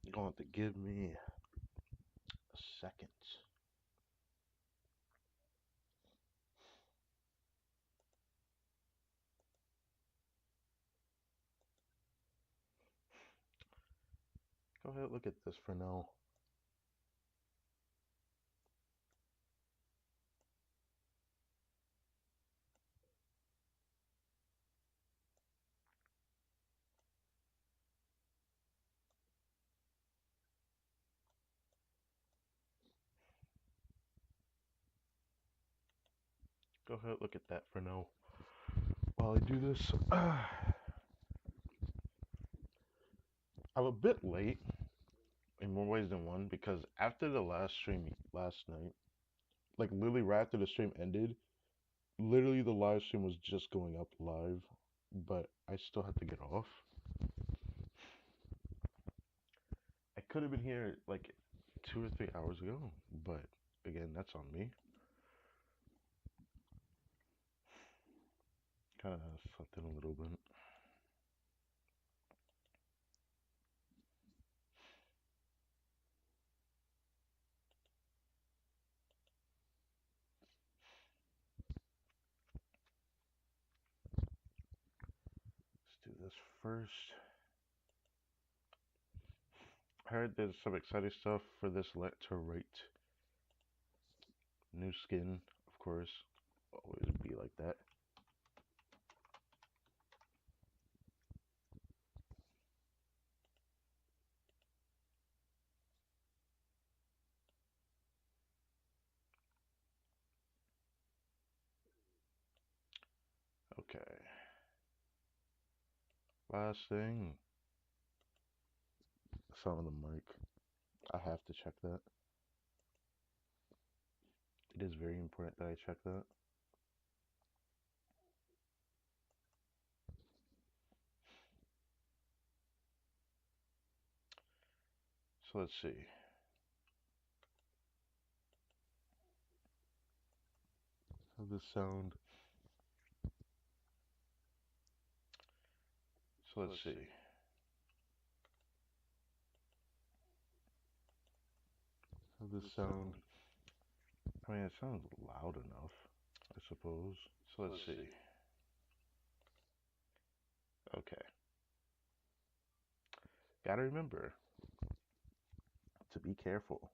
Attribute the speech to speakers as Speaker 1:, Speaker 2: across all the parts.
Speaker 1: You're going to give me a second. Go ahead, look at this for now. Go ahead, look at that for now. While I do this, I'm a bit late in more ways than one because after the last stream last night, like literally right after the stream ended, literally the live stream was just going up live, but I still had to get off. I could have been here like 2 or 3 hours ago, but again, that's on me. Kind of slept in a little bit. Let's do this first. I heard there's some exciting stuff for this let to rate. New skin, of course. Always be like that. Okay. Last thing, sound of the mic. I have to check that. It is very important that I check that. So let's see. How does this sound? So let's see. How does this sound? I mean, it sounds loud enough, I suppose. So let's see. Okay. Gotta remember to be careful.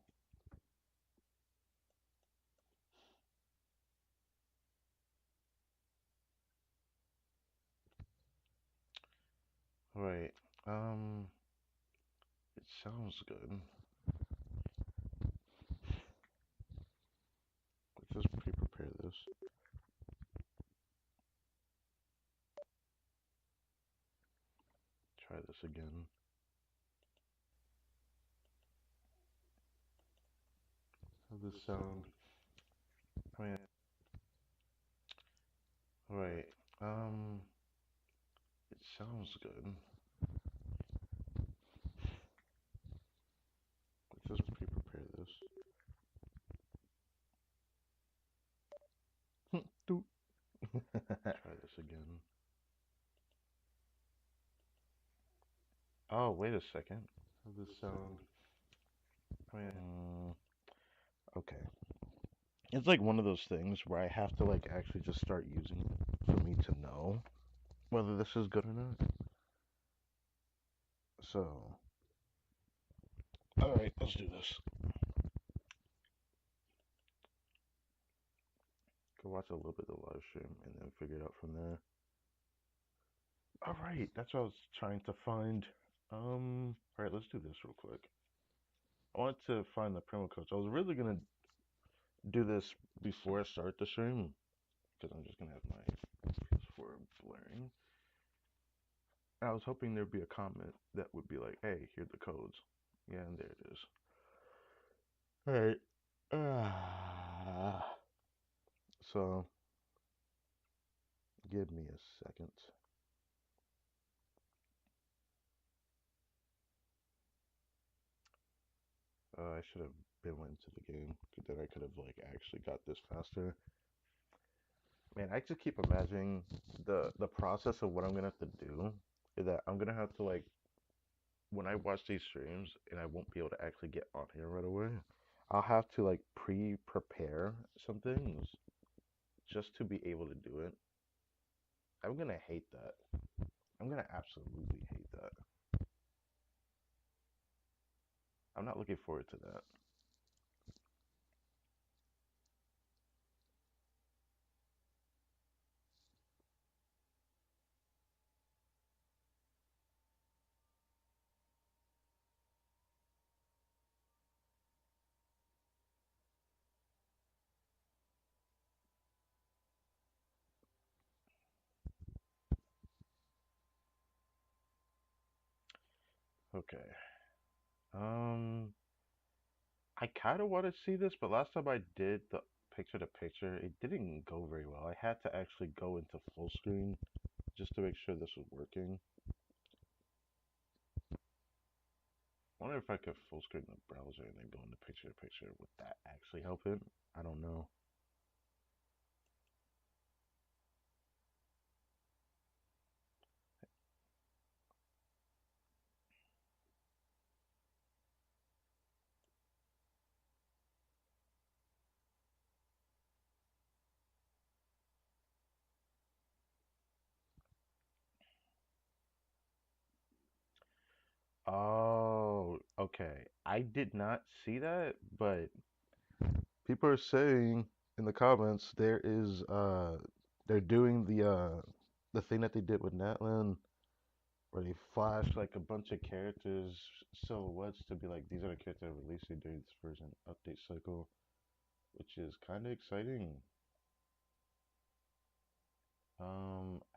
Speaker 1: Alright. It sounds good. Let's just pre-prepare this. Try this again. How does this sound? I mean, alright. It sounds good. Let's just pre-prepare this. Try this again. Oh, wait a second. How does this sound? I mean, okay. It's like one of those things where I have to like actually just start using it for me to know whether this is good or not. So, alright, let's do this. Go watch a little bit of the live stream and then figure it out from there. Alright, that's what I was trying to find. Alright, let's do this real quick. I wanted to find the promo code. So I was really gonna do this before I start the stream because I'm just gonna have my PS4 blaring. I was hoping there'd be a comment that would be like, "Hey, here are the codes." Yeah, and there it is. All right. So give me a second. I should have been went into the game. Then I could have like actually got this faster. Man, I just keep imagining the process of what I'm gonna have to do. Is that I'm gonna have to like when I watch these streams and I won't be able to actually get on here right away, I'll have to like pre-prepare some things just to be able to do it. I'm gonna hate that. I'm gonna absolutely hate that. I'm not looking forward to that. Okay. Um, I kind of want to see this, but last time I did the picture to picture, it didn't go very well. I had to actually go into full screen just to make sure this was working. I wonder if I could full screen the browser and then go into picture to picture. Would that actually help it? I don't know. Oh, okay. I did not see that, but people are saying in the comments they're doing the thing that they did with Natlan where they flash like a bunch of characters silhouettes to be like these are the characters releasing during this version update cycle, which is kind of exciting.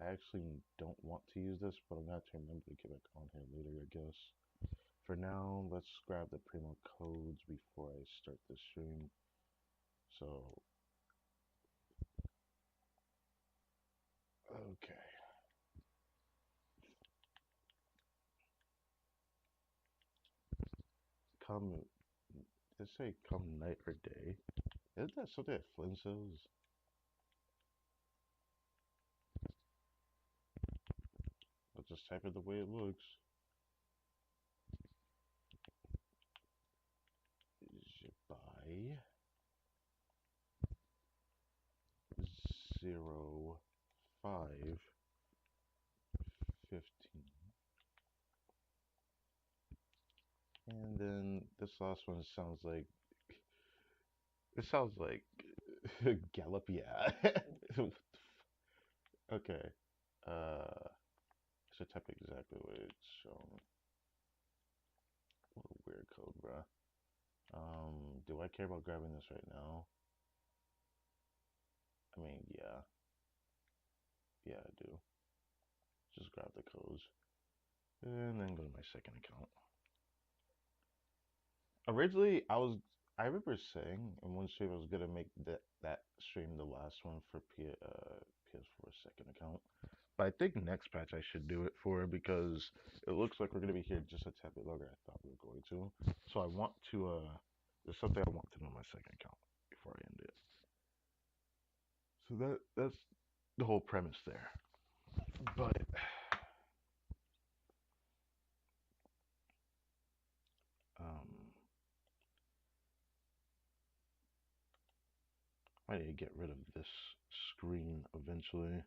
Speaker 1: I actually don't want to use this, but I'm gonna have to remember to get back on here later, I guess. For now, let's grab the promo codes before I start the stream. So, okay, come. Did it say come night or day? Isn't that something that Flynn says? I'll just type it the way it looks. By 0515. And then this last one sounds like it sounds like Gallop, yeah. Okay. So type exactly what it's shown. What a weird code, bruh. Do I care about grabbing this right now? I mean, yeah. Yeah, I do. Just grab the codes. And then go to my second account. Originally, I remember saying in one stream I was gonna make that stream the last one for PS4 second account. But I think next patch I should do it for because it looks like we're gonna be here just a tad bit longer than I thought we were going to. So I want to there's something I want to do on my second account before I end it. So that's the whole premise there. But um I need to get rid of this screen eventually.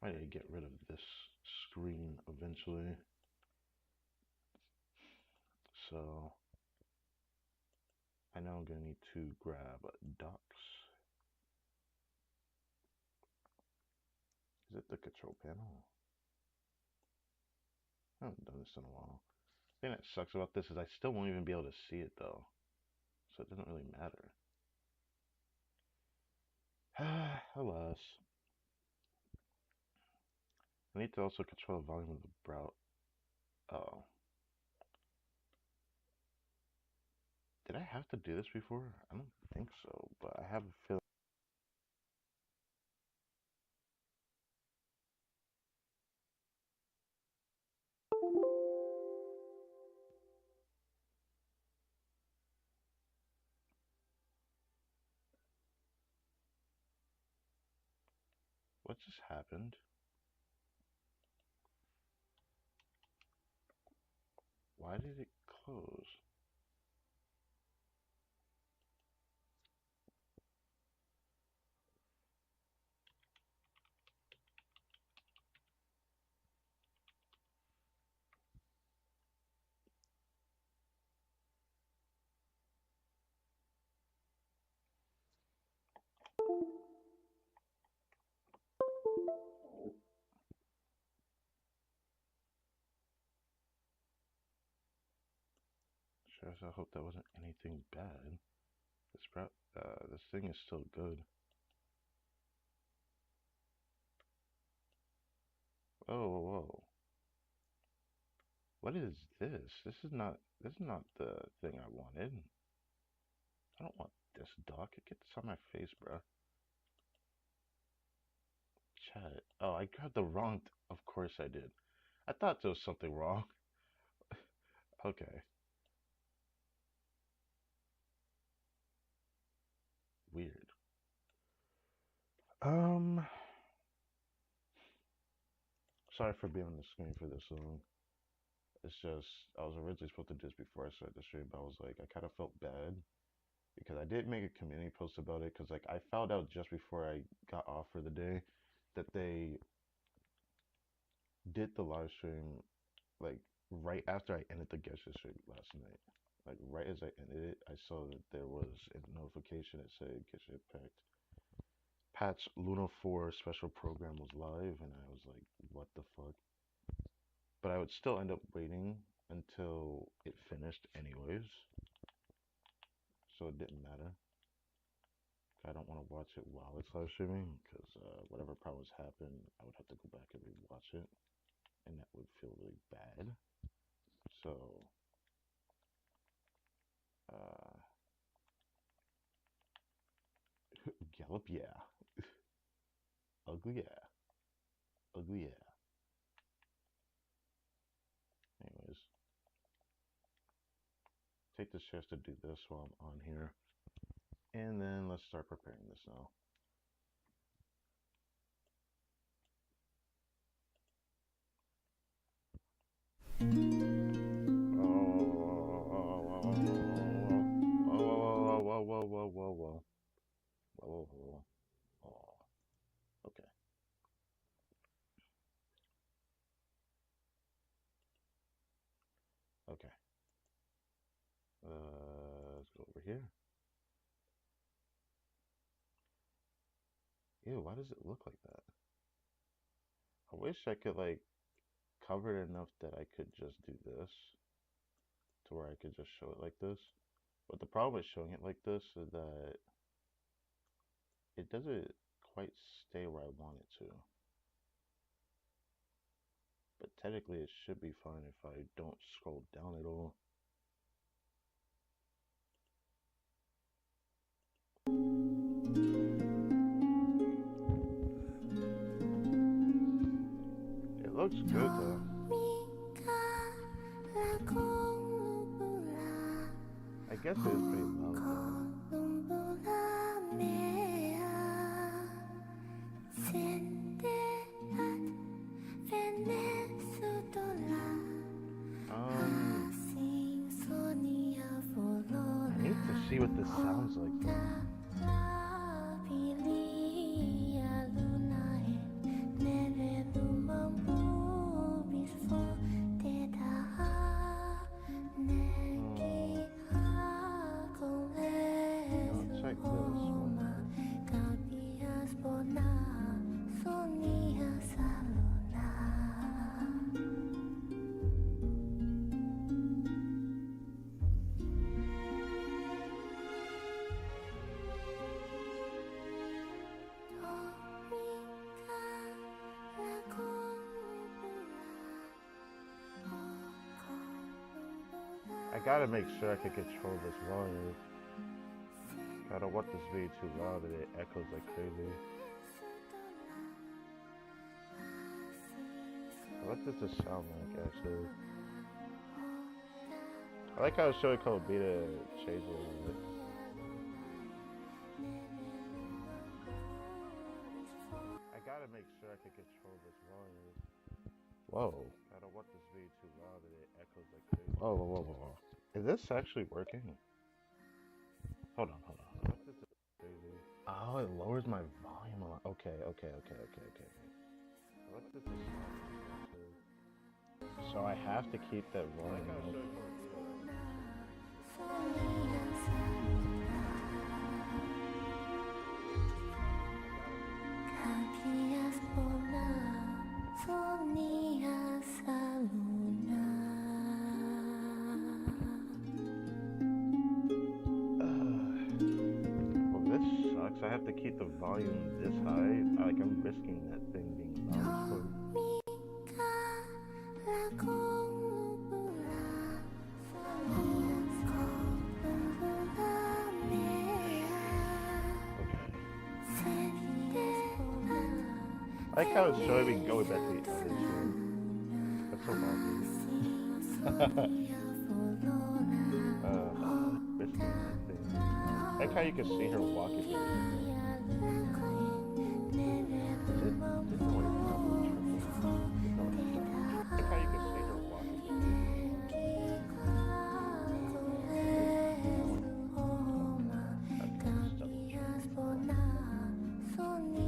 Speaker 1: I need to get rid of this screen eventually. So I know I'm gonna need to grab docs. Is it the control panel? I haven't done this in a while. The thing that sucks about this is I still won't even be able to see it though. So it doesn't really matter. Alas. I need to also control the volume of the browser. Oh. Did I have to do this before? I don't think so, but I have a feeling. What just happened? Why did it close? Sure, I hope that wasn't anything bad. This thing is still good. Oh, whoa, whoa. What is this? This is not the thing I wanted. I don't want this doc. Get this on my face, bro. Chat. Oh, I got the wrong. Of course I did. I thought there was something wrong. Okay. Weird. Um. Sorry for being on the screen for this long. It's just I was originally supposed to do this before I started the stream, but I was like I kind of felt bad because I did make a community post about it because like I found out just before I got off for the day that they did the live stream like right after I ended the Genshin stream last night. Like right as I ended it, I saw that there was a notification that said Genshin Impact patch Luna 4 special program was live, and I was like, what the fuck? But I would still end up waiting until it finished anyways, so it didn't matter. I don't want to watch it while it's live streaming because whatever problems happen, I would have to go back and rewatch it, and that would feel really bad. So, uh, Gallop, yeah. Ugly, yeah. Ugly, yeah. Anyways, take this chance to do this while I'm on here, and then let's start preparing this now. Okay. Okay. Let's go over here. Ew, why does it look like that? I wish I could like cover it enough that I could just do this to where I could just show it like this. But the problem with showing it like this is that it doesn't quite stay where I want it to. But technically it should be fine if I don't scroll down at all. It looks good though. I guess it is pretty loud though. I need to see what this sounds like though. I gotta make sure I can control this volume. I don't want this to be too loud and it echoes like crazy. What does this sound like actually? I like how it's showing code B to change a little bit. I gotta make sure I can control this volume. Whoa. I don't want this video too loud that it echoes like crazy. Whoa. Is this actually working? Hold on. This is crazy. Oh, it lowers my volume a lot. Okay. What this is so I have to keep that volume up. Well, this sucks. I have to keep the volume this high. Like, I'm risking that thing being loud. I like how it's showing me going back to the other two. That's so long. Risking that thing. I like how you can see her walking. I like how you can see her walking.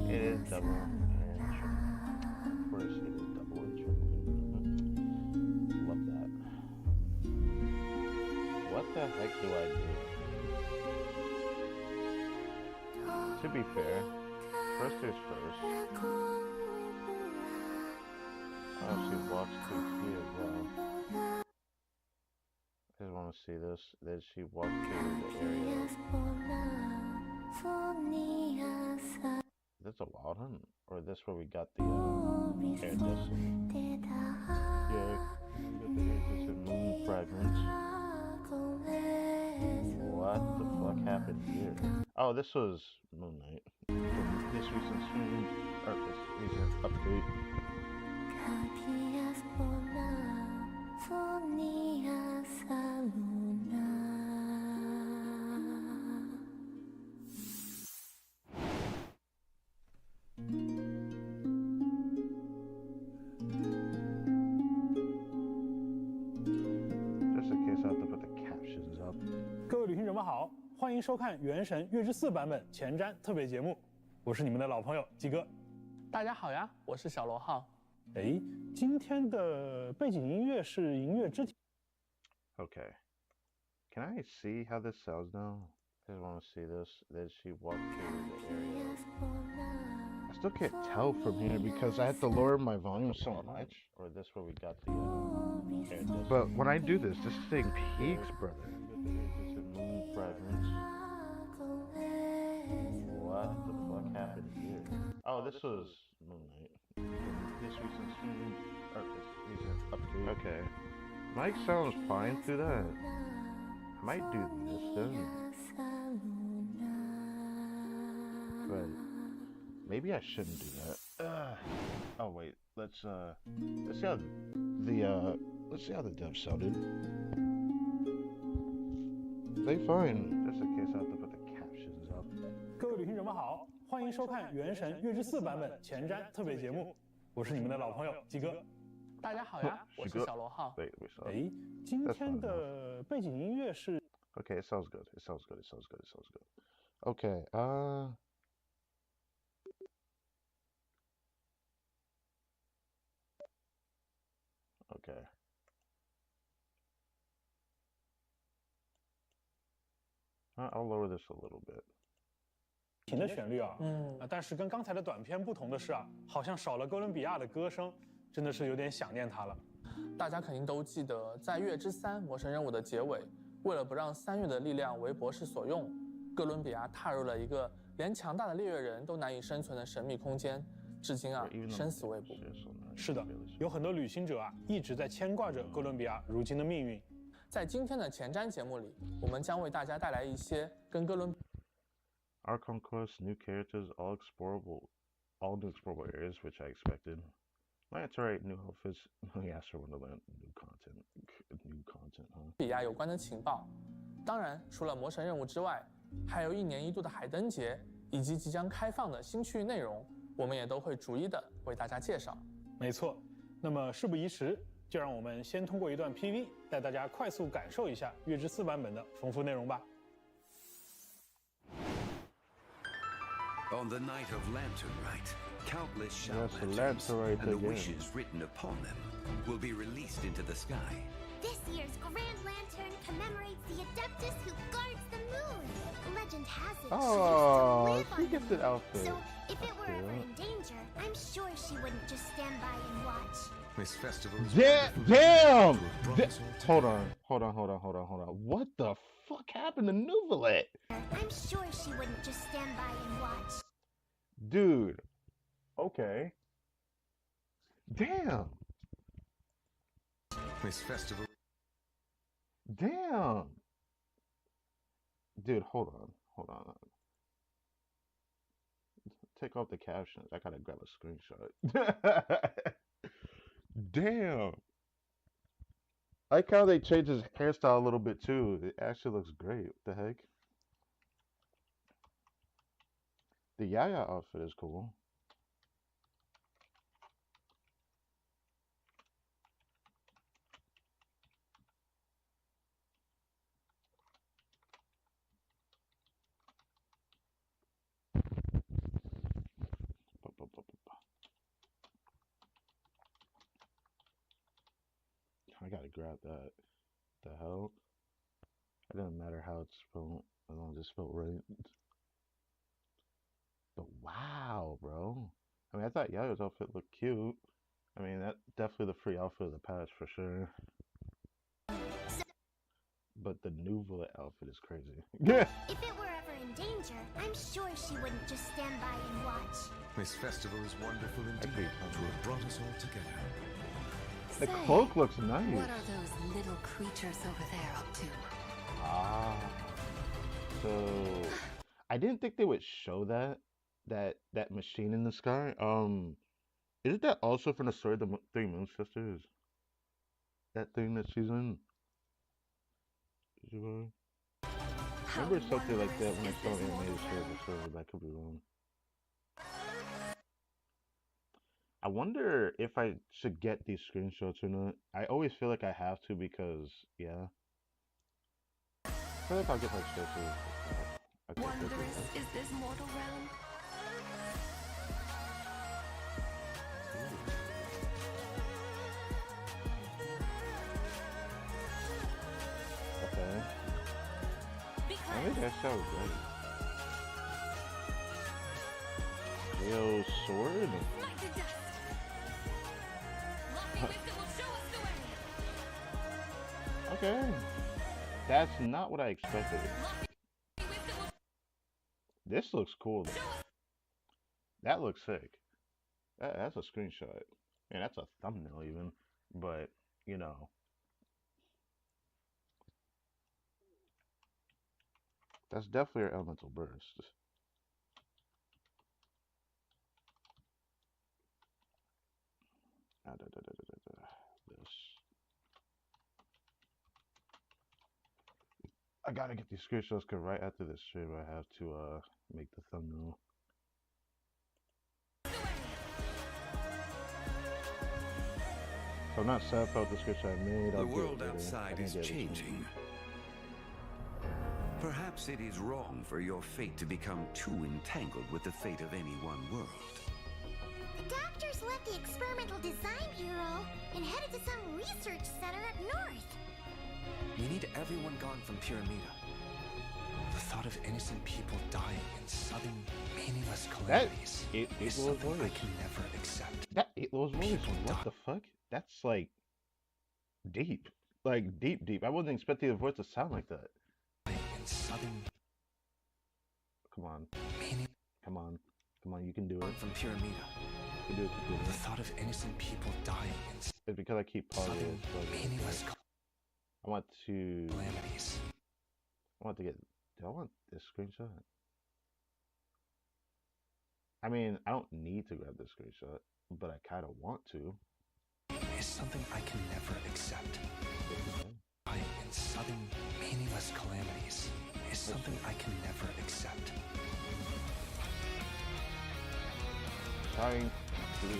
Speaker 1: It is double. What the heck do I do? To be fair, first is first. Oh, she walks through here as well. I just want to see this. Then she walks through the area. Is this a wild hunt? Or is this where we got the air dust? Yeah, we got the air dust and moon fragments. What the fuck happened here? Oh, this was Moon Knight. This recent stream, or this recent update. Just in case I have to put the captions up.
Speaker 2: 各位旅行者们好，欢迎收看《原神月之4》版本前瞻特别节目，我是你们的老朋友鸡哥。
Speaker 3: 大家好呀，我是小罗浩。
Speaker 2: 哎，今天的背景音乐是《银月之体》。
Speaker 1: Okay. Can I see how this sounds now? I just want to see this. Then she walked through the area. I still can't tell from here because I have to lower my volume so much. Or this where we got the air dust. But when I do this thing peaks, brother. Moon fragments. What the fuck happened here? Oh, this was Moon Knight. This recent stream, or this recent update. Okay. Mic sounds fine through that. I might do this then. But maybe I shouldn't do that. Oh wait, let's see how the dev sounded. They fine. Just in case I have to put the captions up.
Speaker 2: 各位旅行者们好，欢迎收看《原神月之4》版本前瞻特别节目，我是你们的老朋友鸡哥。
Speaker 3: 大家好呀，我是小罗浩。
Speaker 1: Wait,
Speaker 2: 哎，今天的背景音乐是。
Speaker 1: Okay, it sounds good. Okay, Okay. I'll lower this a little bit.
Speaker 2: 停的旋律啊，但是跟刚才的短片不同的是啊，好像少了哥伦比亚的歌声，真的是有点想念他了。
Speaker 3: 大家肯定都记得，在《月之3》魔神任务的结尾，为了不让3月的力量为博士所用，哥伦比亚踏入了一个连强大的猎月人都难以生存的神秘空间，至今啊，生死未卜。
Speaker 2: 是的，有很多旅行者啊一直在牵挂着哥伦比亚如今的命运。
Speaker 3: 在今天的前瞻节目里，我们将为大家带来一些跟哥伦。
Speaker 1: Our conquest, new characters, all new explorable areas, which I expected. That's right, new outfits. He asked for Wonderland, new content, huh?
Speaker 3: 比亚有关的情报，当然除了魔神任务之外，还有1年1度的海灯节，以及即将开放的新区域内容，我们也都会逐一的为大家介绍。
Speaker 2: 没错，那么事不宜迟，就让我们先通过一段 PV 带大家快速感受一下月之4版本的丰富内容吧。
Speaker 4: On the night of Lantern Rite, countless shout
Speaker 1: Yes, the
Speaker 4: lanterns
Speaker 1: Lantern Rite
Speaker 4: and the
Speaker 1: again.
Speaker 4: wishes written upon them will be released into the sky.
Speaker 5: This year's Grand Lantern commemorates the Adeptus who guards the moon. Legend has it
Speaker 1: Oh,
Speaker 5: she
Speaker 1: she
Speaker 5: used to
Speaker 1: gets
Speaker 5: live
Speaker 1: an
Speaker 5: on
Speaker 1: outfit.
Speaker 5: the moon. So if it were
Speaker 1: That's
Speaker 5: ever
Speaker 1: cute.
Speaker 5: in danger, I'm sure she wouldn't just stand by and watch.
Speaker 4: This festival is
Speaker 1: Damn!
Speaker 4: wonderful
Speaker 1: Damn!
Speaker 4: to have brought us all
Speaker 1: Hold
Speaker 4: together.
Speaker 1: on. What the fuck happened to Nuvalet?
Speaker 5: I'm sure she wouldn't just stand by and watch.
Speaker 1: Dude. Okay. Damn.
Speaker 4: This festival.
Speaker 1: Damn. Dude, hold on. Take off the captions. I gotta grab a screenshot. Damn. I like how they changed his hairstyle a little bit too. It actually looks great. What the heck? The Yaya outfit is cool. I gotta grab that. The hell? It doesn't matter how it's spelled, as long as it's spelled right. But wow, bro. I mean, I thought Yaya's outfit looked cute. I mean, that's definitely the free outfit of the past for sure. But the Nuvola outfit is crazy. Yeah.
Speaker 5: If it were ever in danger, I'm sure she wouldn't just stand by and watch.
Speaker 4: This festival is wonderful indeed
Speaker 1: Agreed.
Speaker 4: to have brought us all together.
Speaker 1: The
Speaker 6: Say,
Speaker 1: cloak looks nice.
Speaker 6: what are those little creatures over there up to?
Speaker 1: Ah. So I didn't think they would show that machine in the sky. Isn't that also from the story of the Three Moon Sisters? That thing that she's in.
Speaker 6: How
Speaker 1: Remember something like that
Speaker 6: wondrous
Speaker 1: when I
Speaker 6: is
Speaker 1: saw
Speaker 6: this
Speaker 1: animated
Speaker 6: mortal
Speaker 1: show
Speaker 6: realm?
Speaker 1: before, but I could be wrong. I wonder if I should get these screenshots or not. I always feel like I have to because, yeah. I feel like I'll get like social. Okay, good,
Speaker 6: Wondrous
Speaker 1: good.
Speaker 6: is this mortal realm?
Speaker 1: Okay. I think that sounds great. Yo, sword?
Speaker 6: Like the dust. Lucky Wisdom will show us the way.
Speaker 1: Okay. That's not what I expected.
Speaker 6: Lucky Wisdom will
Speaker 1: This looks cool though. That looks sick. That's a screenshot. And that's a thumbnail even. But, you know. That's definitely your elemental burst. This. I gotta get these screenshots because right after this stream I have to make the thumbnail. So I'm not sad about the screenshot I made.
Speaker 4: The
Speaker 1: I'll do it
Speaker 4: world
Speaker 1: later.
Speaker 4: outside
Speaker 1: I can
Speaker 4: is
Speaker 1: get it.
Speaker 4: changing. Perhaps it is wrong for your fate to become too entangled with the fate of any one world.
Speaker 5: The doctors left the Experimental Design Bureau and headed to some research center up north.
Speaker 7: We need everyone gone from Pyramida. The thought of innocent people dying in sudden, meaningless calamities
Speaker 1: It
Speaker 7: is something I can never accept.
Speaker 1: That it was voice.
Speaker 7: People
Speaker 1: What
Speaker 7: die.
Speaker 1: the fuck? That's like deep. Like deep. I wasn't expecting the voice to sound like that.
Speaker 7: In sudden,
Speaker 1: Come on.
Speaker 7: meaning
Speaker 1: Come on. You can do it.
Speaker 7: from Pyramida.
Speaker 1: You can do it. You can do
Speaker 7: The
Speaker 1: it.
Speaker 7: thought of innocent people dying in
Speaker 1: It's because I keep pausing
Speaker 7: sudden,
Speaker 1: it. So
Speaker 7: meaningless
Speaker 1: I want to.
Speaker 7: calamities.
Speaker 1: I want to get. Do I want this screenshot? I mean, I don't need to grab this screenshot, but I kind of want to.
Speaker 7: Is something I can never accept. Dying in sudden, meaningless calamities is something I can never accept.
Speaker 1: Trying to do it.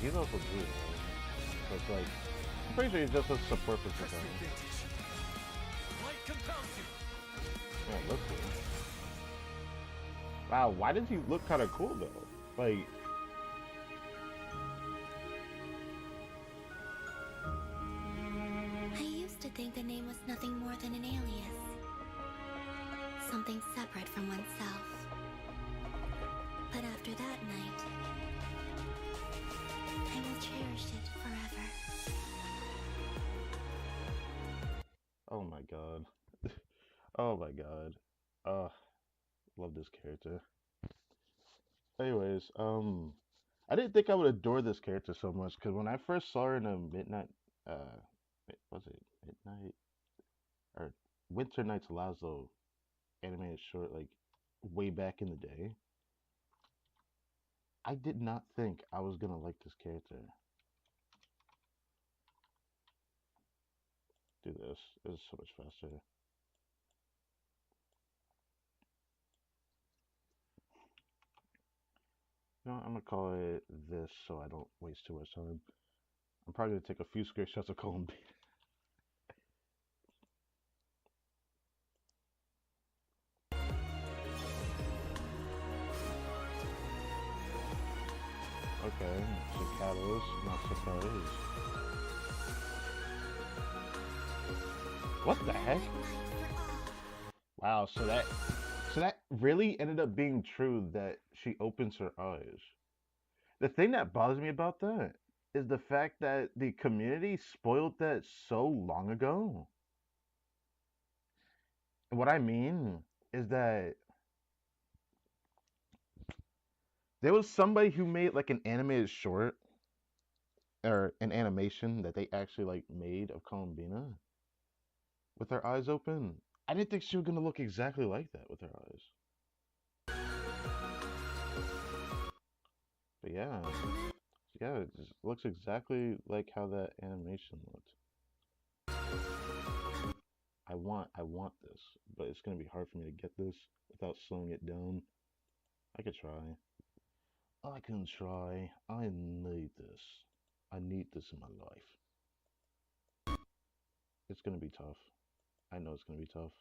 Speaker 1: he's also blue, right? So it's like, I'm pretty sure he's just a support for Sakura. Yeah, look cool. Wow, why does he look kind of cool though? Like,
Speaker 5: I used to think the name was nothing more than an alias. Something separate from oneself. But after that night, I will cherish it forever.
Speaker 1: oh my god. Oh my god. Love this character. Anyways, I didn't think I would adore this character so much because when I first saw her in a was it Midnight or Winter Night's Lazo animated short, like way back in the day, I did not think I was gonna like this character. Do this. This is so much faster. You know what, I'm gonna call it this so I don't waste too much time. I'm probably gonna take a few screenshots of Columbia. Okay, cicadas, not surprised. What the heck? Wow, so that really ended up being true that she opens her eyes. The thing that bothers me about that is the fact that the community spoiled that so long ago. And what I mean is that there was somebody who made like an animated short or an animation that they actually like made of Columbina with her eyes open. I didn't think she was gonna look exactly like that with her eyes. But yeah, it just looks exactly like how that animation looked. I want this, but it's gonna be hard for me to get this without slowing it down. I could try. I can try. I need this. I need this in my life. It's gonna be tough. I know it's gonna be tough.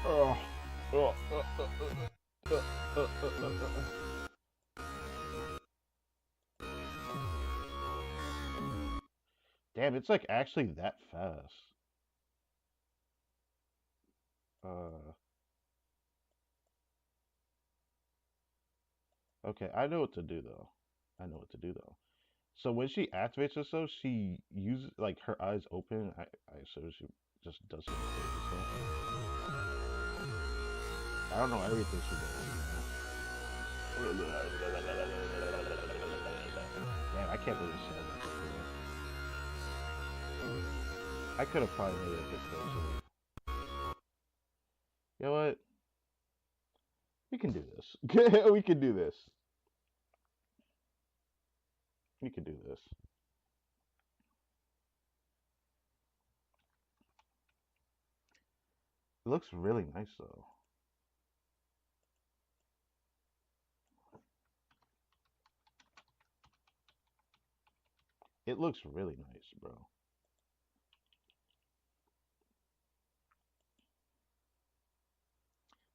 Speaker 1: Oh. Damn, it's like actually that fast. Okay, I know what to do though. So when she activates herself, she uses like her eyes open. I assume she just does some crazy stuff. I don't know everything she does. Damn, I can't believe she has that. I could have probably made it a bit closer. You know what? We can do this. We can do this. We can do this. It looks really nice though. It looks really nice, bro.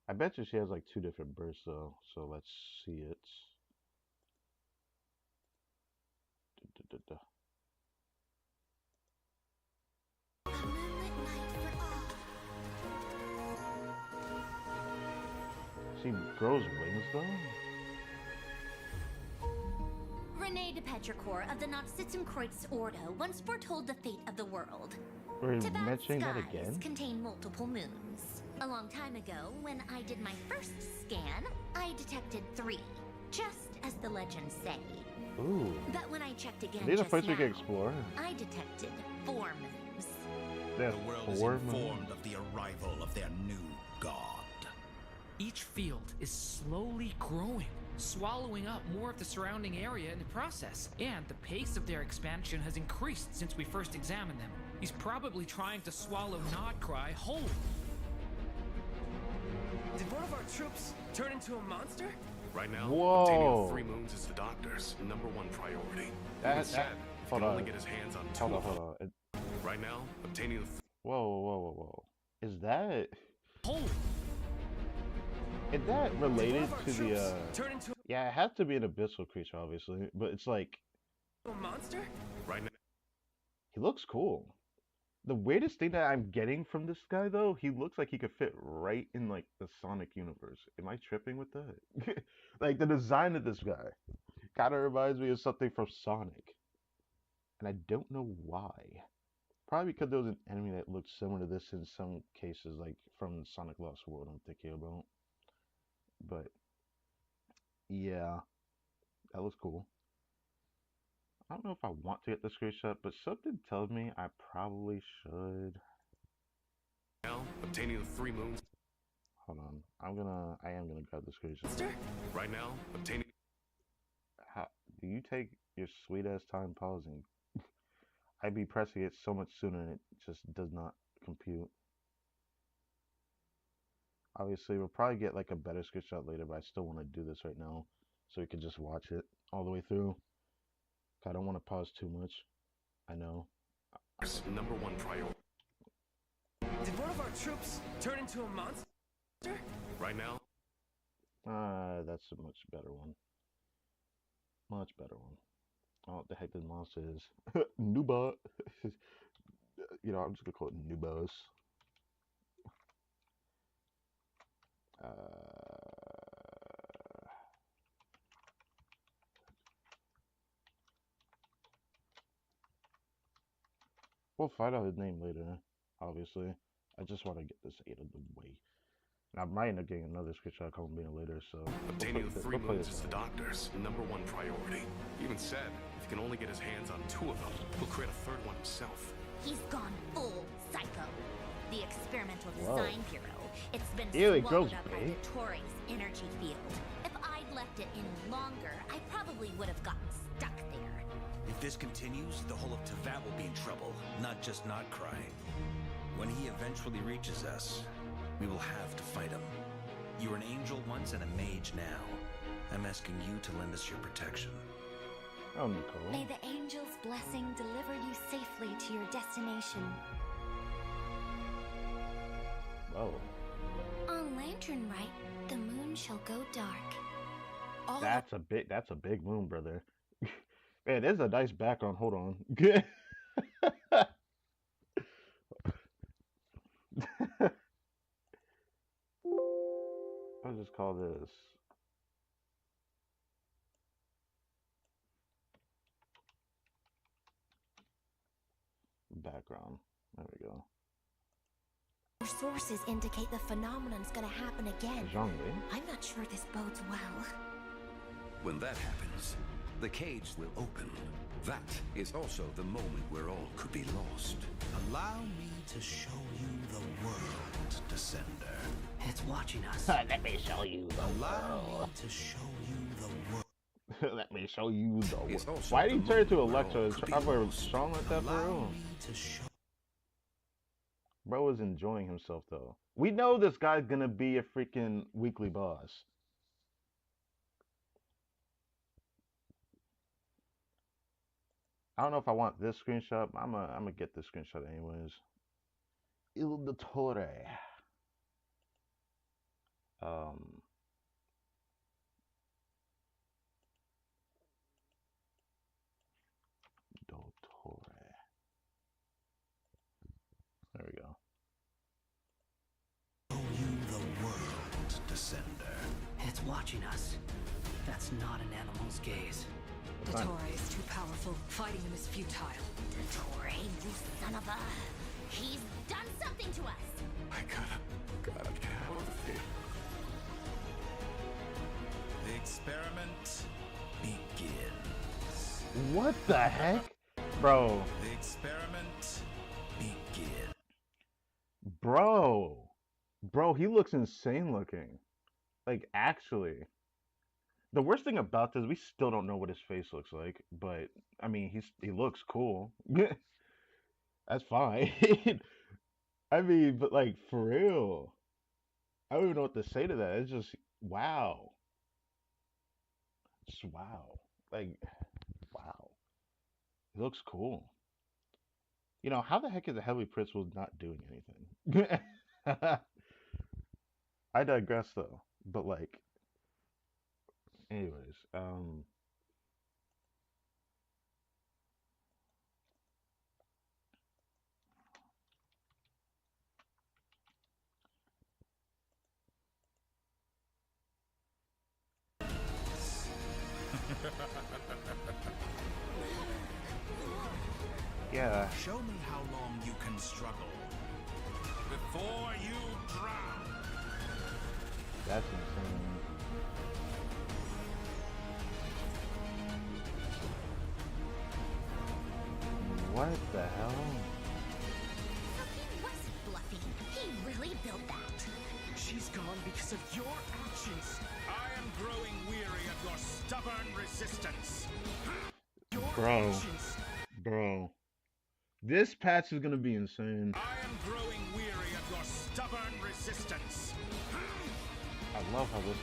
Speaker 1: I bet you she has like 2 different bursts though, so let's see it. She grows wings though?
Speaker 5: Rene de Petrichor of the Nazissenkreuz Ordo once foretold the fate of the world.
Speaker 1: We're
Speaker 5: Tibet's
Speaker 1: mentioning that
Speaker 5: skies
Speaker 1: again?
Speaker 5: contain multiple moons. A long time ago, when I did my first scan, I detected 3, just as the legends say.
Speaker 1: Ooh.
Speaker 5: But when I checked again
Speaker 1: These are
Speaker 5: just
Speaker 1: first we can
Speaker 5: now,
Speaker 1: explore.
Speaker 5: I detected 4 moons.
Speaker 1: There's
Speaker 8: The world is
Speaker 1: 4
Speaker 8: informed
Speaker 1: moons.
Speaker 8: of the arrival of their new god.
Speaker 9: Each field is slowly growing, swallowing up more of the surrounding area in the process. And the pace of their expansion has increased since we first examined them. He's probably trying to swallow Nodcry whole.
Speaker 10: Did one of our troops turn into a monster? Right now, obtaining the 3
Speaker 1: Whoa.
Speaker 10: moons is the doctor's #1 priority. Even
Speaker 1: That
Speaker 10: said, if he
Speaker 1: hold
Speaker 10: can only
Speaker 1: on.
Speaker 10: get his hands on 2
Speaker 1: Hold on,
Speaker 10: of them.
Speaker 1: hold on.
Speaker 10: Right now, obtaining the
Speaker 1: Whoa. Is that
Speaker 9: Hold!
Speaker 1: related to the yeah, it has to be an abyssal creature, obviously, but it's like
Speaker 11: A monster?
Speaker 10: right now.
Speaker 1: he looks cool. The weirdest thing that I'm getting from this guy though, he looks like he could fit right in like the Sonic universe. Am I tripping with that? Like the design of this guy kind of reminds me of something from Sonic, and I don't know why. Probably because there was an enemy that looked similar to this in some cases, like from Sonic Lost World. I'm thinking about, but yeah, that looks cool. I don't know if I want to get the screenshot, but something tells me I probably should.
Speaker 10: Now, obtaining the 3 moons.
Speaker 1: Hold on, I am gonna grab the screenshot.
Speaker 10: Right now, obtaining.
Speaker 1: How do you take your sweet ass time pausing? I'd be pressing it so much sooner and it just does not compute. Obviously, we'll probably get like a better screenshot later, but I still want to do this right now so we can just watch it all the way through. I don't want to pause too much. I know.
Speaker 10: #1 priority.
Speaker 11: Did one of our troops turn into a monster?
Speaker 10: Right now.
Speaker 1: That's a much better one. Much better one. Oh, what the heck this monster is? Nuba. You know, I'm just gonna call it Nubos. We'll find out his name later, obviously. I just want to get this out of the way. And I might end up getting another screenshot coming in later, so.
Speaker 10: Obtaining the 3 moons is the doctor's #1 priority. He even said, if he can only get his hands on 2 of them, he'll create a 3rd one himself.
Speaker 5: He's gone full psycho. The experimental
Speaker 1: Whoa.
Speaker 5: design bureau. It's been
Speaker 1: Ew, it
Speaker 5: swallowed
Speaker 1: grows
Speaker 5: up by
Speaker 1: big.
Speaker 5: the Tory's energy field. If I'd left it any longer, I probably would have gotten stuck there.
Speaker 8: If this continues, the whole of Teyvat will be in trouble, not just not crying. When he eventually reaches us, we will have to fight him. You were an angel once and a mage now. I'm asking you to lend us your protection.
Speaker 1: Oh, Nicole.
Speaker 5: May the angel's blessing deliver you safely to your destination.
Speaker 1: Oh.
Speaker 5: On Lantern Rite, the moon shall go dark.
Speaker 1: That's a big moon, brother. Man, there's a nice background. Hold on. I'll just call this background. There we go.
Speaker 5: Our sources indicate the phenomenon's gonna happen again.
Speaker 1: Zhongli.
Speaker 5: I'm not sure this bodes well.
Speaker 4: When that happens, the cage will open. That is also the moment where all could be lost.
Speaker 8: Allow me to show you the world, Descender.
Speaker 11: It's watching us.
Speaker 1: Let me show you the
Speaker 8: Allow
Speaker 1: world.
Speaker 8: me to show you the world.
Speaker 1: Let me show you the
Speaker 4: It's
Speaker 1: world.
Speaker 4: also
Speaker 1: Why did he
Speaker 4: the
Speaker 1: turn into
Speaker 4: moment where
Speaker 1: Electro?
Speaker 4: all
Speaker 1: Is
Speaker 4: could be
Speaker 1: Trevor
Speaker 4: lost.
Speaker 1: strong like that for
Speaker 8: Allow
Speaker 1: real?
Speaker 8: me to show.
Speaker 1: Bro was enjoying himself though. We know this guy's gonna be a freaking weekly boss. I don't know if I want this screenshot, but I'm gonna get this screenshot anyways. Il Dottore. Dottore. There we go.
Speaker 8: Show you the world, Descender.
Speaker 11: It's watching us. That's not an animal's gaze.
Speaker 6: Dottore is too powerful. Fighting him is futile.
Speaker 5: Dottore, you son of a... He's done something to us!
Speaker 10: I gotta get out of here.
Speaker 8: The experiment begins.
Speaker 1: What the heck? Bro.
Speaker 8: The experiment begins.
Speaker 1: Bro. Bro, he looks insane looking. Like, actually. The worst thing about this, we still don't know what his face looks like, but I mean, he looks cool. That's fine. I mean, but like for real, I don't even know what to say to that. It's just wow. Wow. Like, wow. It looks cool. You know, how the heck is the Heavy Principal not doing anything? I digress though. But like, anyways, yeah.
Speaker 8: Show me how long you can struggle before you drown.
Speaker 1: That's insane. What the hell?
Speaker 5: So he wasn't bluffing. He really built that.
Speaker 8: She's gone because of your actions. I am growing weary of your stubborn resistance.
Speaker 1: Bro. Bro. This patch is gonna be insane.
Speaker 8: I am growing weary of your stubborn resistance.
Speaker 1: I love how this.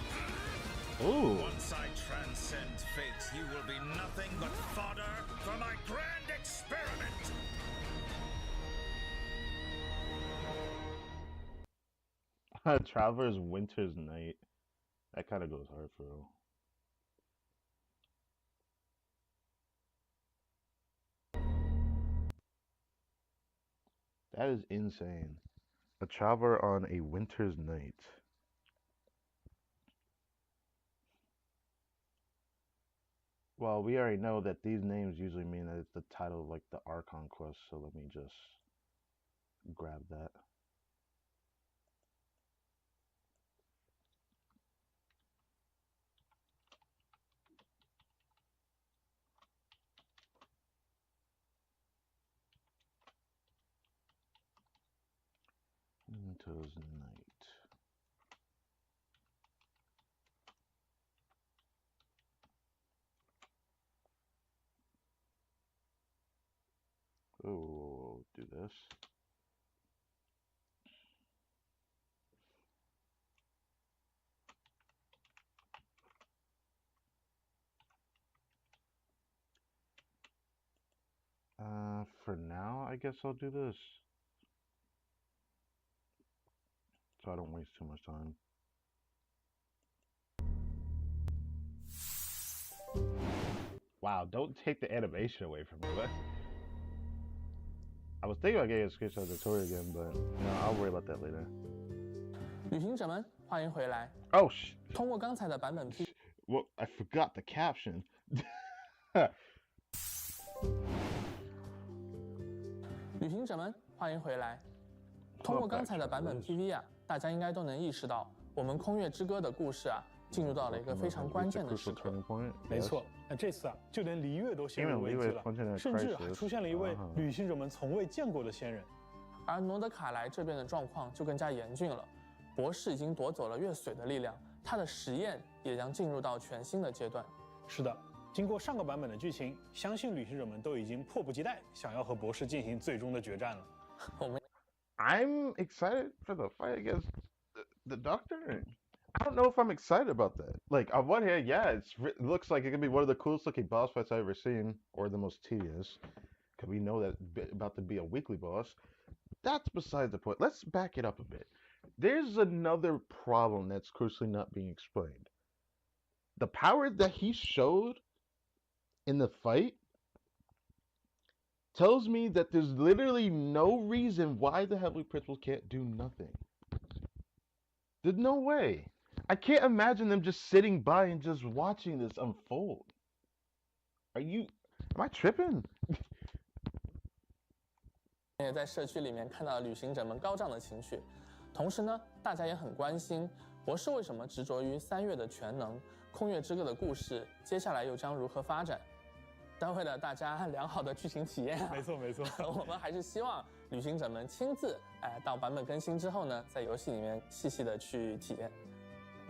Speaker 1: Ooh.
Speaker 8: Once I transcend fate, you will be nothing but fodder for my grand experiment.
Speaker 1: Traveler's Winter's Night. That kind of goes hard for real. That is insane. A traveler on a winter's night. Well, we already know that these names usually mean that it's the title of like the Archon quest, so let me just grab that. Winter's Night. Oh, do this. For now, I guess I'll do this. So I don't waste too much time. Wow, don't take the animation away from me. What? I was thinking about getting a screenshot of the tutorial again, but you know, I'll worry about that later.
Speaker 3: 旅行者们，欢迎回来。
Speaker 1: Oh,
Speaker 3: 通过刚才的版本
Speaker 1: Well, I forgot the caption.
Speaker 3: 旅行者们，欢迎回来。通过刚才的版本 PV 啊，大家应该都能意识到，我们《空月之歌》的故事啊，进入到了一个非常关键的时刻。
Speaker 2: 没错，那这次啊，就连璃月都陷入危机了，甚至还出现了一位旅行者们从未见过的仙人。
Speaker 3: 而诺德卡莱这边的状况就更加严峻了，博士已经夺走了月髓的力量，他的实验也将进入到全新的阶段。
Speaker 2: 是的。 经过上个版本的剧情，相信旅行者们都已经迫不及待，想要和博士进行最终的决战了。
Speaker 1: I'm excited for the fight against the Doctor. I don't know if I'm excited about that. Like, on one hand, yeah, it looks like it could be one of the coolest looking boss fights I've ever seen, or the most tedious, because we know that it's about to be a weekly boss. That's beside the point. Let's back it up a bit. There's another problem that's crucially not being explained. The power that he showed in the fight tells me that there's literally no reason why the Heavenly Principal can't do nothing. There's no way. I can't imagine them just sitting by and just watching this unfold. Am I tripping?
Speaker 3: 也在社区里面看到旅行者们高涨的情绪，同时呢，大家也很关心博士为什么执着于3月的全能，空月之歌的故事接下来又将如何发展？ 但为了大家良好的剧情体验啊，
Speaker 2: 没错没错，
Speaker 3: 我们还是希望旅行者们亲自到版本更新之后呢，在游戏里面细细的去体验。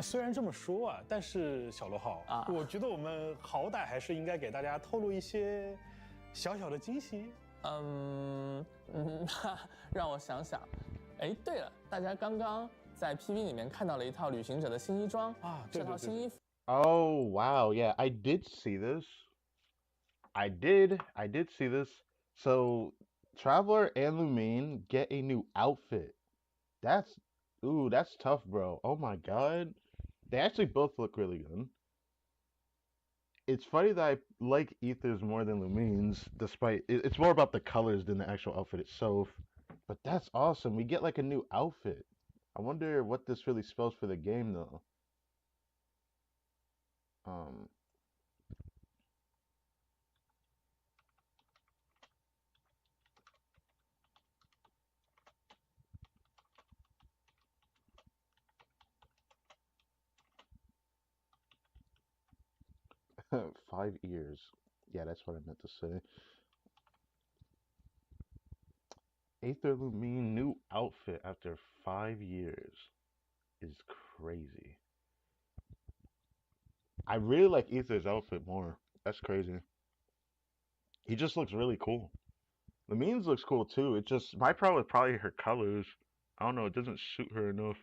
Speaker 2: 虽然这么说啊，但是小罗好啊，我觉得我们好歹还是应该给大家透露一些小小的惊喜。
Speaker 3: 让我想想，哎，对了，大家刚刚在 PV 里面看到了一套旅行者的新衣装啊，这套新衣服。
Speaker 1: Oh, wow. Yeah, I did see this. I did see this. So, Traveler and Lumine get a new outfit. That's, ooh, that's tough, bro. Oh my God. They actually both look really good. It's funny that I like Ether's more than Lumine's, despite it's more about the colors than the actual outfit itself. But that's awesome. We get like a new outfit. I wonder what this really spells for the game, though. Um, 5 years. Yeah, that's what I meant to say. Aether Lumine new outfit after 5 years is crazy. I really like Aether's outfit more. That's crazy. He just looks really cool. Lumine's looks cool too. It just my problem is probably her colors. I don't know. It doesn't suit her enough.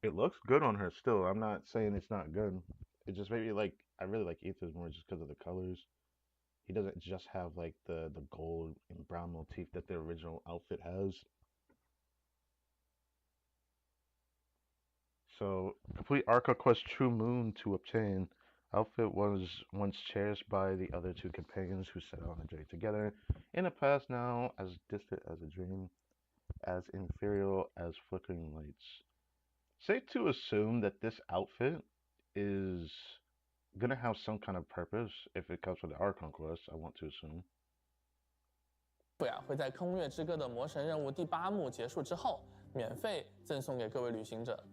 Speaker 1: It looks good on her still. I'm not saying it's not good. It just maybe like I really like Aether's more just because of the colors. He doesn't just have like the gold and brown motif that the original outfit has. So complete Arca Quest True Moon to obtain. Outfit was once cherished by the other two companions who set out on a journey together. In the past, now as distant as a dream, as inferior as flickering lights. Safe to assume that this outfit is gonna have some kind of purpose if it comes with the Archon quest. I want to assume.
Speaker 3: 会在《坑墓月之歌》的魔神任务第8幕结束之后，免费赠送给各位旅行者。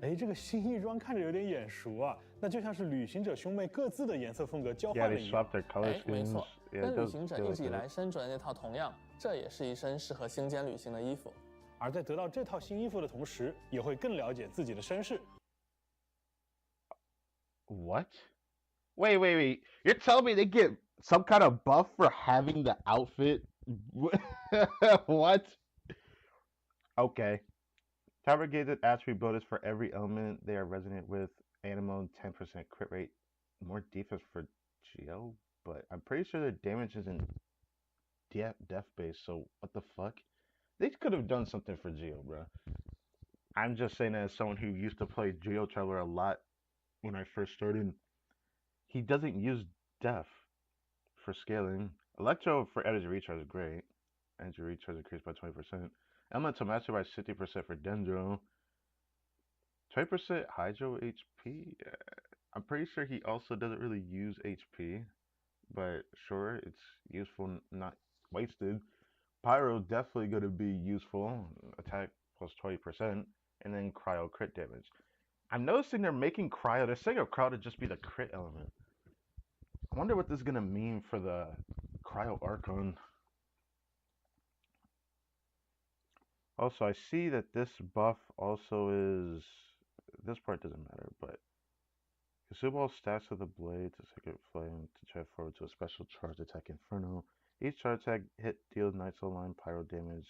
Speaker 2: 哎，这个新衣装看着有点眼熟啊，那就像是旅行者兄妹各自的颜色风格交换了一样。
Speaker 3: 哎，没错，跟旅行者一直以来身着的那套同样，这也是一身适合星间旅行的衣服。
Speaker 2: 而在得到这套新衣服的同时，也会更了解自己的身世。
Speaker 1: What? Wait. You're telling me they get some kind of buff for having the outfit? What? Okay. Fabricated attribute bonus for every element they are resonant with. Animal 10% crit rate. More defense for Geo, but I'm pretty sure their damage isn't death based, so what the fuck? They could have done something for Geo, bro. I'm just saying that as someone who used to play Geo Traveler a lot when I first started. He doesn't use Def for scaling. Electro for energy recharge is great. Energy recharge increased by 20%. Elemental mastery by 60% for Dendro. 20% Hydro HP? I'm pretty sure he also doesn't really use HP. But sure, it's useful, not wasted. Pyro definitely going to be useful. Attack plus 20%. And then Cryo crit damage. I'm noticing they're making Cryo. They're saying a Cryo to just be the crit element. I wonder what this is going to mean for the Cryo Archon. Also, I see that this buff also is... This part doesn't matter, but... Consume all stats of the blade to Sacred Flame to transform to a special charge attack Inferno. Each charge attack hit deals Knights Line Pyro damage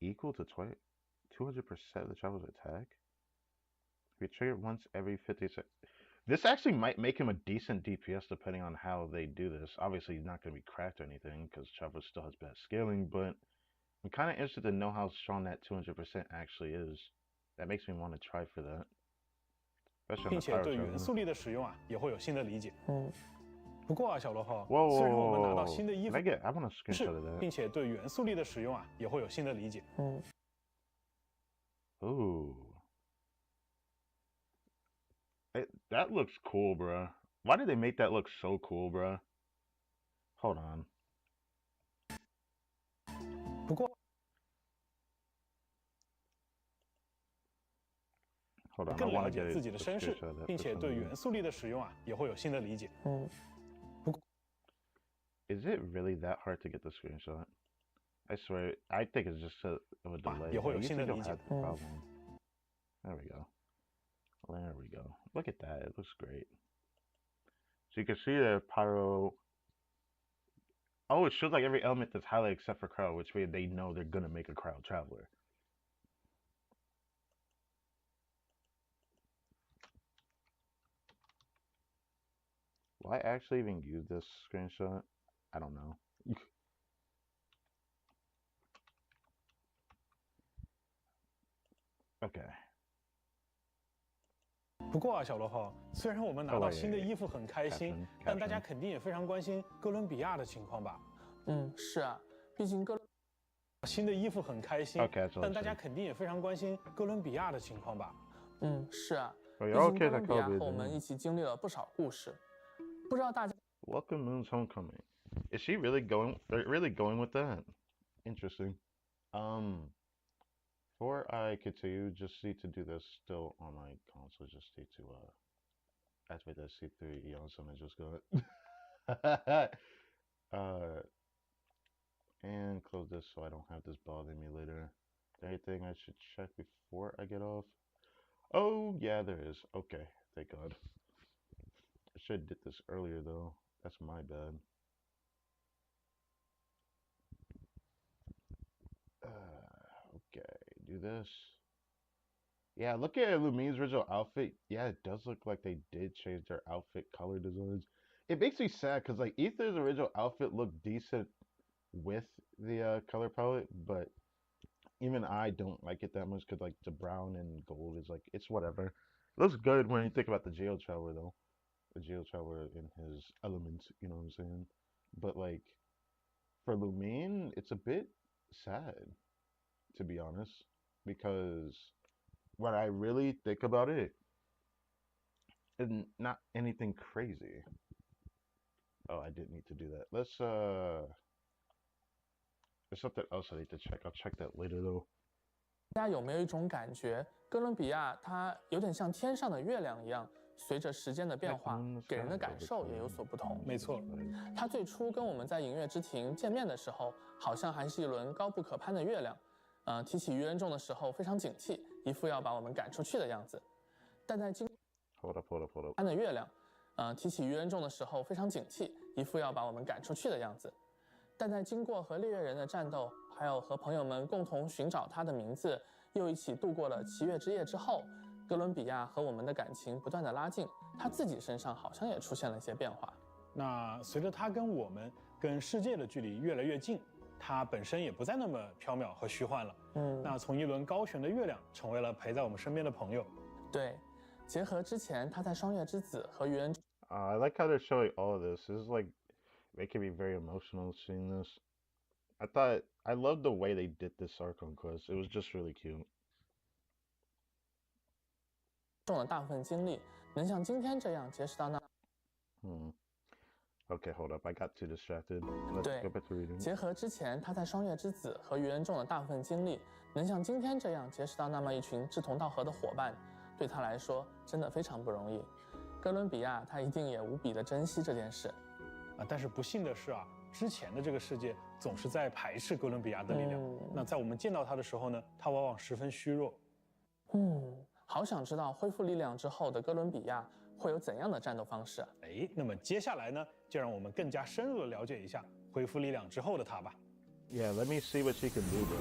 Speaker 1: equal to 200% of the traveler's attack. Be triggered once every 50 seconds. This actually might make him a decent DPS depending on how they do this. Obviously, he's not going to be cracked or anything because Traveler still has bad scaling, but I'm kind of interested to know how strong that 200% actually is. That makes me want to try for that.
Speaker 2: 并且对元素力的使用啊，也会有新的理解。不过啊，小罗号，
Speaker 1: 虽
Speaker 2: 然我们拿到新的衣服，
Speaker 1: 是，
Speaker 2: 并且对元素力的使用啊，也会有新的理解。
Speaker 1: Ooh. That looks cool, bruh. Why did they make that look so cool, bruh? Hold on.
Speaker 2: 不过
Speaker 1: Hold on,
Speaker 2: 更了解自己的身世，并且对元素力的使用啊，也会有新的理解。
Speaker 1: Is it really that hard to get the screenshot? I swear, I think it's just a delay.
Speaker 2: 也会有新的理解。
Speaker 1: There we go. There we go. Look at that. It looks great. So you can see the Pyro... Oh, it shows like every element that's highlighted except for Cryo, which means they know they're going to make a Cryo Traveler. Will I actually even use this screenshot? I don't know. Okay.
Speaker 2: 不过啊，小罗号，虽然我们拿到新的衣服很开心，但大家肯定也非常关心哥伦比亚的情况吧？
Speaker 3: 是啊，毕竟
Speaker 2: 新的衣服很开心，但大家肯定也非常关心哥伦比亚的情况吧？
Speaker 3: 是啊，毕竟哥伦比亚和我们一起经历了不少故事，不知道大家。
Speaker 1: Welcome Moon's Homecoming. Is she really going with that? Interesting. Before I continue, just need to do this still on my console. Just need to activate that C3 Eon summon I just got. And close this so I don't have this bothering me later. Is there anything I should check before I get off? Oh yeah, there is. Okay, thank God. I should have did this earlier though. That's my bad. Okay, do this. Yeah, look at Lumine's original outfit. Yeah, it does look like they did change their outfit color designs. It makes me sad because like Ether's original outfit looked decent with the color palette, but even I don't like it that much because like the brown and gold is like it's whatever. It looks good when you think about the Geo Traveler though. The Geo Traveler in his element, you know what I'm saying? But like for Lumine, it's a bit sad, to be honest, because when I really think about it, it's not anything crazy. Oh, I didn't need to do that. Let's there's something else I need to check. I'll check that later though.
Speaker 3: 大家有没有一种感觉，哥伦比亚它有点像天上的月亮一样，随着时间的变化，给人的感受也有所不同。
Speaker 2: 没错，
Speaker 3: 它最初跟我们在影月之庭见面的时候，好像还是一轮高不可攀的月亮。提起愚人众的时候非常警惕，一副要把我们赶出去的样子。但在经攀的月亮，提起愚人众的时候非常警惕，一副要把我们赶出去的样子。但在经过和猎月人的战斗，还有和朋友们共同寻找他的名字，又一起度过了7月之夜之后，哥伦比亚和我们的感情不断的拉近，他自己身上好像也出现了一些变化。
Speaker 2: 那随着他跟我们、跟世界的距离越来越近，他本身也不再那么缥缈和虚幻了。那从一轮高悬的月亮，成为了陪在我们身边的朋友。
Speaker 3: 对，结合之前他在双月之子和愚人。
Speaker 1: I like how they're showing all of this. This is like making me very emotional seeing this. I loved the way they did this arc on Quest. It was just really cute.
Speaker 3: 中了大部分精力，能像今天这样结识到那。
Speaker 1: Okay, hold up. I got too distracted. Let's go back to reading.
Speaker 3: 结合之前他在双月之子和愚人中的大部分精力，能像今天这样结识到那么一群志同道合的伙伴，对他来说真的非常不容易。哥伦比亚他一定也无比的珍惜这件事。
Speaker 2: 但是不幸的是啊，之前的这个世界总是在排斥哥伦比亚的力量。那在我们见到他的时候呢，他往往十分虚弱。
Speaker 3: 好想知道恢复力量之后的哥伦比亚会有怎样的战斗方式。
Speaker 2: 那么接下来呢，就让我们更加深入的了解一下恢复力量之后的他吧。
Speaker 1: Yeah, let me see what she can do, bro.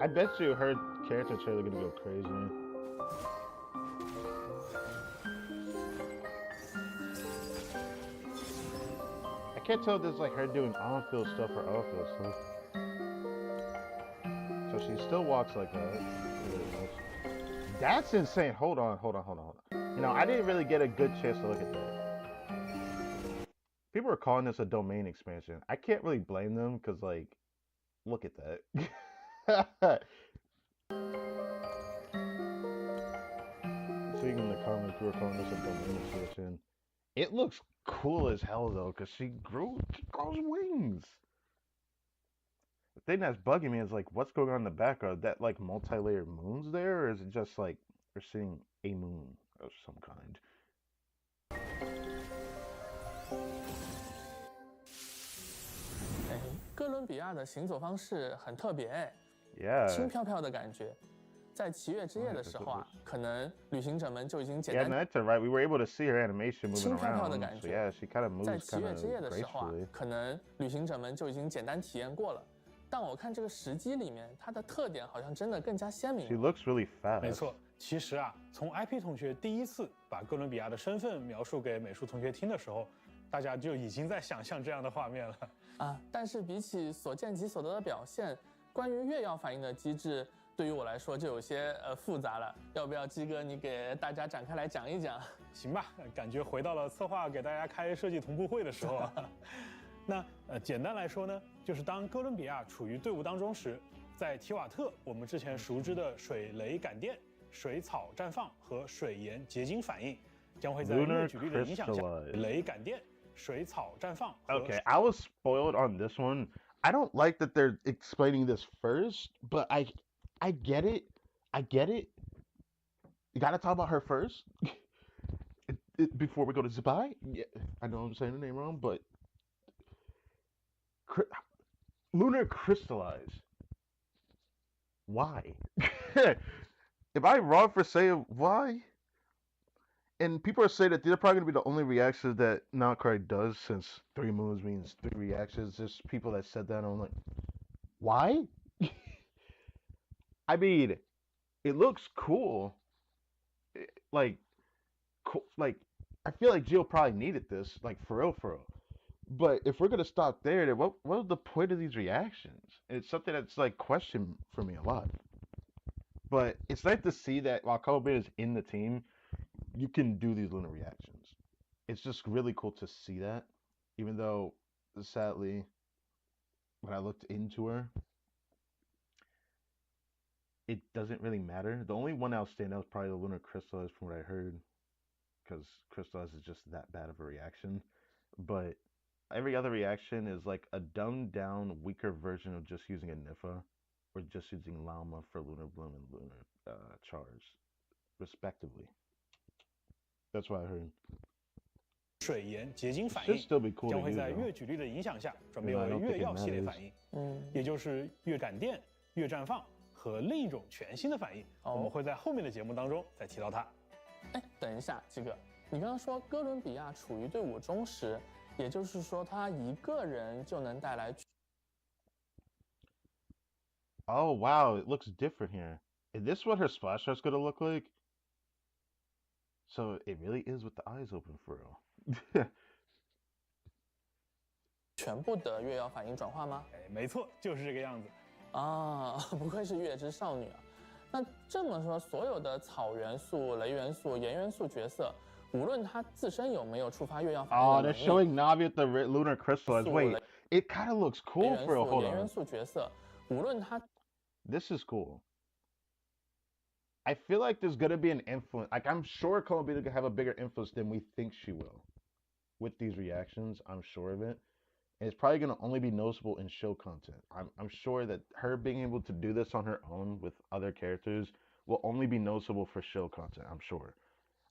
Speaker 1: I bet you her character trailer gonna go crazy. I can't tell if this is like her doing on-field stuff or off-field stuff. So she still walks like that. That's insane. Hold on. You know, I didn't really get a good chance to look at that. People are calling this a domain expansion. I can't really blame them because, like, look at that. Seeing in the comments, people are calling this a domain expansion. It looks cool as hell though, because she grows wings. The thing that's bugging me is like, what's going on in the background? That like multi-layered moons there, or is it just like we're seeing a moon of some kind?
Speaker 3: 哥伦比亚的行走方式很特别
Speaker 1: ，Yeah，
Speaker 3: 轻飘飘的感觉。在7月之夜的时候啊，可能旅行者们就已经简单。
Speaker 1: Yeah, that's right. We were able to see her animation moving
Speaker 3: 轻飘飘的
Speaker 1: around.
Speaker 3: 感
Speaker 1: So
Speaker 3: 觉。
Speaker 1: yeah, she kind of moves
Speaker 3: 在
Speaker 1: kind
Speaker 3: 7月
Speaker 1: of
Speaker 3: 之夜的时候啊
Speaker 1: gracefully.
Speaker 3: 可能旅行者们就已经简单体验过了。但我看这个时机里面，它的特点好像真的更加鲜明。
Speaker 1: She looks really fast.
Speaker 2: 没错，其实啊，从 IP 同学第一次把哥伦比亚的身份描述给美术同学听的时候，大家就已经在想象这样的画面了
Speaker 3: 啊。但是比起所见即所得的表现，关于月曜反应的机制，对于我来说就有些复杂了。要不要鸡哥你给大家展开来讲一讲？
Speaker 2: 行吧，感觉回到了策划给大家开设计同步会的时候啊。那简单来说呢，就是当哥伦比亚处于队伍当中时，在提瓦特我们之前熟知的水雷感电、水草绽放和水盐结晶反应，将会在月举力的影响下，雷感电、水草绽放。
Speaker 1: Okay, I was spoiled on this one. I don't like that they're explaining this first, but I get it. I get it. You gotta talk about her first before we go to Zibai. Yeah, I know I'm saying the name wrong, but lunar crystallize. Why? Am I wrong for saying why? And people are saying that they're probably going to be the only reactions that Notcry does, since 3 moons means 3 reactions. There's people that said that, and I'm like, why? I mean, it looks cool. Like, cool. Like, I feel like Jill probably needed this, like, for real, for real. But if we're gonna stop there, then what was the point of these reactions? It's something that's like questioned for me a lot. But it's nice to see that while Kobe is in the team, you can do these lunar reactions. It's just really cool to see that, even though sadly, when I looked into her, it doesn't really matter. The only one that'll stand out is probably the lunar crystallize from what I heard, because crystallize is just that bad of a reaction. But every other reaction is like a dumbed down, weaker version of just using a Nifa or just using Llama for Lunar Bloom and Lunar Charge, respectively. That's what I heard.
Speaker 2: 水盐结晶反应将会在月举力的影响下转变为月曜系列反应，也就是月感电、月绽放和另一种全新的反应。我们会在后面的节目当中再提到它。
Speaker 3: 哎，等一下，鸡哥，你刚刚说哥伦比亚处于队伍中时，也就是说他一个人就能带来。
Speaker 1: Oh wow, it looks different here. Is this what her splash art's gonna look like? So it really is with the eyes open for real.
Speaker 3: 全部的月曜反应转化吗？
Speaker 2: 哎，没错，就是这个样子。
Speaker 3: 啊，不愧是月之少女啊！那这么说，所有的草元素、雷元素、盐元素角色，无论它自身有没有触发月曜反应的能力。
Speaker 1: Oh, they're showing Navi with the lunar crystal. Wait, it kind of looks cool for real. Hold on.
Speaker 3: 盐元素角色，无论它。
Speaker 1: This is cool. I feel like there's gonna be an influence. Like I'm sure Columbia could have a bigger influence than we think she will with these reactions. I'm sure of it. And it's probably gonna only be noticeable in show content. I'm sure that her being able to do this on her own with other characters will only be noticeable for show content. I'm sure.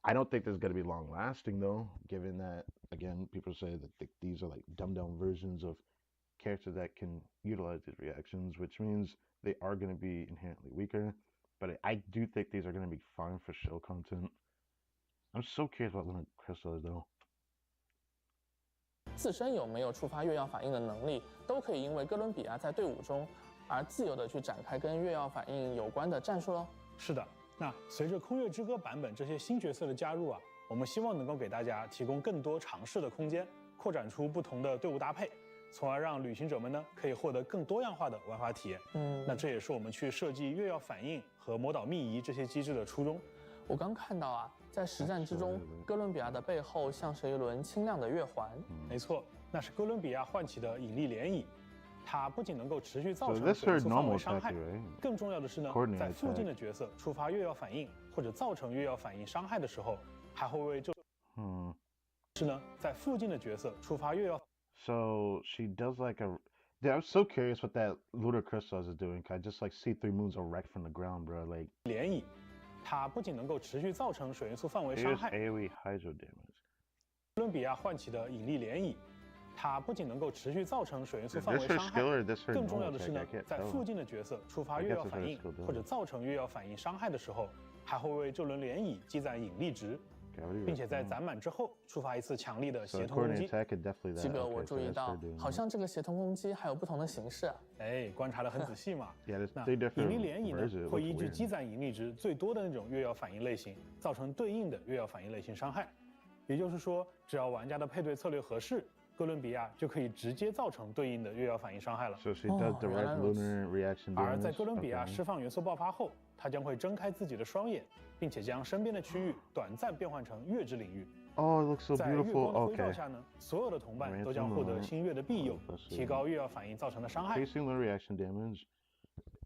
Speaker 1: I don't think this is gonna be long lasting though, given that again people say that these are like dumbed down versions of characters that can utilize these reactions, which means they are gonna be inherently weaker. But I do think these are going to be fine for show content. I'm so curious about Lunar Crystal though.
Speaker 3: 自身有没有触发月曜反应的能力，都可以因为哥伦比亚在队伍中而自由的去展开跟月曜反应有关的战术喽。
Speaker 2: 是的，那随着空月之歌版本这些新角色的加入啊，我们希望能够给大家提供更多尝试的空间，扩展出不同的队伍搭配。从而让旅行者们呢可以获得更多样化的玩法体验。那这也是我们去设计月曜反应和魔导秘仪这些机制的初衷。
Speaker 3: 我刚看到啊，在实战之中，哥伦比亚的背后像是一轮清亮的月环。
Speaker 2: 没错，那是哥伦比亚唤起的引力涟漪。它不仅能够持续造成水素范围伤害，更重要的是呢，在附近的角色触发月曜反应或者造成月曜反应伤害的时候，还会为这是呢，在附近的角色触发月曜。
Speaker 1: So she does like a. Dude, I'm so curious what that lunar crystal is doing. I just like see 3 moons erect from the ground, bro. Like
Speaker 2: 涟漪，它不仅能够持续造成水元素范围伤害。
Speaker 1: AoE hydro damage.
Speaker 2: 哥伦比亚唤起的引力涟漪，它不仅能够持续造成水元素范围伤害，更重要的是呢，在附近的角色触发月曜反应或者造成月曜反应伤害的时候，还会为这轮涟漪积攒引力值。并且在攒满之后触发一次强力的
Speaker 1: So
Speaker 2: 协同攻
Speaker 1: coordinate
Speaker 2: 击。
Speaker 1: attack could definitely
Speaker 3: 这
Speaker 1: that.
Speaker 3: 个我
Speaker 1: Okay,
Speaker 3: 注
Speaker 1: so
Speaker 3: 意
Speaker 1: that's
Speaker 3: 到
Speaker 1: her，doing
Speaker 3: 好
Speaker 1: it.
Speaker 3: 像这个协同攻击还有不同的形式啊。
Speaker 2: 哎，观察得很仔细嘛。
Speaker 1: Yeah, there's
Speaker 2: 那
Speaker 1: three
Speaker 2: 引力
Speaker 1: different
Speaker 2: 涟漪
Speaker 1: versions.
Speaker 2: 呢，
Speaker 1: It
Speaker 2: 会
Speaker 1: looks
Speaker 2: 依据
Speaker 1: weird.
Speaker 2: 积攒引力值最多的那种月曜反应类型，造成对应的月曜反应类型伤害。也就是说，只要玩家的配对策略合适，哥伦比亚就可以直接造成对应的月曜反应伤害了。
Speaker 1: So she does direct lunar reaction
Speaker 2: 而在
Speaker 1: damage.
Speaker 2: 哥伦比亚
Speaker 1: Okay.
Speaker 2: 释放元素爆发后，它将会睁开自己的双眼，并且将身边的区域短暂变换成月之领域。
Speaker 1: Oh, it looks so
Speaker 2: 在月
Speaker 1: beautiful.
Speaker 2: 光的辉照
Speaker 1: Okay.
Speaker 2: 下呢，所有的同伴都将获得新月的庇佑，提高月曜反应造成的伤害。
Speaker 1: Increasing lunar reaction damage.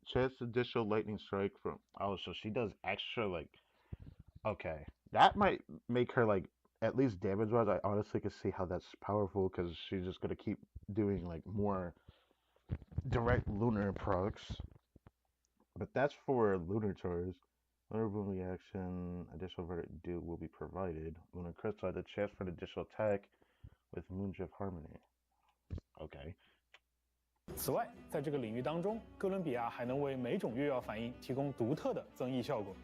Speaker 1: Chance additional lightning strike from. Oh, so she does extra like. Okay, that might make her like at least damage wise. I honestly could see how that's powerful because she's just gonna keep doing like more direct lunar procs. But that's for lunar chars. Lunar boom reaction, additional verdict do will be provided. Lunar crystal, the chance for an additional attack with Moondrift Harmony. Okay.
Speaker 2: 此外，在这个领域当中，哥伦比亚还能为每种月曜反应提供独特的增益效果。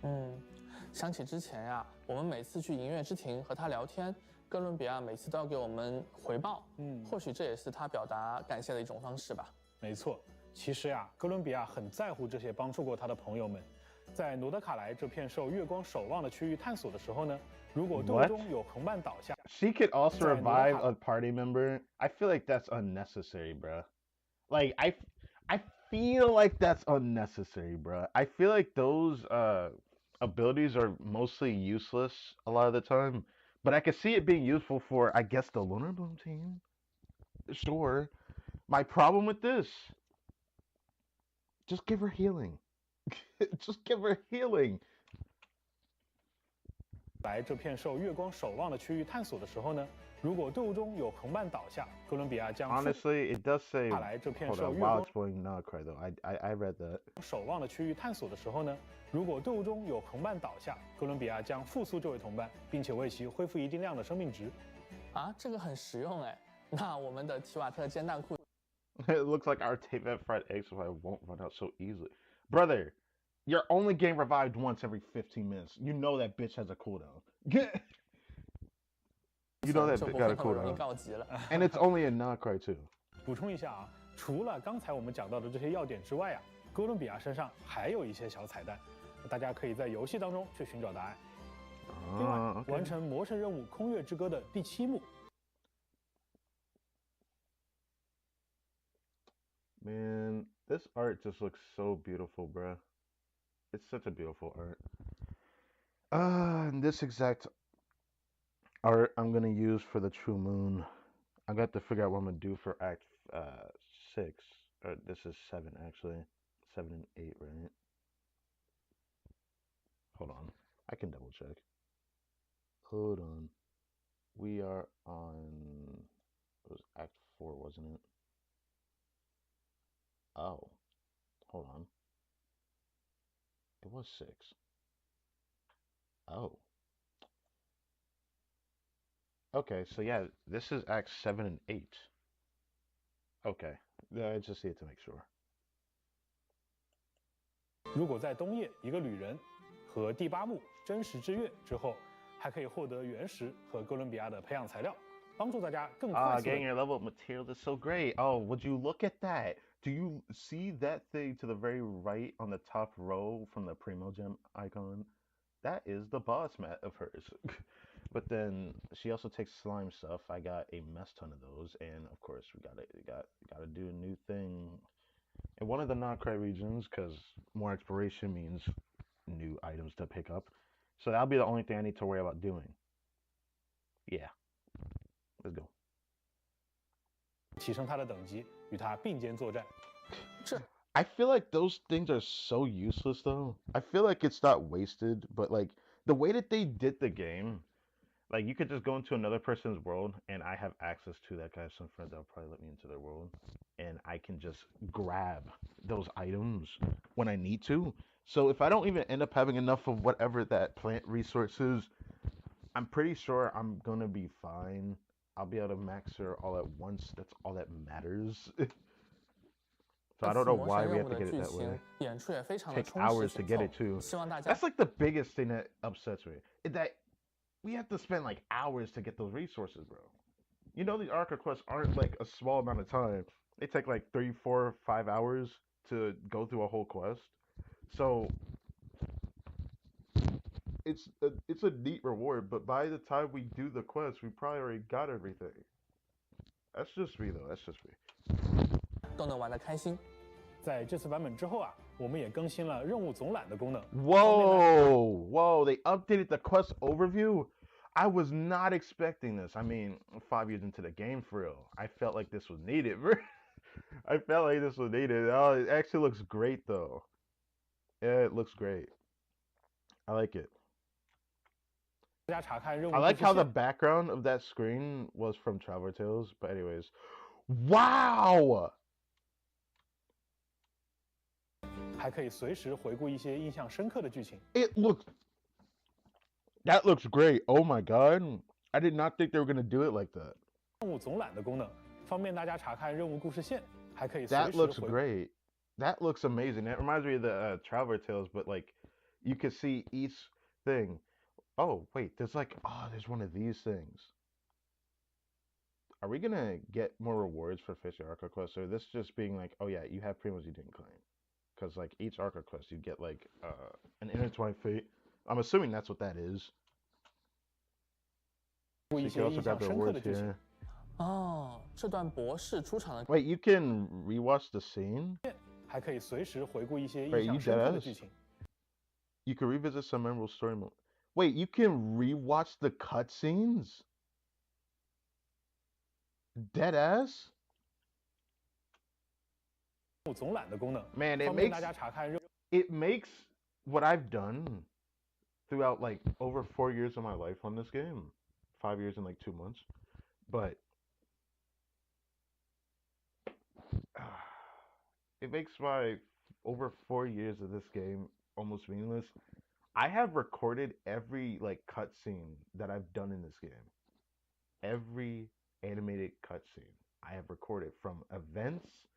Speaker 3: 想起之前呀，我们每次去银月之庭和他聊天，哥伦比亚每次都要给我们回报。或许这也是他表达感谢的一种方式吧。
Speaker 2: 没错，其实呀，哥伦比亚很在乎这些帮助过他的朋友们。在罗德卡莱这片受月光守望的区域探索的时候呢，如果队伍中有同伴倒下
Speaker 1: She could also revive a party member. I feel like that's unnecessary, bruh. Like I feel like that's unnecessary, bruh. I feel like those abilities are mostly useless a lot of the time, but I could see it being useful for, I guess, the Lunar Bloom team. Sure. My problem with this, just give her healing. Just give her healing.
Speaker 2: 来这片受月光守望的区域探索的时候呢，如果队伍中有同伴倒下，哥伦比亚将
Speaker 1: Honestly, it does say.
Speaker 2: 来这片
Speaker 1: Hold
Speaker 2: 受
Speaker 1: on,
Speaker 2: 月
Speaker 1: while
Speaker 2: 光
Speaker 1: explaining Nutcracker though, I read that.
Speaker 2: 守望的区域探索的时候呢，如果队伍中有同伴倒下，哥伦比亚将复苏这位同伴，并且为其恢复一定量的生命值。
Speaker 3: 啊，这个很实用哎。那我们的提瓦特煎蛋裤
Speaker 1: It looks like our tape at fried egg supply won't run out so easily. Brother, you're only getting revived once every 15 minutes. You know that bitch has a cooldown. You know that bitch got a cooldown.
Speaker 3: 告急了。
Speaker 1: And it's only a Nutcracker too.
Speaker 2: 补充一下啊，除了刚才我们讲到的这些要点之外啊，哥伦比亚身上还有一些小彩蛋，大家可以在游戏当中去寻找答案。另外，完成魔神任务《空月之歌》的第7幕。
Speaker 1: Man, this art just looks so beautiful, bruh. It's such a beautiful art. And this exact art I'm gonna use for the True Moon. I got to figure out what I'm gonna do for Act 6. Or this is 7 actually. 7 and 8, right? Hold on. I can double check. Hold on. We are on. It was Act 4, wasn't it? Oh. Hold on. It was 6. Oh. Okay, so yeah, this is Acts 7 and 8. Okay. I just need to make sure.
Speaker 2: 如果在冬夜一个旅人和第8幕真实之月之后，还可以获得原石和哥伦比亚的培养材料，帮助大家更快速。
Speaker 1: Getting your level up materials is so great. Oh, would you look at that? Do you see that thing to the very right on the top row from the Primo Gem icon? That is the boss mat of hers. But then she also takes slime stuff. I got a mess ton of those, and of course we gotta do a new thing in one of the Notcry regions because more exploration means new items to pick up. So that'll be the only thing I need to worry about doing. Yeah, let's go.
Speaker 2: 提升他的等级，与他并肩作战。
Speaker 1: I feel like those things are so useless though. I feel like it's not wasted, but like the way that they did the game, like you could just go into another person's world and I have access to that guy. Some friends that'll probably let me into their world and I can just grab those items when I need to. So if I don't even end up having enough of whatever that plant resource is, I'm pretty sure I'm gonna be fine. I'll be able to max her all at once. That's all that matters. So I don't know why we have to get it that way. Take hours to get it too. That's like the biggest thing that upsets me. That we have to spend like hours to get those resources, bro. You know, the Arca quests aren't like a small amount of time. They take like 3, 4, 5 hours to go through a whole quest. So it's a neat reward, but by the time we do the quest, we probably already got everything. That's just me though. That's just me.
Speaker 3: 都能玩得开心。
Speaker 2: 在这次版本之后啊，我们也更新了任务总览的功能。
Speaker 1: Whoa! They updated the quest overview. I was not expecting this. I mean, 5 years into the game for real. I felt like this was needed. I felt like this was needed. Oh, it actually looks great though. Yeah, it looks great. I like it. I like how the background of that screen was from Traveler Tales, but anyways. Wow!
Speaker 2: 还可以随时回顾一些印象深刻的剧情。
Speaker 1: That looks great. Oh my god. I did not think they were going to do it like that.
Speaker 2: 任务总览的功能，方便大家查看任务故事线，还可以随时
Speaker 1: That looks great. That looks amazing. That reminds me of the Traveler Tales, but like you can see each thing. Oh, wait, there's one of these things. Are we going to get more rewards for Fish Arca Quest, or this just being like, oh yeah, you have primos you didn't claim? Because like each Arca Quest, you get like an intertwined fate. I'm assuming that's what that is. So you can also grab the rewards here.
Speaker 3: 哦，这段博士出场的。
Speaker 1: Wait, you can rewatch the scene?
Speaker 2: 还可以随时回顾一些印
Speaker 1: Wait,
Speaker 2: 象
Speaker 1: you
Speaker 2: 深刻
Speaker 1: dead
Speaker 2: 的
Speaker 1: ass?
Speaker 2: 剧情。
Speaker 1: You can revisit some memorable story mode. Wait, you can rewatch the cutscenes? Dead ass?
Speaker 2: 任务总览的功能，
Speaker 1: Man,
Speaker 2: 方便大家查看任务。
Speaker 1: it makes what I've done throughout like over 4 years of my life on this game. 5 years and like 2 months. But it makes my over 4 years of this game almost meaningless. I have recorded every like cutscene that I've done in this game. Every animated cutscene I have recorded, from events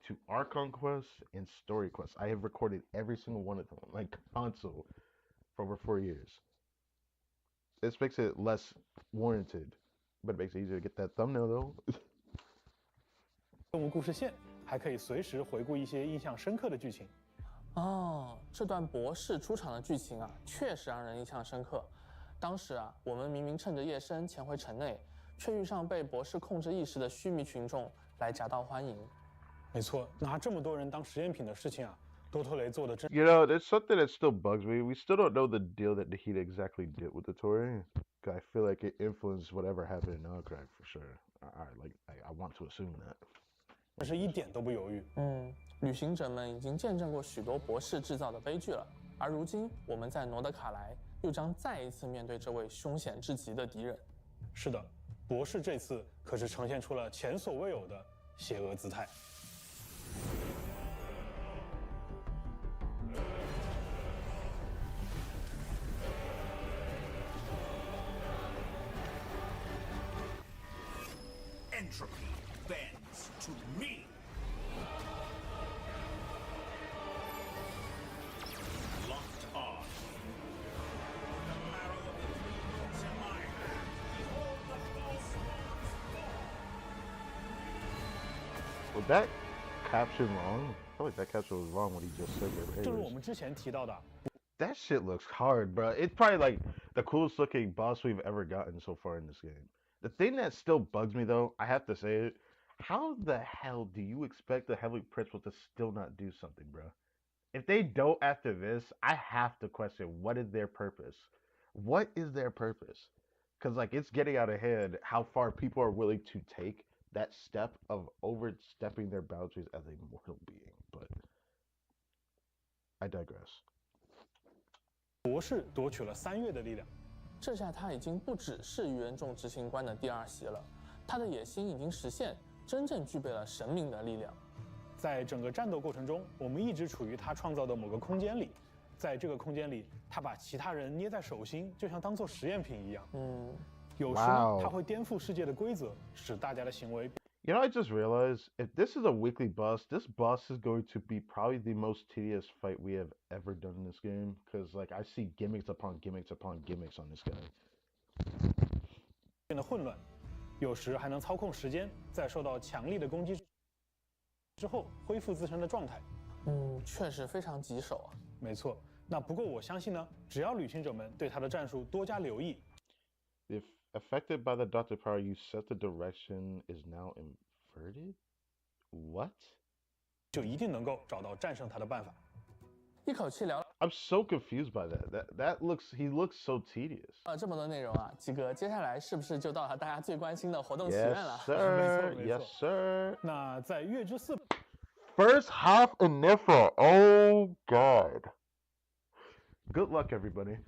Speaker 1: to Archon quests and story quests. I have recorded every single one of them, like console, for over 4 years. This makes it less warranted, but it makes it easier to get that thumbnail though.
Speaker 2: 任务故事线，还可以随时回顾一些印象深刻的剧情。
Speaker 3: 哦，这段博士出场的剧情啊，确实让人印象深刻。当时啊，我们明明趁着夜深潜回城内，却遇上被博士控制意识的须弥群众来夹道欢迎。
Speaker 2: 没错，拿这么多人当实验品的事情啊，多特雷做的真。
Speaker 1: You know, there's something that still bugs me. We still don't know the deal that he exactly did with the Tory. I feel like it influenced whatever happened in Outcry for sure. I want to assume that.
Speaker 2: 但是一点都不犹豫。
Speaker 3: 旅行者们已经见证过许多博士制造的悲剧了，而如今我们在诺德卡莱又将再一次面对这位凶险至极的敌人。
Speaker 2: 是的，博士这次可是呈现出了前所未有的邪恶姿态。
Speaker 12: Entropy bends to me. Locked on. The marrow of the demon is in my hand. Behold the false ones fall.
Speaker 1: Was that caption wrong? I feel like that caption was wrong when he just said that.
Speaker 2: 正如我们之前提到的。
Speaker 1: That shit looks hard, bro. It's probably like the coolest looking boss we've ever gotten so far in this game. The thing that still bugs me though, I have to say it, how the hell do you expect the Heavenly Principal to still not do something, bro? If they don't after this, I have to question what is their purpose? What is their purpose? Because like it's getting out of hand how far people are willing to take that step of overstepping their boundaries as a mortal being. But I digress.
Speaker 2: 博士夺取了3月的力量。
Speaker 3: 这下他已经不只是愚人众执行官的第2席了，他的野心已经实现，真正具备了神明的力量。
Speaker 2: 在整个战斗过程中，我们一直处于他创造的某个空间里，在这个空间里，他把其他人捏在手心，就像当做实验品一样。有时呢，他会颠覆世界的规则，使大家的行为。
Speaker 1: You know, I just realized if this is a weekly boss, this boss is going to be probably the most tedious fight we have ever done in this game. Because, like, I see gimmicks upon gimmicks upon gimmicks on this guy.
Speaker 2: 变得混乱，有时还能操控时间，在受到强力的攻击之后恢复自身的状态。
Speaker 3: 确实非常棘手啊。
Speaker 2: 没错。那不过我相信呢，只要旅行者们对他的战术多加留意。
Speaker 1: If affected by the Doctor Power, you set the direction is now inverted? What?
Speaker 2: 就一定能够找到战胜他的办法。
Speaker 3: 一口气聊
Speaker 1: I'm so confused by that. He looks so tedious.
Speaker 3: 了这么多内容啊，几个接下来是不是就到了大家最关心的活动祈愿
Speaker 1: Yes,
Speaker 3: 了？sir.
Speaker 2: 没错
Speaker 1: Yes, sir.
Speaker 2: 那在月之4
Speaker 1: First half in Nifra. Oh, God. Good luck, everybody.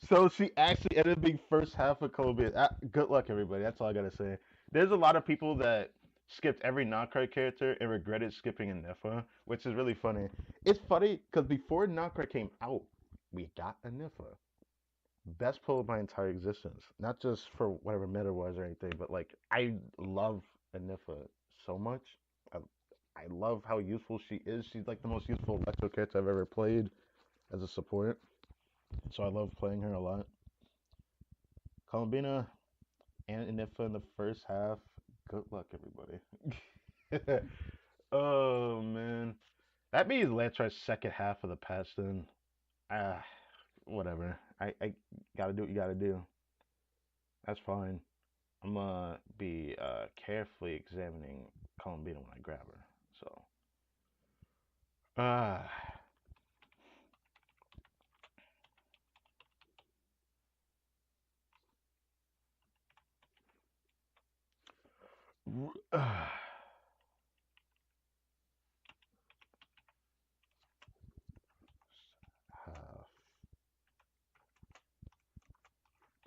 Speaker 1: So she actually ended up being first half of Columbia. Good luck, everybody. That's all I gotta say. There's a lot of people that skipped every non-card character and regretted skipping a Nifa, which is really funny. It's funny because before non-card came out, we got a Nifa. Best pull of my entire existence. Not just for whatever meta was or anything, but like I love a Nifa so much. I love how useful she is. She's like the most useful electro character I've ever played as a support. So I love playing her a lot. Columbina and Inifa in the first half. Good luck, everybody. Oh man, that means Lantra's second half of the patch. Then, whatever. I gotta do what you gotta do. That's fine. I'm gonna be carefully examining Columbina when I grab her. So, half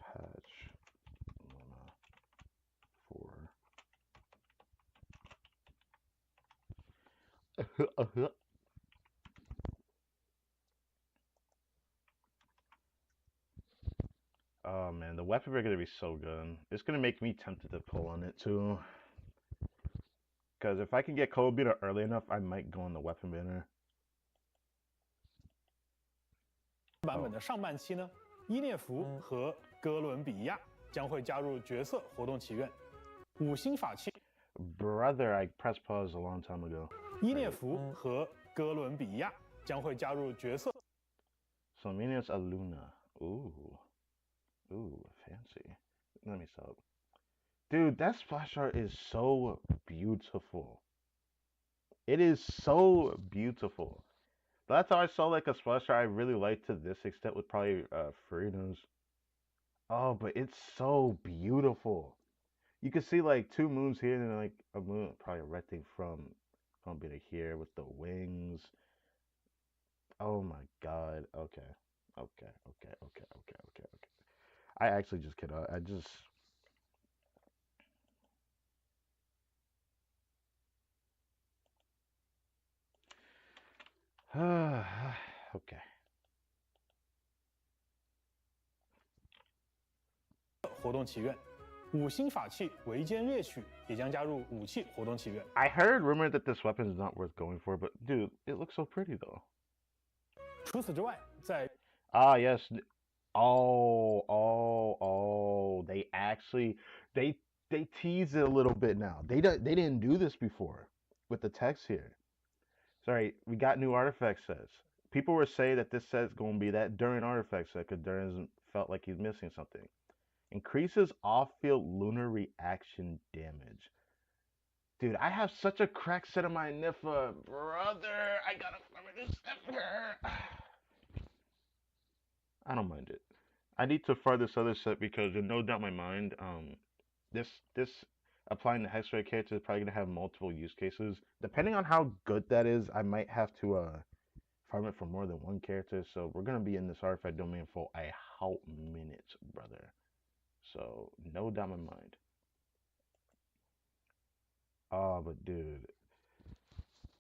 Speaker 1: patch Luna 4. Oh man, the weapons are gonna be so good. It's gonna make me tempted to pull on it too. Because if I can get Cold Beater early enough, I might go on the weapon banner.
Speaker 2: 版本的上半期呢，伊涅弗和哥伦比亚将会加入角色活动祈愿。五星法器
Speaker 1: Brother, I pressed pause a long time ago.
Speaker 2: 伊涅弗和哥伦比亚将会加入角色。
Speaker 1: Sominius Aluna. Ooh, fancy. Let me stop. Dude, that splash art is so beautiful. It is so beautiful. That's how I saw like a splash art I really liked to this extent with probably Farina's. Oh, but it's so beautiful. You can see like two moons here and then like a moon, probably a red thing from Columbia here with the wings. Oh my god. Okay. I actually just cannot. I just. Okay.
Speaker 2: 活动祈愿，五星法器围歼猎取也将加入武器活动祈愿。
Speaker 1: I heard rumor that this weapon is not worth going for, but dude, it looks so pretty though.
Speaker 2: 除此之外，在
Speaker 1: Yes. They actually they tease it a little bit now. They didn't do this before with the text here. Sorry, we got new artifact sets. People were saying that this set's gonna be that Durin artifact set because Durin felt like he's missing something. Increases off-field lunar reaction damage. Dude, I have such a crack set of my Nifa. Brother, I gotta farm this Nifa. I don't mind it. I need to farm this other set because there's no doubt in my mind, this applying the Hexray character is probably gonna have multiple use cases. Depending on how good that is, I might have to farm it for more than one character. So we're gonna be in this artifact domain for a hot minute, brother. So no doubt in my mind. Oh, but dude,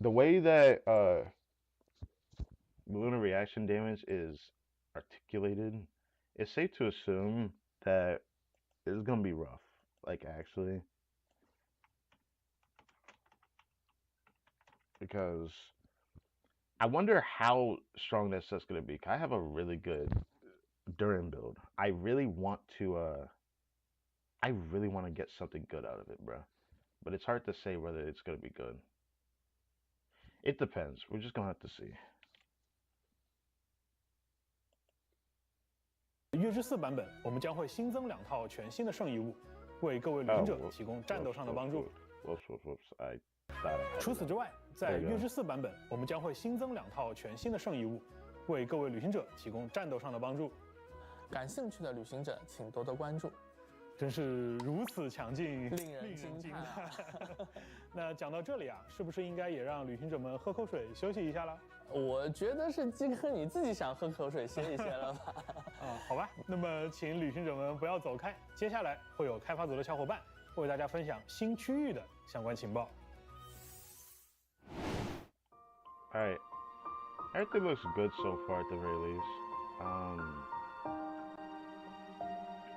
Speaker 1: the way that lunar reaction damage is articulated, it's safe to assume that it's gonna be rough. Like actually, because I wonder how strong that set's gonna be. I have a really good Durin build. I really want to get something good out of it, bro. But it's hard to say whether it's gonna be good. It depends. We're just gonna have to see.
Speaker 2: 月之4版本，我们将会新增2套全新的圣遗物，为各位旅行者提供战斗上的帮助。除此之外，在月之4版本，我们将会新增2套全新的圣遗物，为各位旅行者提供战斗上的帮助。
Speaker 3: 感兴趣的旅行者请多多关注。
Speaker 2: 真是如此强劲，
Speaker 3: 令人惊叹啊！
Speaker 2: 那讲到这里啊，是不是应该也让旅行者们喝口水休息一下了？
Speaker 3: 我觉得是基哥你自己想喝口水歇一歇了吧？
Speaker 2: 好吧，那么请旅行者们不要走开，接下来会有开发组的小伙伴为大家分享新区域的相关情报。
Speaker 1: Alright. Everything looks good so far at the very least.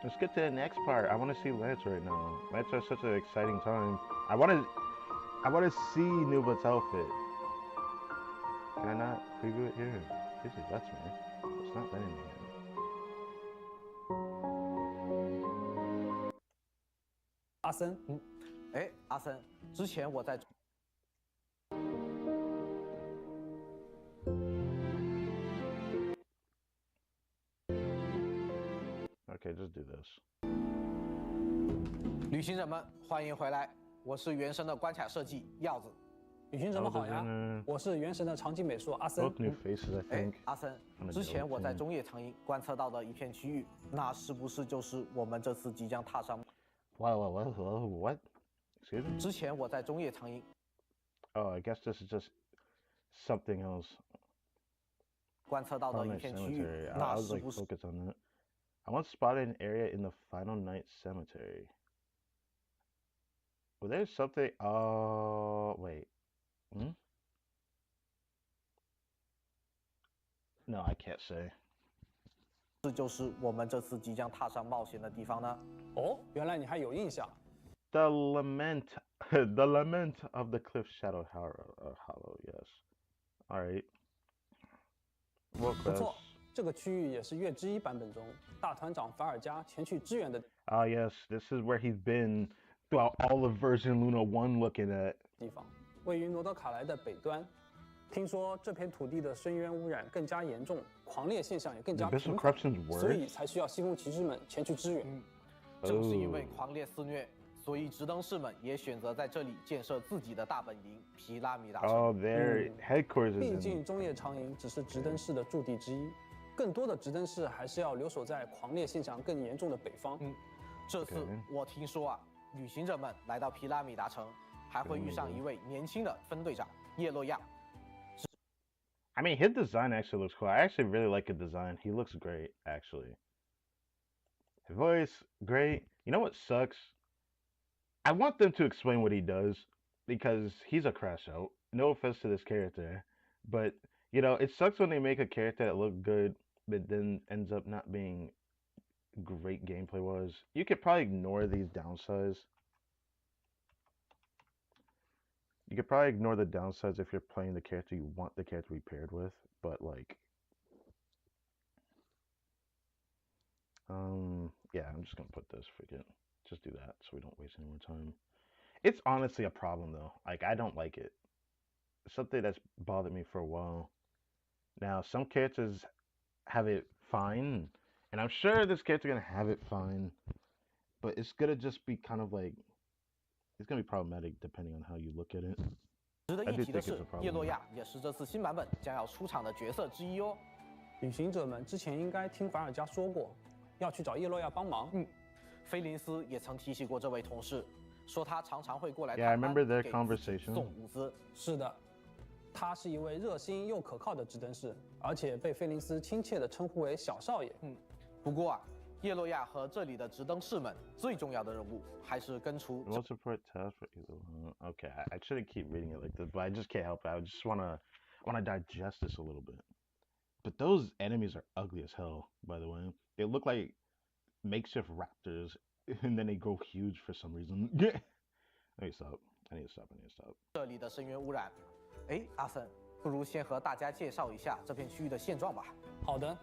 Speaker 1: Let's get to the next part. I want to see Lance right now. Lance has such an exciting time. I want to see Nuba's outfit. Can I not preview it here? Usually lets me. It's not letting me.
Speaker 13: 阿森，阿森，之前我在。
Speaker 1: Okay, just do this.
Speaker 13: 旅行者们，欢迎回来！我是原神的关卡设计耀子。
Speaker 14: 旅行者们好呀，我是原神的场景美术阿森。
Speaker 1: Both new faces, I think.
Speaker 13: 阿森，之前我在中野长营观测到的一片区域，那是不是就是我们这次即将踏上
Speaker 1: ？What? Excuse me?
Speaker 13: 之前我在中野长营。
Speaker 1: Oh, I guess this is just something else.
Speaker 13: 观测到的一片区域，那是不是
Speaker 1: focus on that. I once spotted an area in the Final Night Cemetery. Well, there's something. Oh, wait. No, I can't say.
Speaker 13: 这就是我们这次即将踏上冒险的地方呢？
Speaker 14: 哦，原来你还有印象。
Speaker 1: The lament of the cliff shadow hollow. Yes. All right.
Speaker 14: 不错。这个区域也是月之1版本中大团长法尔加前去支援的。
Speaker 1: Ah, yes, this is where he's been throughout all of version Luna 1 looking at.
Speaker 14: 地方位于诺德卡莱的北端。听说这片土地的深渊污染更加严重，狂烈现象也更加频繁，所以才需要西风骑士们前去支援。
Speaker 13: 正是因为狂烈肆虐，所以直登士们也选择在这里建设自己的大本营皮拉米达城。
Speaker 1: Oh, their headquarters.
Speaker 14: 毕竟中野长营只是直登士的驻地之一。更多的直登士还是要留守在狂烈现象更严重的北方。
Speaker 13: 这次我听说啊，旅行者们来到皮拉米达城，还会遇上一位年轻的分队长叶洛亚。
Speaker 1: I mean, his design actually looks cool. I actually really like his design. He looks great, actually. His voice, great. You know what sucks? I want them to explain what he does because he's a crash out. No offense to this character, but you know, it sucks when they make a character that looks good but then ends up not being great gameplay wise. You could probably ignore these downsides. You could probably ignore the downsides if you're playing the character you want the character to be paired with, but like yeah, I'm just gonna put this, forget. Just do that so we don't waste any more time. It's honestly a problem though. Like I don't like it. It's something that's bothered me for a while. Now some characters have it fine, and I'm sure this character gonna have it fine, but it's gonna just be kind of like it's gonna be problematic depending on how you look at it.
Speaker 13: 值得一提的是，叶洛亚也是这次新版本将要出场的角色之一哦。
Speaker 14: 旅行者们之前应该听法尔加说过，要去找叶洛亚帮忙。
Speaker 13: 菲林斯也曾提起过这位同事，说他常常会过来
Speaker 1: Yeah, I
Speaker 13: 探班，
Speaker 1: remember their
Speaker 13: 给
Speaker 1: conversation.
Speaker 13: 送物资。
Speaker 14: 是的，他是一位热心又可靠的直登士，而且被菲林斯亲切地称呼为小少爷。
Speaker 13: 不过啊，叶洛亚和这里的直登士们最重要的任务还是根除。
Speaker 1: Remote support task for okay, I shouldn't keep reading it like this, but I just can't help it. I just wanna digest this a little bit. But those enemies are ugly as hell, by the way. They look like makeshift raptors, and then they grow huge for some reason. I need to stop.
Speaker 13: 这里的深渊污染。阿森，不如先和大家介绍一下这片区域的现状吧。
Speaker 14: 好的，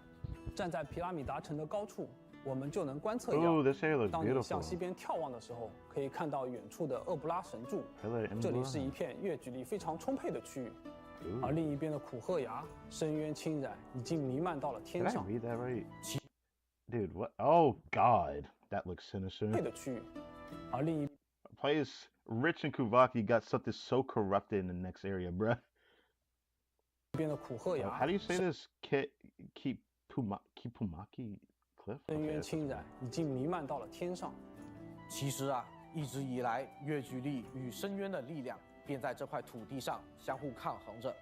Speaker 14: 站在皮拉米达城的高处，我们就能观测
Speaker 1: Oh, this area looks
Speaker 14: 当你向
Speaker 1: beautiful.
Speaker 14: 西边眺望的时候，可以看到远处的厄布拉神柱。
Speaker 1: Hello,
Speaker 14: 这里
Speaker 1: Embla.
Speaker 14: 是一片月距离非常充沛的区域，而另一边的苦鹤崖深渊侵染，已经弥漫到了天
Speaker 1: Did I
Speaker 14: 上。
Speaker 1: read that right? Dude, what? Oh God, that looks sinister.
Speaker 14: 的区域，而另一
Speaker 1: Place Rich and Kuvaki got something so corrupted in the next area, bruh.
Speaker 14: 边的苦鹤崖
Speaker 1: How do you say this? Kipumaki Cliff?
Speaker 14: 深渊
Speaker 1: Okay.
Speaker 14: 侵染，已经弥漫到了天上。
Speaker 13: 其实啊，一直以来，月距力与深渊的力量便在这块土地上相互抗衡着。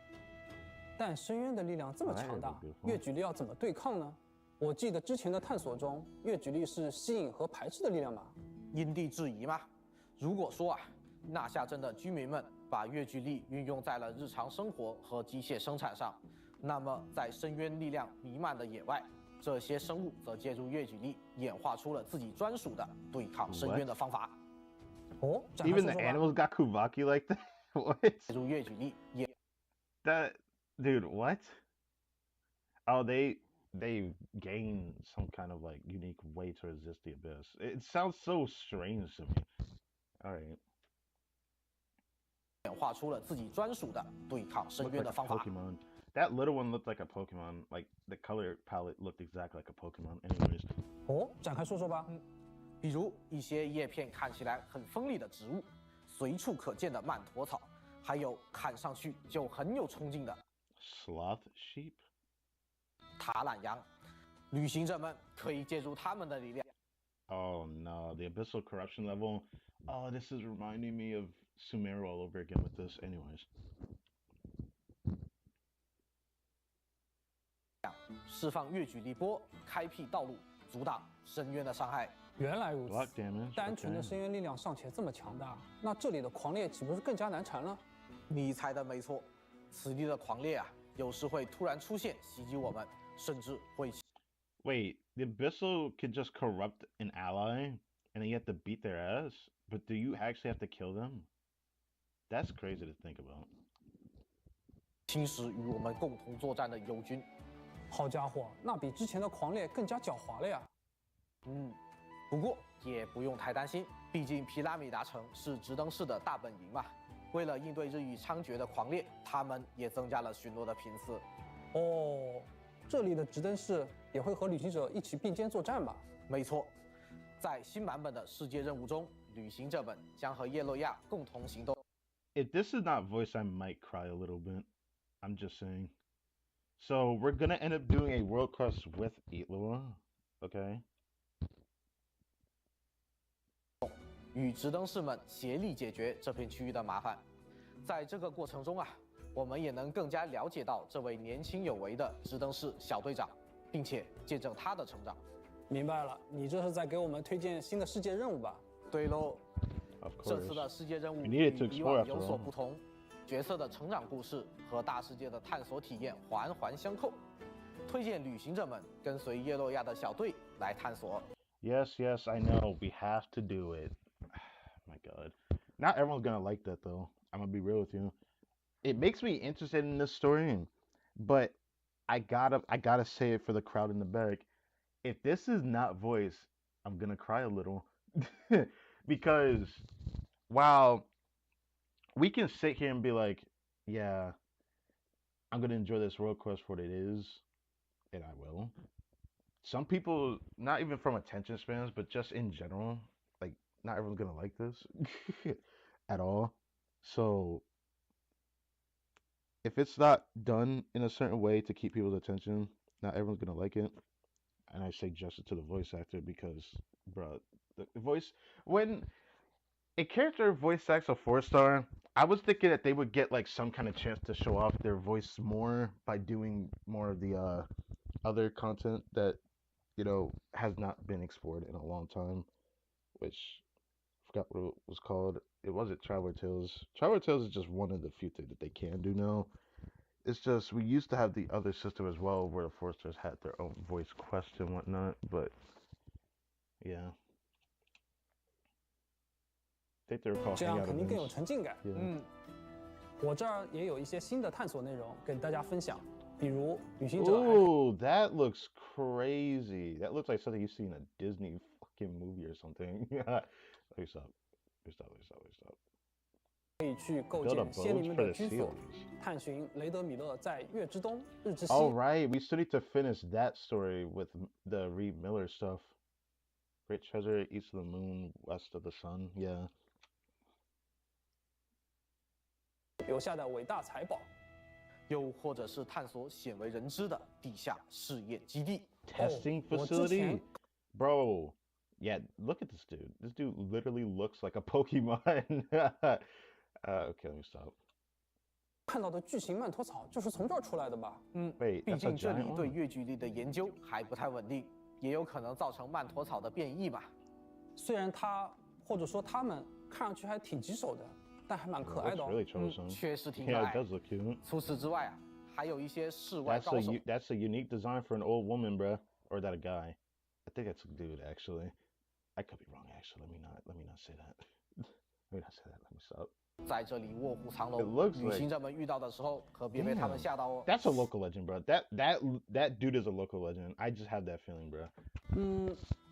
Speaker 14: 但深渊的力量这么强大，月距力要怎么对抗呢？我记得之前的探索中，月距力是吸引和排斥的力量吧？
Speaker 13: 因地制宜嘛。如果说啊，纳夏镇的居民们把月距力运用在了日常生活和机械生产上，那么在深渊力量弥漫的野外，这些生物则借助月距力演化出了自己专属的对抗深渊的方法。
Speaker 14: 哦，
Speaker 1: Even the animals got Kuvaki like that? What?
Speaker 13: 借助月距力也
Speaker 1: That dude, what? Oh, they gain some kind of like unique way to resist the abyss. It sounds so strange to me. All right.
Speaker 13: 演化出了自己专属的对抗深
Speaker 1: Looked
Speaker 13: 渊
Speaker 1: like
Speaker 13: 的
Speaker 1: a
Speaker 13: 方法。
Speaker 1: Pokemon. That little one looked like a Pokemon. Like the color palette looked exactly like a Pokemon. Anyways.
Speaker 14: 哦，展开说说吧。
Speaker 13: 比如一些叶片看起来很锋利的植物，随处可见的曼陀草，还有看上去就很有冲劲的
Speaker 1: Sloth sheep.
Speaker 13: 塔懒羊。旅行者们可以借助他们的力量。
Speaker 1: Oh no, the abyssal corruption level. Oh, this is reminding me of Sumeru all over again with this. Anyways.
Speaker 13: 释放月距离波，开辟道路，阻挡深渊的伤害。
Speaker 14: 原来如
Speaker 1: Block
Speaker 14: 此，
Speaker 1: damage.
Speaker 14: 单纯的
Speaker 1: Okay.
Speaker 14: 深渊力量尚且这么强大，那这里的狂猎岂不是更加难缠了？
Speaker 13: 你猜的没错，此地的狂猎啊，有时会突然出现袭击我们，甚至会
Speaker 1: Wait, the abyssal could just corrupt an ally, and then you have to beat their ass. But do you actually have to kill them? That's crazy to think about.
Speaker 13: 侵蚀与我们共同作战的友军。
Speaker 14: 好家伙，那比之前的狂猎更加狡猾了呀！
Speaker 13: 不过也不用太担心，毕竟皮拉米达城是直登市的大本营嘛。为了应对日益猖獗的狂猎，他们也增加了巡逻的频次。
Speaker 14: 哦，这里的直登市也会和旅行者一起并肩作战吧？
Speaker 13: 没错，在新版本的世界任务中，旅行者们将和叶洛亚共同行动。
Speaker 1: If this is not voice, I might cry a little bit. I'm just saying. So we're gonna end up doing a world quest with Itlua, okay?
Speaker 13: 与直登士们协力解决这片区域的麻烦。在这个过程中啊，我们也能更加了解到这位年轻有为的直登士小队长，并且见证他的成长。
Speaker 14: 明白了，你这是在给我们推荐新的世界任务吧？
Speaker 13: 对喽，
Speaker 1: Of
Speaker 13: 这
Speaker 1: course.
Speaker 13: 次的世界任务
Speaker 1: We
Speaker 13: 与
Speaker 1: needed to
Speaker 13: 以
Speaker 1: explore
Speaker 13: 往
Speaker 1: after
Speaker 13: 有所
Speaker 1: all.
Speaker 13: 不同，角色的成长故事和大世界的探索体验环环相扣。推荐旅行者们跟随叶洛亚的小队来探索。
Speaker 1: Yes, yes, I know. We have to do it. My God. Not everyone's gonna like that though. I'm gonna be real with you. It makes me interested in this story, but I gotta say it for the crowd in the back. If this is not voice, I'm gonna cry a little. Because while we can sit here and be like, yeah, I'm gonna enjoy this world quest for what it is, and I will. Some people, not even from attention spans, but just in general, like not everyone's gonna like this at all. So if it's not done in a certain way to keep people's attention, not everyone's gonna like it. And I say just to the voice actor because, bro, the voice when a character voice acts a 4-star, I was thinking that they would get like some kind of chance to show off their voice more by doing more of the other content that has not been explored in a long time, which I forgot what it was called. It wasn't Traveler Tales. Traveler Tales is just one of the few things that they can do now. It's just we used to have the other system as well where the 4-stars had their own voice quest and whatnot, but yeah. I think they were called
Speaker 14: 这样
Speaker 1: Hangout
Speaker 14: 肯定更有
Speaker 1: events.
Speaker 14: 沉浸感。
Speaker 1: Yeah.
Speaker 14: 我这儿也有一些新的探索内容跟大家分享。比如旅行者。
Speaker 1: Ooh, that looks crazy. That looks like something you see in a Disney fucking movie or something. Let me stop. Let me stop.
Speaker 14: 可以去构建仙灵们的居所，探寻雷德米勒在月之东、日之西。
Speaker 1: All right, we still need to finish that story with the Reed Miller stuff. Great treasure, east of the moon, west of the sun. Yeah.
Speaker 14: 留下的伟大财宝，
Speaker 13: 又或者是探索鲜为人知的地下试验基地。
Speaker 1: Testing facility, bro. Yeah, look at this dude. This dude literally looks like a Pokemon. Okay, let me stop.
Speaker 14: 看到的巨型曼陀草就是从这儿出来的吧？
Speaker 13: 毕竟这里对月距离的研究还不太稳定，也有可能造成曼陀草的变异嘛。
Speaker 14: 虽然它或者说它们看上去还挺棘手的，但还蛮可爱的哦。
Speaker 13: 确实挺可爱。除此之外啊，还有一些室外高手。
Speaker 1: That's a unique design for an old woman, bruh. Or that a guy? I think it's a dude, actually. I could be wrong, actually. Let me not say that. Let me not say that. Let me stop.
Speaker 13: 在这里卧虎藏龙，旅行者们遇到的时候可别被他们吓到哦。
Speaker 1: That's a local legend, bro. That dude is a local legend. I just have that feeling, bro.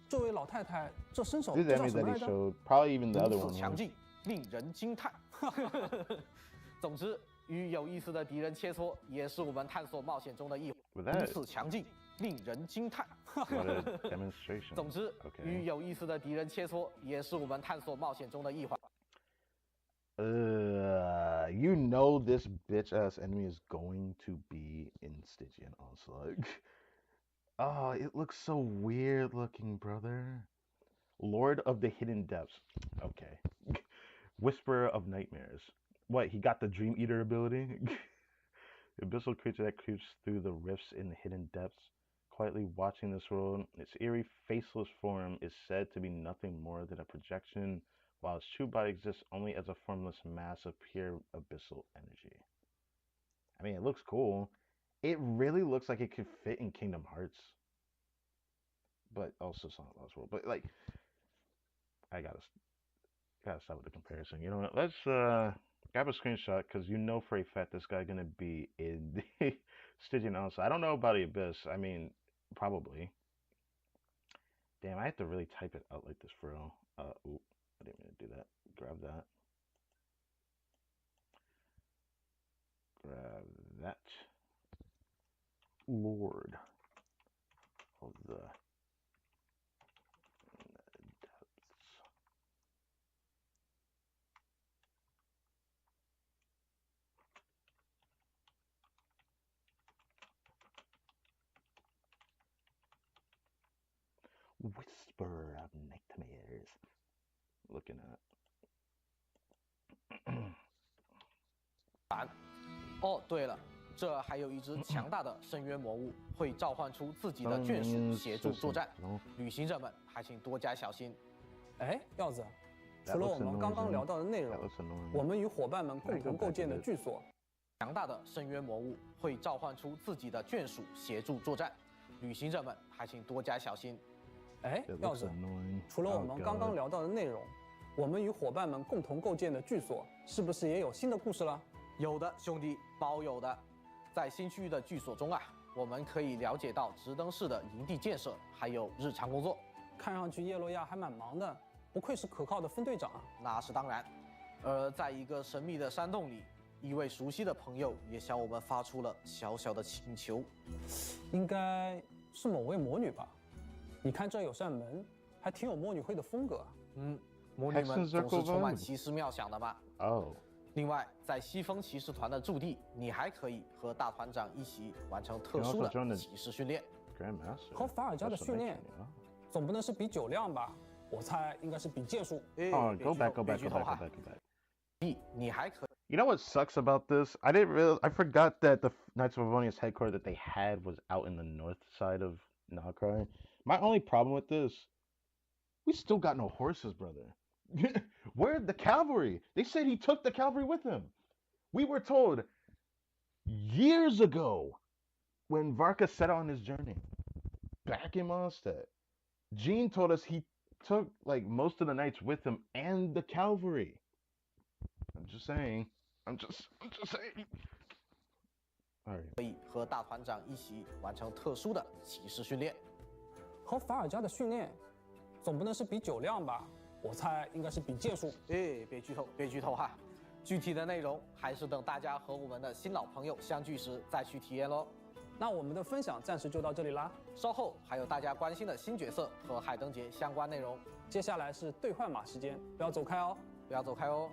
Speaker 14: 这位老太太，这身手
Speaker 1: This is the that he showed. Probably even the other one.
Speaker 13: 强劲，令人惊叹。总之，与有意思的敌人切磋，也是我们探索冒险中的一环。如此强劲，令人惊叹。
Speaker 1: Demonstration.
Speaker 13: 总之，与有意思的敌人切磋，也是我们探索冒险中的一环。
Speaker 1: You know this bitch ass enemy is going to be in Stygian Onslaught. Oh, it looks so weird looking, brother. Lord of the Hidden Depths. Okay. Whisperer of Nightmares. What, he got the Dream Eater ability? Abyssal creature that creeps through the rifts in the hidden depths, quietly watching this world. Its eerie, faceless form is said to be nothing more than a projection, while its true body exists only as a formless mass of pure abyssal energy. I mean, it looks cool. It really looks like it could fit in Kingdom Hearts. But also Sonic Lost World. But, like, I gotta stop with the comparison. You know what? Let's grab a screenshot, because you know for a fact this guy's gonna be in the Stygian Onslaught. I don't know about the Abyss. I mean, probably. Damn, I have to really type it out like this for real. Oop, I didn't mean to do that. Grab that. Grab that. Lord of the Depths. Whisper of Nightmares. Looking at.
Speaker 13: 哦，对了，这还有一只强大的深渊魔物，会召唤出自己的眷属协助作战。旅行者们还请多加小心。
Speaker 14: 哎，耀子，除了我们刚刚聊到的内容，我们与伙伴们共同构建的剧所，
Speaker 13: 强大的深渊魔物会召唤出自己的眷属协助作战。旅行者们还请多加小心。
Speaker 14: 哎，耀子，除了我们刚刚聊到的内容，我们与伙伴们共同构建的剧所，是不是也有新的故事了？
Speaker 13: 有的，兄弟，包有的。在新区域的剧所中啊，我们可以了解到直登式的营地建设，还有日常工作。
Speaker 14: 看上去叶洛亚还蛮忙的，不愧是可靠的分队长啊。
Speaker 13: 那是当然。而在一个神秘的山洞里，一位熟悉的朋友也向我们发出了小小的请求。
Speaker 14: 应该是某位魔女吧？你看这有扇门，还挺有魔女会的风格。
Speaker 13: 魔女们总是充满奇思妙想的嘛。
Speaker 1: 哦。
Speaker 13: 另外，在西风骑士团的驻地，你还可以和大团长一起完成特殊的骑士训练。
Speaker 14: 和法尔加的训练，总不能是比酒量吧？我猜应该是比剑术。
Speaker 1: Go back.
Speaker 13: 你还可以。
Speaker 1: You know what sucks about this? I forgot that the Knights of Livonia's headquarters that they had was out in the north side of Nalcry. My only problem with this, we still got no horses, brother. Where'd the cavalry? They said he took the cavalry with him. We were told years ago when Varka set out on his journey back in Mondstadt. Gene told us he took like most of the knights with him and the cavalry. I'm just saying.
Speaker 13: 可以和大团长一起完成特殊的骑士训练。
Speaker 14: 和法尔加的训练，总不能是比酒量吧？我猜应该是比剑术。
Speaker 13: 别剧透，别剧透哈！具体的内容还是等大家和我们的新老朋友相聚时再去体验喽。
Speaker 14: 那我们的分享暂时就到这里啦，
Speaker 13: 稍后还有大家关心的新角色和海灯节相关内容。
Speaker 14: 接下来是兑换码时间，不要走开哦，
Speaker 13: 不要走开哦。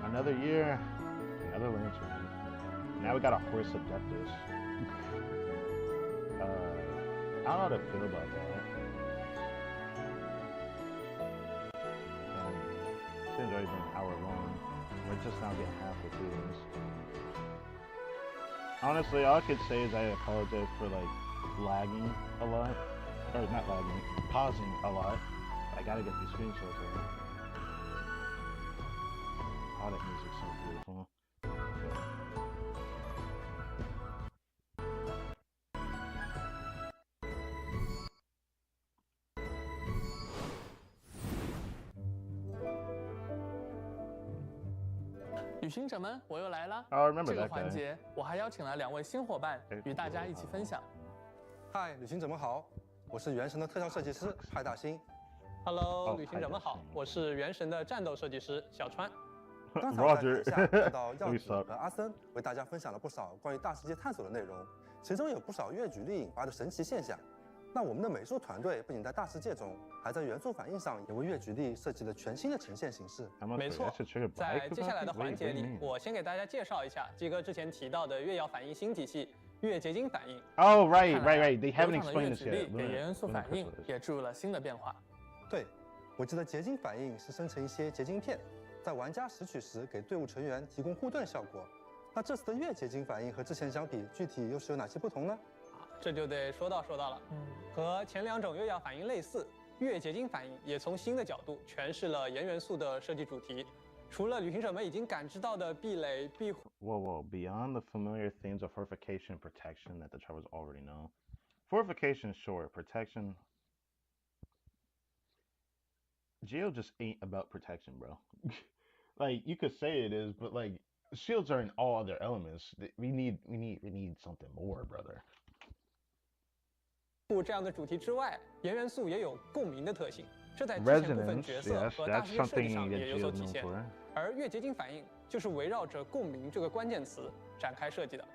Speaker 1: Another year, another lantern. Now we got a horse adeptus. I don't know how to feel about that. And since already been an hour long, we're just now getting halfway through this. Honestly, all I could say is I apologize for like lagging a lot, or not lagging, pausing a lot. I gotta get these screenshots right. Oh, that music's so beautiful.
Speaker 3: Okay. 旅行者们，我又来了。这个环节，我还邀请了2位新伙伴与大家一起分享。
Speaker 15: 嗨，旅行者们好，我是《原神》的特效设计师派大星。
Speaker 14: Hello，旅行者们好，我是《原神》的战斗设计师小川。
Speaker 15: 刚才我在台下看到耀子和阿森为大家分享了不少关于大世界探索的内容，其中有不少越举例引发的神奇现象。那我们的美术团队不仅在大世界中，还在元素反应上也为越举例设计了全新的呈现形式。
Speaker 14: 没错，在接下来的环节里，我先给大家介绍一下基哥之前提到的越要反应新体系——越结晶反应。
Speaker 1: Oh right. They haven't explained this yet.
Speaker 3: 给元素反应也注入了新的变化。
Speaker 15: 对，我记得结晶反应是生成一些结晶片，在玩家拾取时给队伍成员提供护盾效果。那这次的越结晶反应和之前相比，具体又是有哪些不同呢？
Speaker 14: 这就得说到了。和前2种越要反应类似，越结晶反应也从新的角度诠释了盐元素的设计主题。除了旅行者们已经感知到的壁垒、壁虎。
Speaker 1: Whoa! Beyond the familiar themes of fortification and protection that the travelers already know, fortification, sure. Protection. Geo just ain't about protection, bro. Like you could say it is, but like shields are in all other elements. We need something more, brother.
Speaker 14: 这样的主题之外，盐元素也有共鸣的特性，这在之前部分角色和大世界设计上也有所体现。而越结晶反应就是围绕着共鸣这个关键词展开设计的。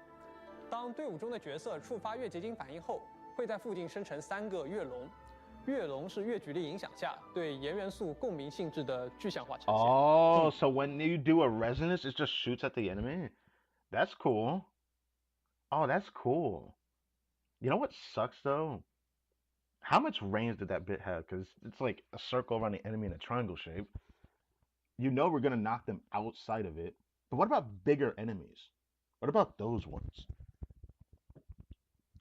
Speaker 14: 当队伍中的角色触发越结晶反应后，会在附近生成3个越龙。越龙是越举例影响下对盐元素共鸣性质的具象化呈现。
Speaker 1: Oh, so when you do a resonance, it just shoots at the enemy. That's cool. Oh, that's cool. You know what sucks though? How much range did that bit have? Because it's like a circle around the enemy in a triangle shape. You know we're gonna knock them outside of it. But what about bigger enemies? What about those ones?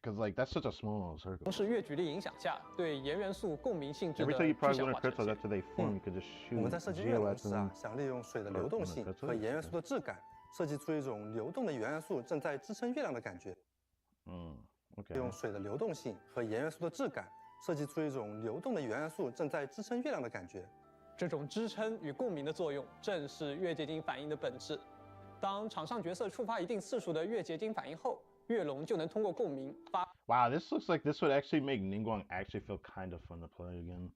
Speaker 1: Because like that's such a small circle.
Speaker 14: 是越举例影响下对盐元素共鸣性质的
Speaker 1: Every time you
Speaker 14: 具
Speaker 1: probably
Speaker 14: 象
Speaker 1: win
Speaker 14: 化
Speaker 1: a
Speaker 14: 呈
Speaker 1: crystal
Speaker 14: 现。
Speaker 1: after they form, you could just
Speaker 15: 我
Speaker 1: shoot
Speaker 15: 们在设计越
Speaker 1: geo
Speaker 15: 龙
Speaker 1: at
Speaker 15: 时
Speaker 1: them.
Speaker 15: 想利用水的流动性和盐元素的质感，设计出一种流动的原元素正在支撑月亮的感觉。
Speaker 1: OK。
Speaker 15: 用水的流动性和盐元素的质感，设计出一种流动的原元素正在支撑月亮的感觉。
Speaker 14: 这种支撑与共鸣的作用，正是越结晶反应的本质。当场上角色触发一定次数的越结晶反应后，越龙就能通过共鸣发。
Speaker 1: Wow, this looks like this would actually make Ningguang actually feel kind of fun to play again.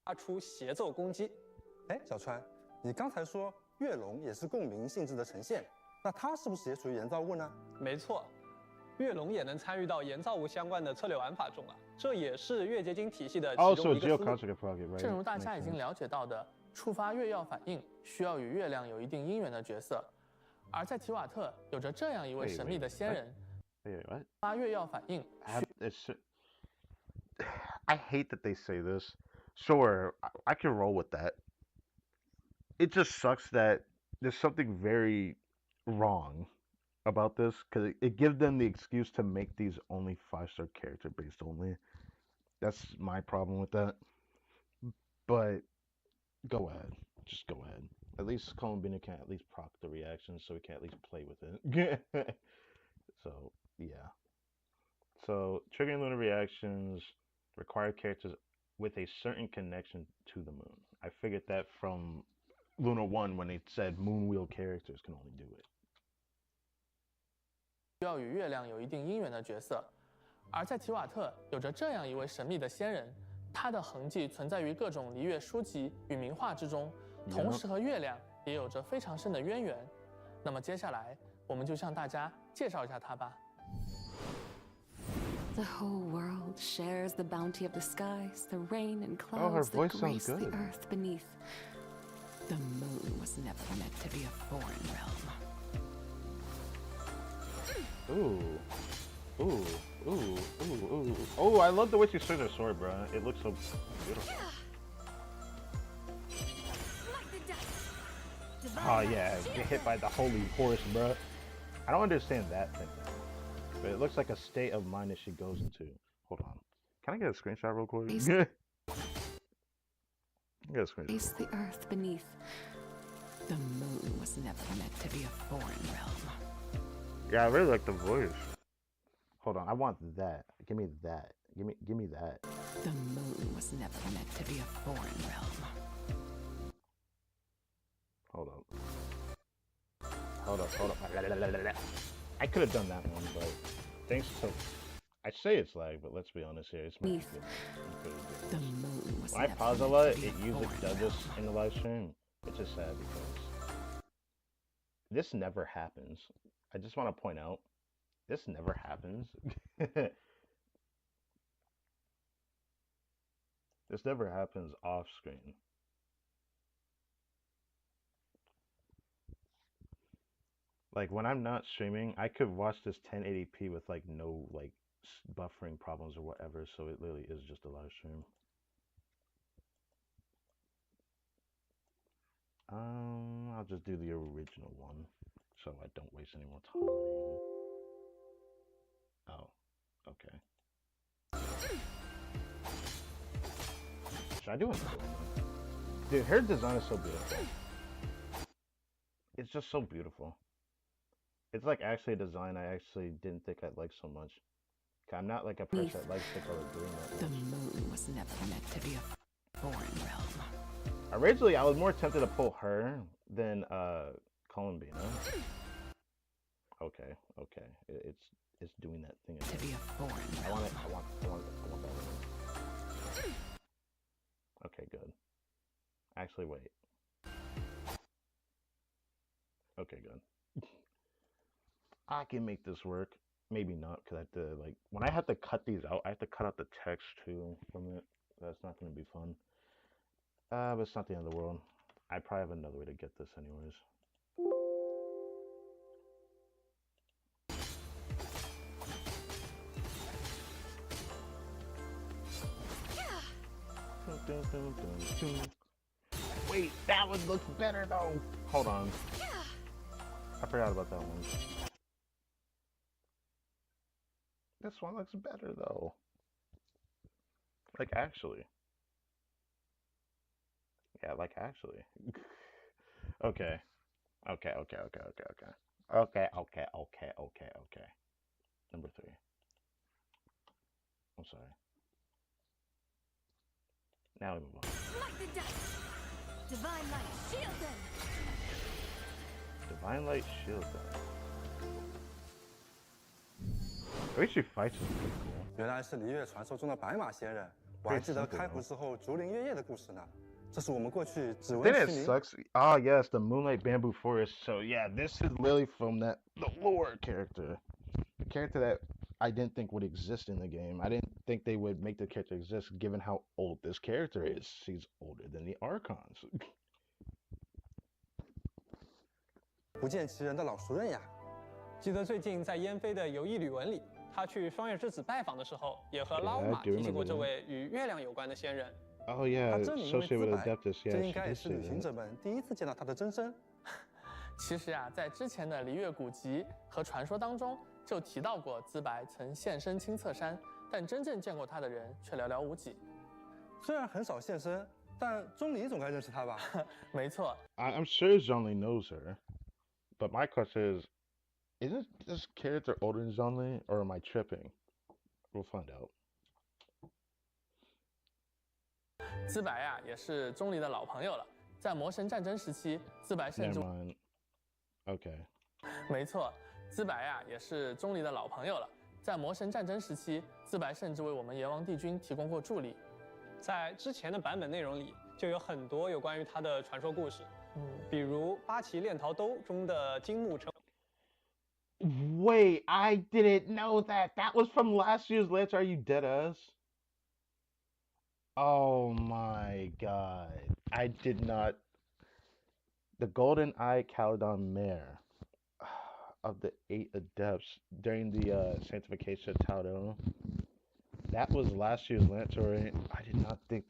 Speaker 14: 发出协奏攻击。
Speaker 15: 哎，小川，你刚才说越龙也是共鸣性质的呈现，那它是不是也属于盐造物呢？
Speaker 14: 没错，越龙也能参与到盐造物相关的策略玩法中啊，这也是越结晶体系的其中一个思路。
Speaker 3: 正如大家已经了解到的，触发越要反应需要与月亮有一定因缘的角色，而在提瓦特有着这样一位神秘的仙人。发越要反应。
Speaker 1: I hate that they say this. Sure, I can roll with that. It just sucks that there's something very wrong about this because it gives them the excuse to make these only 5-star character based only. That's my problem with that. But go ahead. Just go ahead. At least Columbina can at least proc the reactions so we can at least play with it. So, yeah. So, triggering lunar reactions require characters with a certain connection to the moon. I figured that from Luna 1 when they said Moonwheel characters can only do it.
Speaker 3: 需要与月亮有一定姻缘的角色，而在提瓦特有着这样一位神秘的仙人，他的痕迹存在于各种离月书籍与名画之中，同时和月亮也有着非常深的渊源。那么接下来我们就向大家介绍一下他吧。
Speaker 16: The whole world shares the bounty of the skies, the rain and clouds that grace the earth beneath. The moon was never meant to be a foreign realm.
Speaker 1: Oh, I love the way she swings her sword, bro. It looks so beautiful. Oh yeah, get hit by the holy horse, bro. I don't understand that thing, but it looks like a state of mind that she goes into. Hold on. Can I get a screenshot real quick? Get a screenshot.
Speaker 16: Face the earth beneath. The moon was never meant to be a foreign realm.
Speaker 1: Yeah, I really like the voice. Hold on, I want that. Give me that. Give me that.
Speaker 16: The moon was never meant to be a foreign realm.
Speaker 1: Hold up. I could have done that one, but thanks to... I say it's lag, but let's be honest here. It's my when I pause a lot, it usually does this in the live stream. It's just sad because this never happens. I just want to point out, this never happens. This never happens off screen. Like when I'm not streaming, I could watch this 1080p with like no like buffering problems or whatever, so it literally is just a live stream. I'll just do the original one so I don't waste any more time. Oh, okay. Should I do another one? Dude, her design is so beautiful. It's just so beautiful. It's like actually a design I actually didn't think I'd like so much. I'm not like a person that likes the color green that much.
Speaker 16: The moon was never meant to be a foreign realm.
Speaker 1: Originally, I was more tempted to pull her than Columbina. Okay. It's doing that thing again.
Speaker 16: To be a foreign realm.
Speaker 1: I want that one. Okay, good. Actually, wait. Okay, good. I can make this work. Maybe not, because I have to, like, when I have to cut these out, I have to cut out the text, too, from it. That's not going to be fun. But it's not the end of the world. I probably have another way to get this anyways. Wait, that one looks better, though. Hold on. I forgot about that one. This one looks better though. Like actually. Yeah, like actually. Okay. Okay. Number 3. I'm sorry. Now we move on.
Speaker 5: Divine light, shield them.
Speaker 1: Divine light, shield them. The way she fights is pretty cool.
Speaker 15: 原来是璃月传说中的白马仙人，我还记得开服之后竹林月夜的故事呢。这是我们过去只闻
Speaker 1: Then
Speaker 15: 其
Speaker 1: it
Speaker 15: 名。
Speaker 1: sucks. Ah, yes, the Moonlight Bamboo Forest. So yeah, this is Lily from the lore character, the character that I didn't think would exist in the game. I didn't think they would make the character exist, given how old this character is. She's older than the Archons.
Speaker 15: 不见其人的老熟人呀。
Speaker 14: 记得最近在燕飞的游艺旅文里，他去双月之子拜访的时候，也和老马提起过这位与月亮有关的仙人。
Speaker 1: Oh yeah,
Speaker 15: 他真名为
Speaker 1: associated
Speaker 15: 资
Speaker 1: with
Speaker 15: 白，
Speaker 1: Adeptus.
Speaker 15: 这
Speaker 1: Yeah,
Speaker 15: 应
Speaker 1: she
Speaker 15: 该也
Speaker 1: did
Speaker 15: 是
Speaker 1: say
Speaker 15: 旅行
Speaker 1: that.
Speaker 15: 者们第一次见到他的真身。
Speaker 3: 其实啊，在之前的璃月古籍和传说当中，就提到过资白曾现身青侧山，但真正见过他的人却寥寥无几。
Speaker 15: 虽然很少现身，但钟离总该认识他吧？
Speaker 3: 没错。
Speaker 1: I'm sure Zhongli knows her, but my question is, isn't this character older than Zhongli, or am I tripping? We'll find out.
Speaker 3: 资白啊，也是钟离的老朋友了。在魔神战争时期，自白甚至
Speaker 1: OK，
Speaker 3: 没错，资白呀也是钟离的老朋友了。在魔神战争时期，资白甚至为我们阎王帝君提供过助力。
Speaker 14: 在之前的版本内容里，就有很多有关于他的传说故事，比如八岐炼陶兜中的金木成。
Speaker 1: Wait, I didn't know that. That was from last year's Let's Are You Dead Us? Oh my god. I did not. The Golden Eye Caledon Mare of the 8 Adepts during the Sanctification of Taudo. That was last year's Lancer. I did not think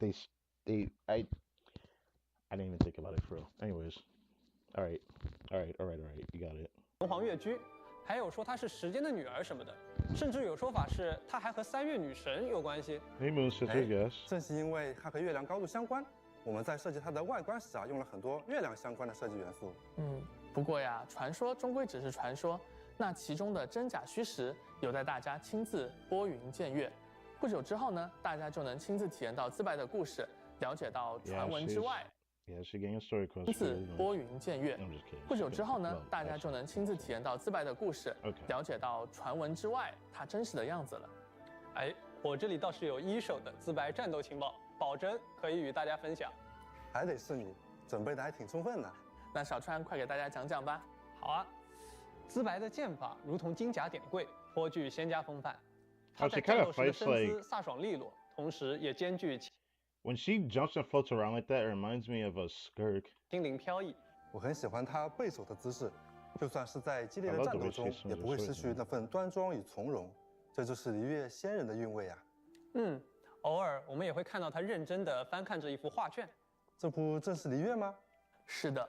Speaker 1: I didn't even think about it for real. Anyways. Alright. You got it.
Speaker 14: 龙皇月居，还有说她是时间的女儿什么的，甚至有说法是她还和三月女神有关系。
Speaker 1: Hey Moon Sister, yes.
Speaker 15: 正是因为它和月亮高度相关，我们在设计它的外观时用了很多月亮相关的设计元素。
Speaker 3: 不过呀，传说终归只是传说，那其中的真假虚实，有待大家亲自拨云见月。不久之后呢，大家就能亲自体验到资白的故事，了解到传闻之外。
Speaker 1: Yeah, she's getting a story quest.
Speaker 3: 亲自拨云见月。不久之后呢，大家就能亲自体验到资白的故事，了解到传闻之外他真实的样子了。
Speaker 14: 哎，我这里倒是有一手的资白战斗情报，保证可以与大家分享。
Speaker 15: 还得是你，准备的还挺充分呢。
Speaker 3: 那小川快给大家讲讲吧。
Speaker 14: 好啊，资白的剑法如同金甲典贵，颇具仙家风范。他在战斗时的身姿飒爽利落，同时也兼具。
Speaker 1: When she jumps and floats around like that, it reminds me of a skirk.
Speaker 14: 心灵飘逸。
Speaker 15: 我很喜欢她背手的姿势，就算是在激烈的战斗中，也不会失去那份端庄与从容。这就是璃月仙人的韵味啊。
Speaker 14: 偶尔我们也会看到她认真地翻看着一幅画卷。
Speaker 15: 这不正是璃月吗？
Speaker 3: 是的，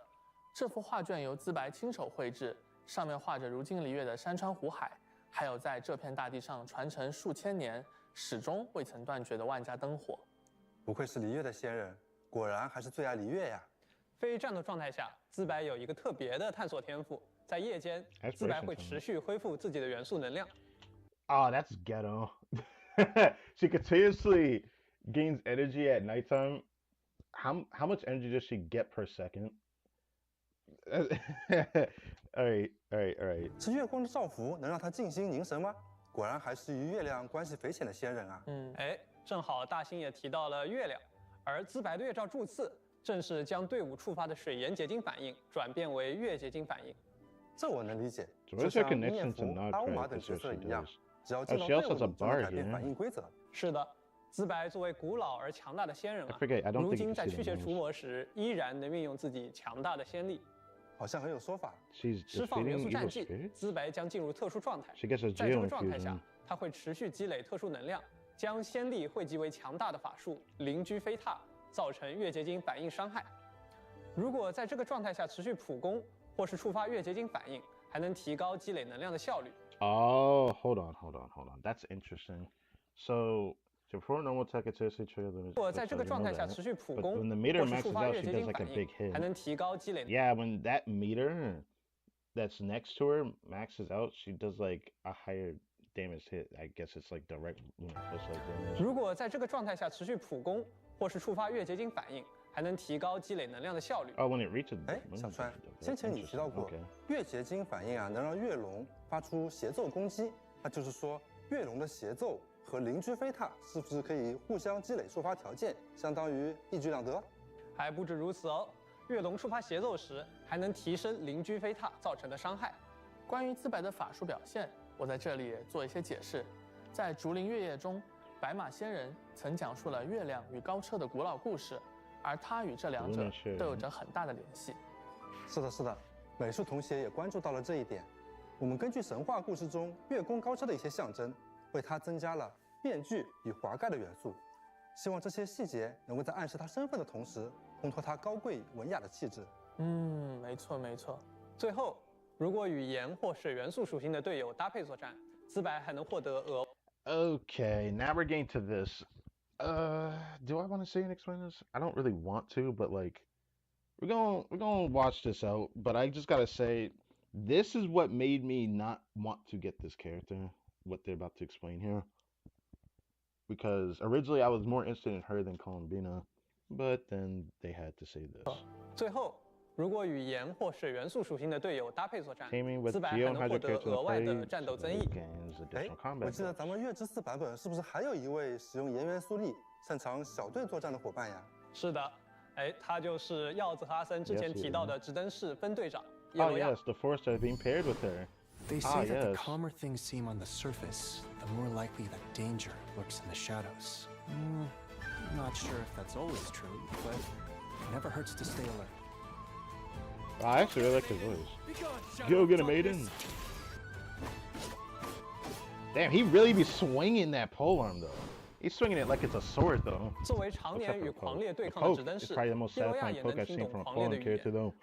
Speaker 3: 这幅画卷由资白亲手绘制，上面画着如今璃月的山川湖海，还有在这片大地上传承数千年、始终未曾断绝的万家灯火。
Speaker 15: 不愧是璃月的仙人，果然还是最爱璃月呀。
Speaker 14: 非战斗状态下，资白有一个特别的探索天赋，在夜间，资白会持续恢复自己的元素能量。
Speaker 1: Oh, that's ghetto. She continuously gains energy at nighttime. How much energy does she get per second? All right.
Speaker 15: 是月光的照拂能让她静心凝神吗？果然还是与月亮关系匪浅的仙人啊。
Speaker 14: 正好大兴也提到了月亮，而资白的月照柱刺正是将队伍触发的水盐结晶反应转变为月结晶反应。
Speaker 15: 这我能理解，就像明彦福、阿乌玛等角色一样，只要进到队伍里就能改变反应规则。
Speaker 14: 是的，资白作为古老而强大的仙人如今在驱邪除魔时，依然能运用自己强大的仙力。
Speaker 15: 好像很有说法。
Speaker 14: 释放元素战技，资白将进入特殊状态。在这个状态下，他会持续积累特殊能量。将仙力汇集为强大的法术灵居飞踏，造成月结晶反应伤害。如果在这个状态下持续普攻，或是触发月结晶反应，还能提高积累能量的效率。
Speaker 1: Oh, hold on. That's interesting. So, before normal attack, it seriously triggers the.
Speaker 14: 如果在这个状态下持续普攻，
Speaker 1: when the meter
Speaker 14: 或是触发
Speaker 1: maxes
Speaker 14: 月
Speaker 1: out,
Speaker 14: 结
Speaker 1: she
Speaker 14: 晶
Speaker 1: does like
Speaker 14: 反
Speaker 1: a
Speaker 14: 应
Speaker 1: big hit.
Speaker 14: 还能提高积累。
Speaker 1: Yeah, when that meter that's next to her maxes out, she does like a higher damage hit. I guess it's like direct, plus like damage.
Speaker 14: 如果在这个状态下持续普攻，或是触发月结晶反应，还能提高积累能量的效率。
Speaker 1: Oh, when it reaches.
Speaker 15: 小川，先前你提到过，月结晶反应能让月龙发出协奏攻击，那就是说，月龙的协奏和灵居飞踏是不是可以互相积累触发条件，相当于一举两得？
Speaker 14: 还不止如此哦，月龙触发协奏时，还能提升灵居飞踏造成的伤害。
Speaker 3: 关于资白的法术表现，我在这里也做一些解释。在竹林月夜中，白马仙人曾讲述了月亮与高车的古老故事，而它与这两者都有着很大的联系。
Speaker 15: 是的，美术同学也关注到了这一点。我们根据神话故事中月宫高车的一些象征，为它增加了面具与华盖的元素。希望这些细节能够在暗示他身份的同时，烘托他高贵文雅的气质。
Speaker 3: 没错。
Speaker 14: 最后，如果与盐或水元素属性的队友搭配作战，资白还能获得额。
Speaker 1: Okay, now we're getting to this. Do I want to say and explain this? I don't really want to, but like, we're gonna watch this out. But I just gotta say, this is what made me not want to get this character. What they're about to explain here. Because originally I was more interested in her than Columbina, but then they had to say this.
Speaker 14: 最后，如果与盐或水元素属性的队友搭配作战，
Speaker 1: Teaming with
Speaker 14: 自白还
Speaker 1: Geo
Speaker 14: 能
Speaker 1: and
Speaker 14: 获
Speaker 1: Hydro
Speaker 14: 得
Speaker 1: characters in
Speaker 14: 额
Speaker 1: the
Speaker 14: 外的
Speaker 1: party
Speaker 14: 战斗
Speaker 1: so
Speaker 14: 增
Speaker 1: that
Speaker 14: 益。
Speaker 1: it gains
Speaker 15: 哎
Speaker 1: additional，combat
Speaker 15: 我记得
Speaker 1: buffs.
Speaker 15: 咱们月之4版本是不是还有一位使用盐元素力、擅长小队作战的伙伴呀？
Speaker 14: 是的，哎，他就是耀子和阿森之前提到的直登式分队长叶
Speaker 1: Oh
Speaker 14: 罗亚。
Speaker 1: yes, the Forester being paired with her.
Speaker 7: They say that the
Speaker 1: yes.
Speaker 7: calmer things seem on the surface, the more likely that danger lurks in the shadows. Not sure if that's always true, but it never hurts to stay alert.
Speaker 1: I actually really like his voice. Go get a maiden. Damn, he really be swinging that polearm though. He's swinging it like it's a sword though.
Speaker 14: 作为常年与狂烈对
Speaker 1: The
Speaker 14: 抗的
Speaker 1: poke
Speaker 14: 直登
Speaker 1: is
Speaker 14: 式，
Speaker 1: probably the most
Speaker 14: 叶罗亚
Speaker 1: satisfying
Speaker 14: 也
Speaker 1: poke
Speaker 14: 能
Speaker 1: I've
Speaker 14: 听
Speaker 1: seen
Speaker 14: 懂
Speaker 1: from a
Speaker 14: 狂烈的
Speaker 1: polearm
Speaker 14: 语
Speaker 1: character
Speaker 14: 言。
Speaker 1: though.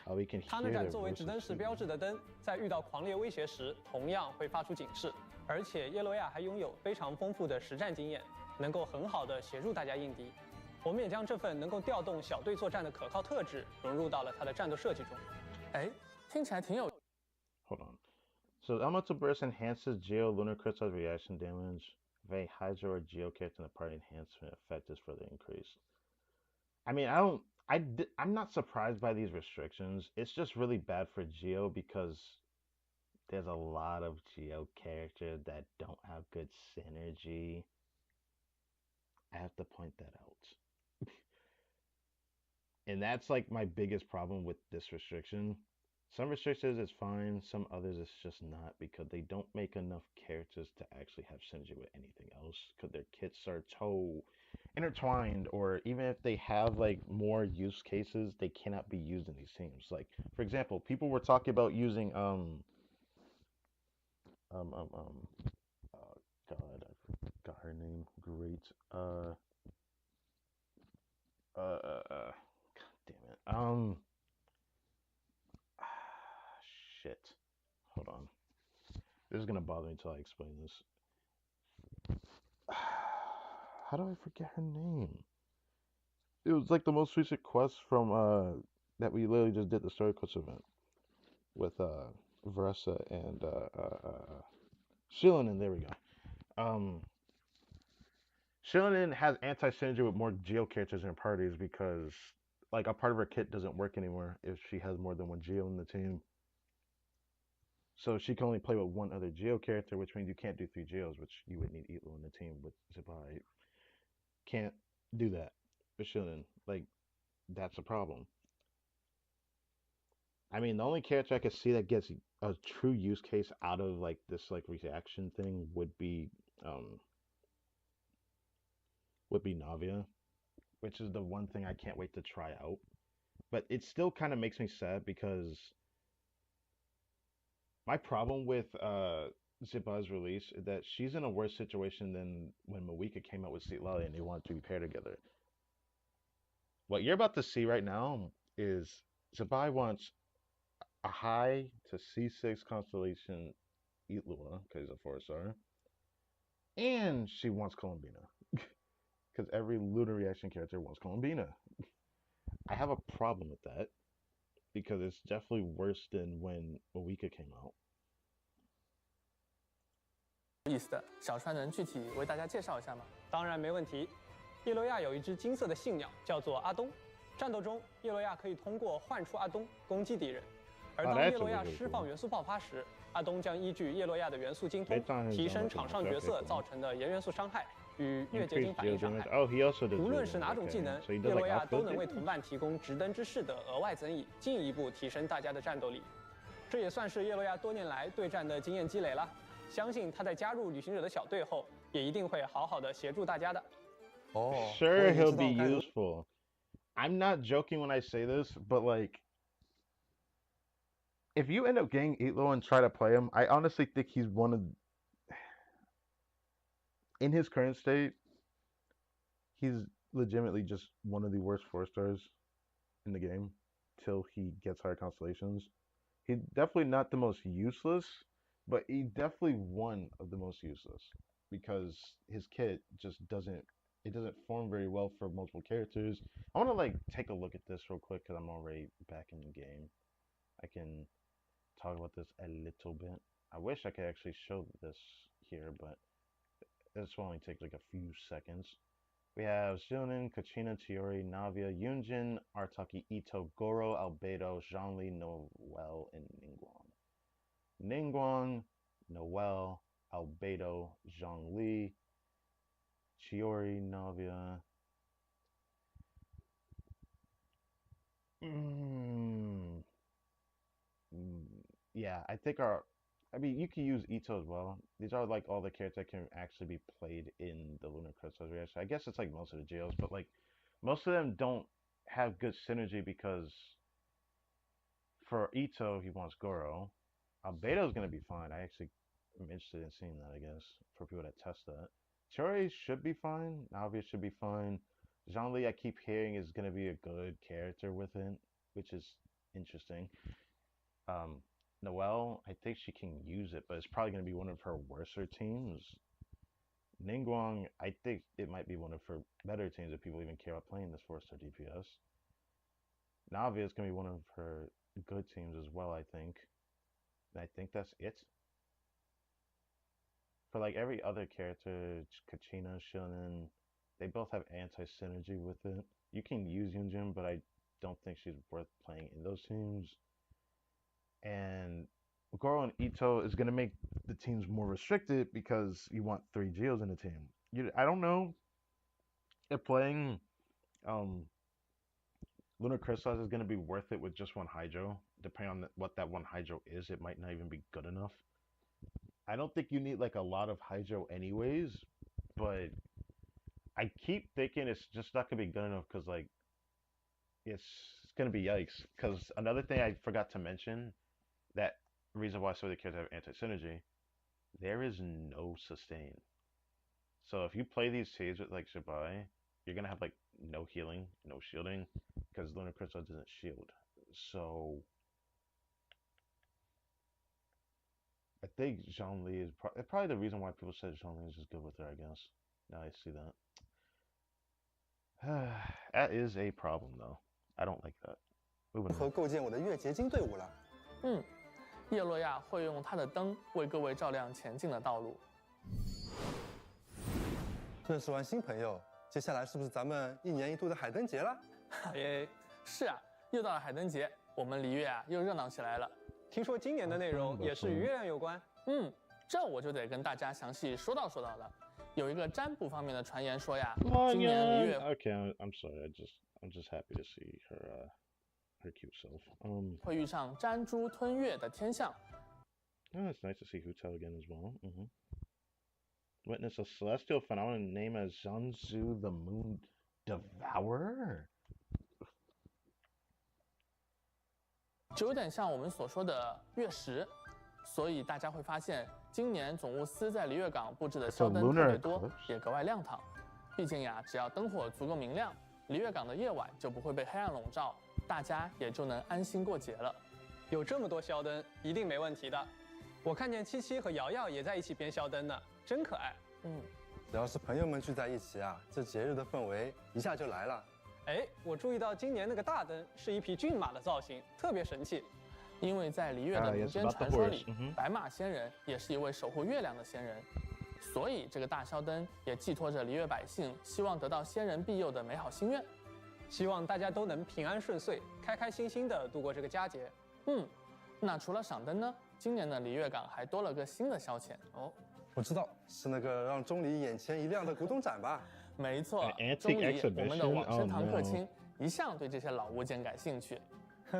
Speaker 1: Oh, we can
Speaker 14: 他
Speaker 1: hear
Speaker 14: 那盏
Speaker 1: their
Speaker 14: 作为直
Speaker 1: voices
Speaker 14: 登式
Speaker 1: too.
Speaker 14: 标志的灯，在遇到狂烈威胁时，同样会发出警示。而且叶罗亚还拥有非常丰富的实战经验，能够很好的协助大家应敌。我们也将这份能够调动小队作战的可靠特质融入到了他的战斗设计中。
Speaker 3: 哎，听起来挺有。
Speaker 1: Hold on. So Elemental Burst enhances Geo Lunar Crystal's reaction damage. If a Hydro or Geo character in the party enhancement effect is further increased. I mean, I'm not surprised by these restrictions. It's just really bad for Geo because there's a lot of Geo characters that don't have good synergy. I have to point that out. And that's like my biggest problem with this restriction. Some restrictions is fine, some others it's just not because they don't make enough characters to actually have synergy with anything else because their kits are so intertwined, or even if they have like more use cases, they cannot be used in these teams. Like for example, people were talking about using God, I forgot her name. Great. God damn it. Shit. Hold on. This is gonna bother me until I explain this. How do I forget her name? It was like the most recent quest from that we literally just did the story quest event with Versa and Shillinan. There we go. Shillinan has anti-synergy with more Geo characters in her parties because like a part of her kit doesn't work anymore if she has more than one Geo in the team. So she can only play with one other Geo character, which means you can't do 3 Geos, which you would need Eatlo in the team with Zibai. Can't do that with Shillinan. Like, that's a problem. I mean, the only character I could see that gets a true use case out of like this like reaction thing would be Navia, which is the one thing I can't wait to try out. But it still kind of makes me sad because my problem with Ziba's release is that she's in a worse situation than when Mawika came out with Seatlali and they wanted to be paired together. What you're about to see right now is Zibai wants a high to C6 constellation Itlua because he's a 4-star, and she wants Columbina because every lunar reaction character wants Columbina. I have a problem with that because it's definitely worse than when Mawika came out.
Speaker 3: 有意思的，小川能具体为大家介绍一下吗？
Speaker 14: 当然没问题。叶罗亚有一只金色的信鸟，叫做阿东。战斗中，叶罗亚可以通过唤出阿东攻击敌人。而当叶罗亚释放元素爆发时，阿东将依据叶罗亚的元素精通，提升场上角色造成的盐元素伤害与月结晶反应伤害。无论是哪种技能，叶罗亚都能为同伴提供直登之势的额外增益，进一步提升大家的战斗力。这也算是叶罗亚多年来对战的经验积累了。相信他在加入旅行者的小队后，也一定会好好的协助大家的。
Speaker 1: Sure, he'll be useful. I'm not joking when I say this, but like, if you end up getting Eatlo and try to play him, I honestly think he's one of, in his current state, he's legitimately just one of the worst 4-stars in the game till he gets higher constellations. He's definitely not the most useless, but he's definitely one of the most useless because his kit just doesn't form very well for multiple characters. I want to like take a look at this real quick because I'm already back in the game. I can talk about this a little bit. I wish I could actually show this here, but this will only take like a few seconds. We have Xiunin, Kachina, Chiori, Navia, Yunjin, Artaki, Ito, Goro, Albedo, Zhongli, Noel, and Ningguang. Ningguang, Noel, Albedo, Zhongli, Chiori, Navia. Yeah, I think I mean, you can use Ito as well. These are like all the characters that can actually be played in the Lunar Crystals reaction. I guess it's like most of the jails, but like most of them don't have good synergy because for Ito, he wants Goro. Albedo's gonna be fine. I actually am interested in seeing that, I guess, for people that test that. Chori should be fine. Navia should be fine. Zhongli, I keep hearing, is gonna be a good character with it, which is interesting. Noelle, I think she can use it, but it's probably going to be one of her worser teams. Ningguang, I think it might be one of her better teams if people even care about playing this 4-star DPS. Navia is going to be one of her good teams as well, I think. And I think that's it. For like every other character, Kachina, Shonen, they both have anti-synergy with it. You can use Yunjin, but I don't think she's worth playing in those teams. And Goro and Ito is going to make the teams more restricted because you want 3 Geos in the team. I don't know if playing Lunar Crystals is going to be worth it with just one Hydro. Depending on what that one Hydro is, it might not even be good enough. I don't think you need like a lot of Hydro anyways, but I keep thinking it's just not going to be good enough because like it's going to be yikes. Because another thing I forgot to mention, that reason why some of the characters have anti-synergy, there is no sustain. So if you play these saves with like Shibai, you're gonna have like no healing, no shielding, because Lunar Crystal doesn't shield. So I think Zhongli is probably the reason why people said Zhongli is just good with her, I guess. Now I see that. That is a problem though. I don't like that.
Speaker 15: 和构建我的月结晶队伍了。
Speaker 3: 叶洛亚会用他的灯为各位照亮前进的道路。
Speaker 15: 认识完新朋友，接下来是不是咱们1年1度的海灯节了？
Speaker 14: 是
Speaker 3: 啊，又到了海灯节，我们璃月啊又热闹起来了。
Speaker 14: 听说今年的内容也是与月亮有关。
Speaker 3: 这我就得跟大家详细说道了。有一个占卜方面的传言说呀，
Speaker 1: 今年璃月。Okay, I'm sorry. I'm just happy to see her cute self.
Speaker 3: 会遇上占珠吞月的天象。
Speaker 1: It's nice to see Hutel again as well. Witness a celestial phenomenon named as Zhanzu the Moon Devourer.
Speaker 3: 就有点像我们所说的月食，所以大家会发现，今年总务司在璃月港布置的宵灯特别多，也格外亮堂。毕竟呀，只要灯火足够明亮，璃月港的夜晚就不会被黑暗笼罩，大家也就能安心过节了。
Speaker 14: 有这么多宵灯，一定没问题的。我看见七七和瑶瑶也在一起编宵灯呢，真可爱。
Speaker 15: 只要是朋友们聚在一起啊，这节日的氛围一下就来了。
Speaker 14: 我注意到今年那个大灯是一匹骏马的造型，特别神气。
Speaker 3: 因为在璃月的民间传说里，白马仙人也是一位守护月亮的仙人，所以这个大宵灯也寄托着璃月百姓希望得到仙人庇佑的美好心愿。
Speaker 14: 希望大家都能平安顺遂，开开心心的度过这个佳节。
Speaker 3: 那除了赏灯呢，今年的璃月港还多了个新的消遣哦。
Speaker 15: 我知道，是那个让钟离眼前一亮的古董展吧？
Speaker 3: 没错，钟离，我们的往生堂客卿一向对这些老物件感兴趣。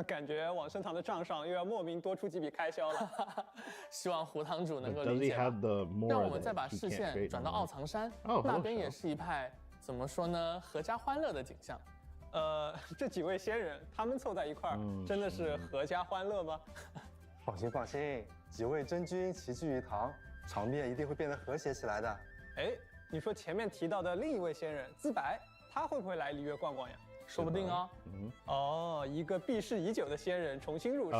Speaker 14: 感觉往生堂的账上又要莫名多出几笔开销了。
Speaker 3: 希望胡堂主能够理解。让我们再把视线转到奥藏山，那边也是一派怎么说呢，阖家欢乐的景象。
Speaker 14: 这几位仙人，他们凑在一块儿，真的是阖家欢乐吗？
Speaker 15: 放心，几位真君齐聚一堂，场面一定会变得和谐起来的。
Speaker 14: 你说前面提到的另一位仙人资白，他会不会来璃月逛逛呀？
Speaker 3: 说不定
Speaker 14: 哦。一个避世已久的仙人重新入世，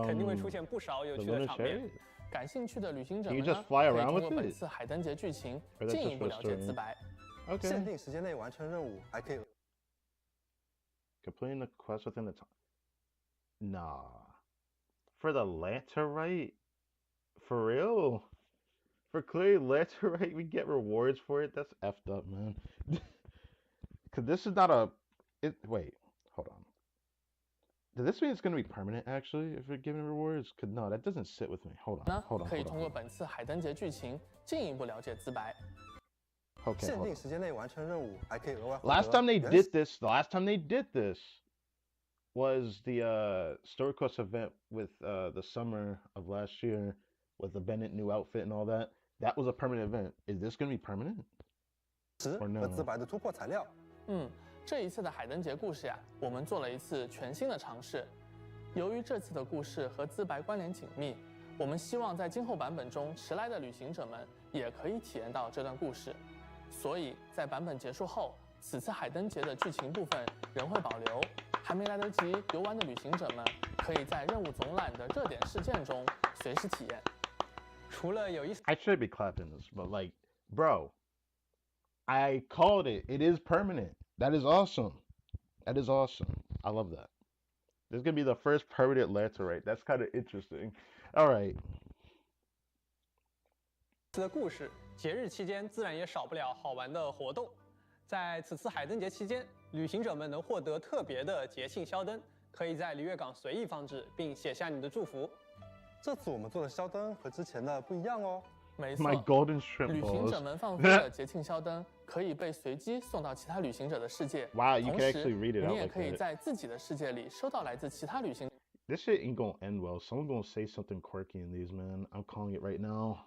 Speaker 14: 肯定会出现不少有趣的场面。
Speaker 3: 感兴趣的旅行者们呢，可以通过本次海灯节剧情进一步了解资白。
Speaker 15: 限定时间内完成任务，还可以。
Speaker 1: Completing the quest within the time. Nah. For the Laterite? For real? For clearing Laterite, we get rewards for it? That's effed up, man. this is not a. Wait, hold on. Does this mean it's going to be permanent? Actually, if you're giving rewards, could no, that doesn't sit with me. Hold on.
Speaker 3: 可以通过本次海灯节剧情进一步了解自白。
Speaker 1: Okay.
Speaker 15: 限定时间内完成任务，还可以额外获得。
Speaker 1: Last time they did this, was the story quest event with the summer of last year with the Bennett new outfit and all that. That was a permanent event. Is this going to be permanent?
Speaker 15: 和自白的突破材料。
Speaker 3: 这一次的海灯节故事呀，我们做了一次全新的尝试。由于这次的故事和自白关联紧密，我们希望在今后版本中迟来的旅行者们也可以体验到这段故事。所以在版本结束后，此次海灯节的剧情部分仍会保留。还没来得及游玩的旅行者们，可以在任务总览的热点事件中随时体验。
Speaker 14: 除了有意思
Speaker 1: I should be clapping this, but like, bro, I called it. It is permanent. That is awesome. That is awesome. I love that. This is gonna be the first permanent Laterite. That's kind of interesting. All right.
Speaker 14: 的故事，节日期间自然也少不了好玩的活动。在此次海灯节期间，旅行者们能获得特别的节庆消灯，可以在璃月港随意放置，并写下你的祝福。
Speaker 15: 这次我们做的消灯和之前的不一样哦。
Speaker 3: 没错，
Speaker 1: My golden shrimp
Speaker 3: 旅行者们放飞的节庆消灯可以被随机送到其他旅行者的世界。
Speaker 1: Wow, you can actually read it out
Speaker 3: 你也
Speaker 1: like
Speaker 3: 可以
Speaker 1: that.
Speaker 3: 在自己的世界里收到来自其他旅行。
Speaker 1: This shit ain't gonna end well. Someone's gonna say something quirky in these, man. I'm calling it right now.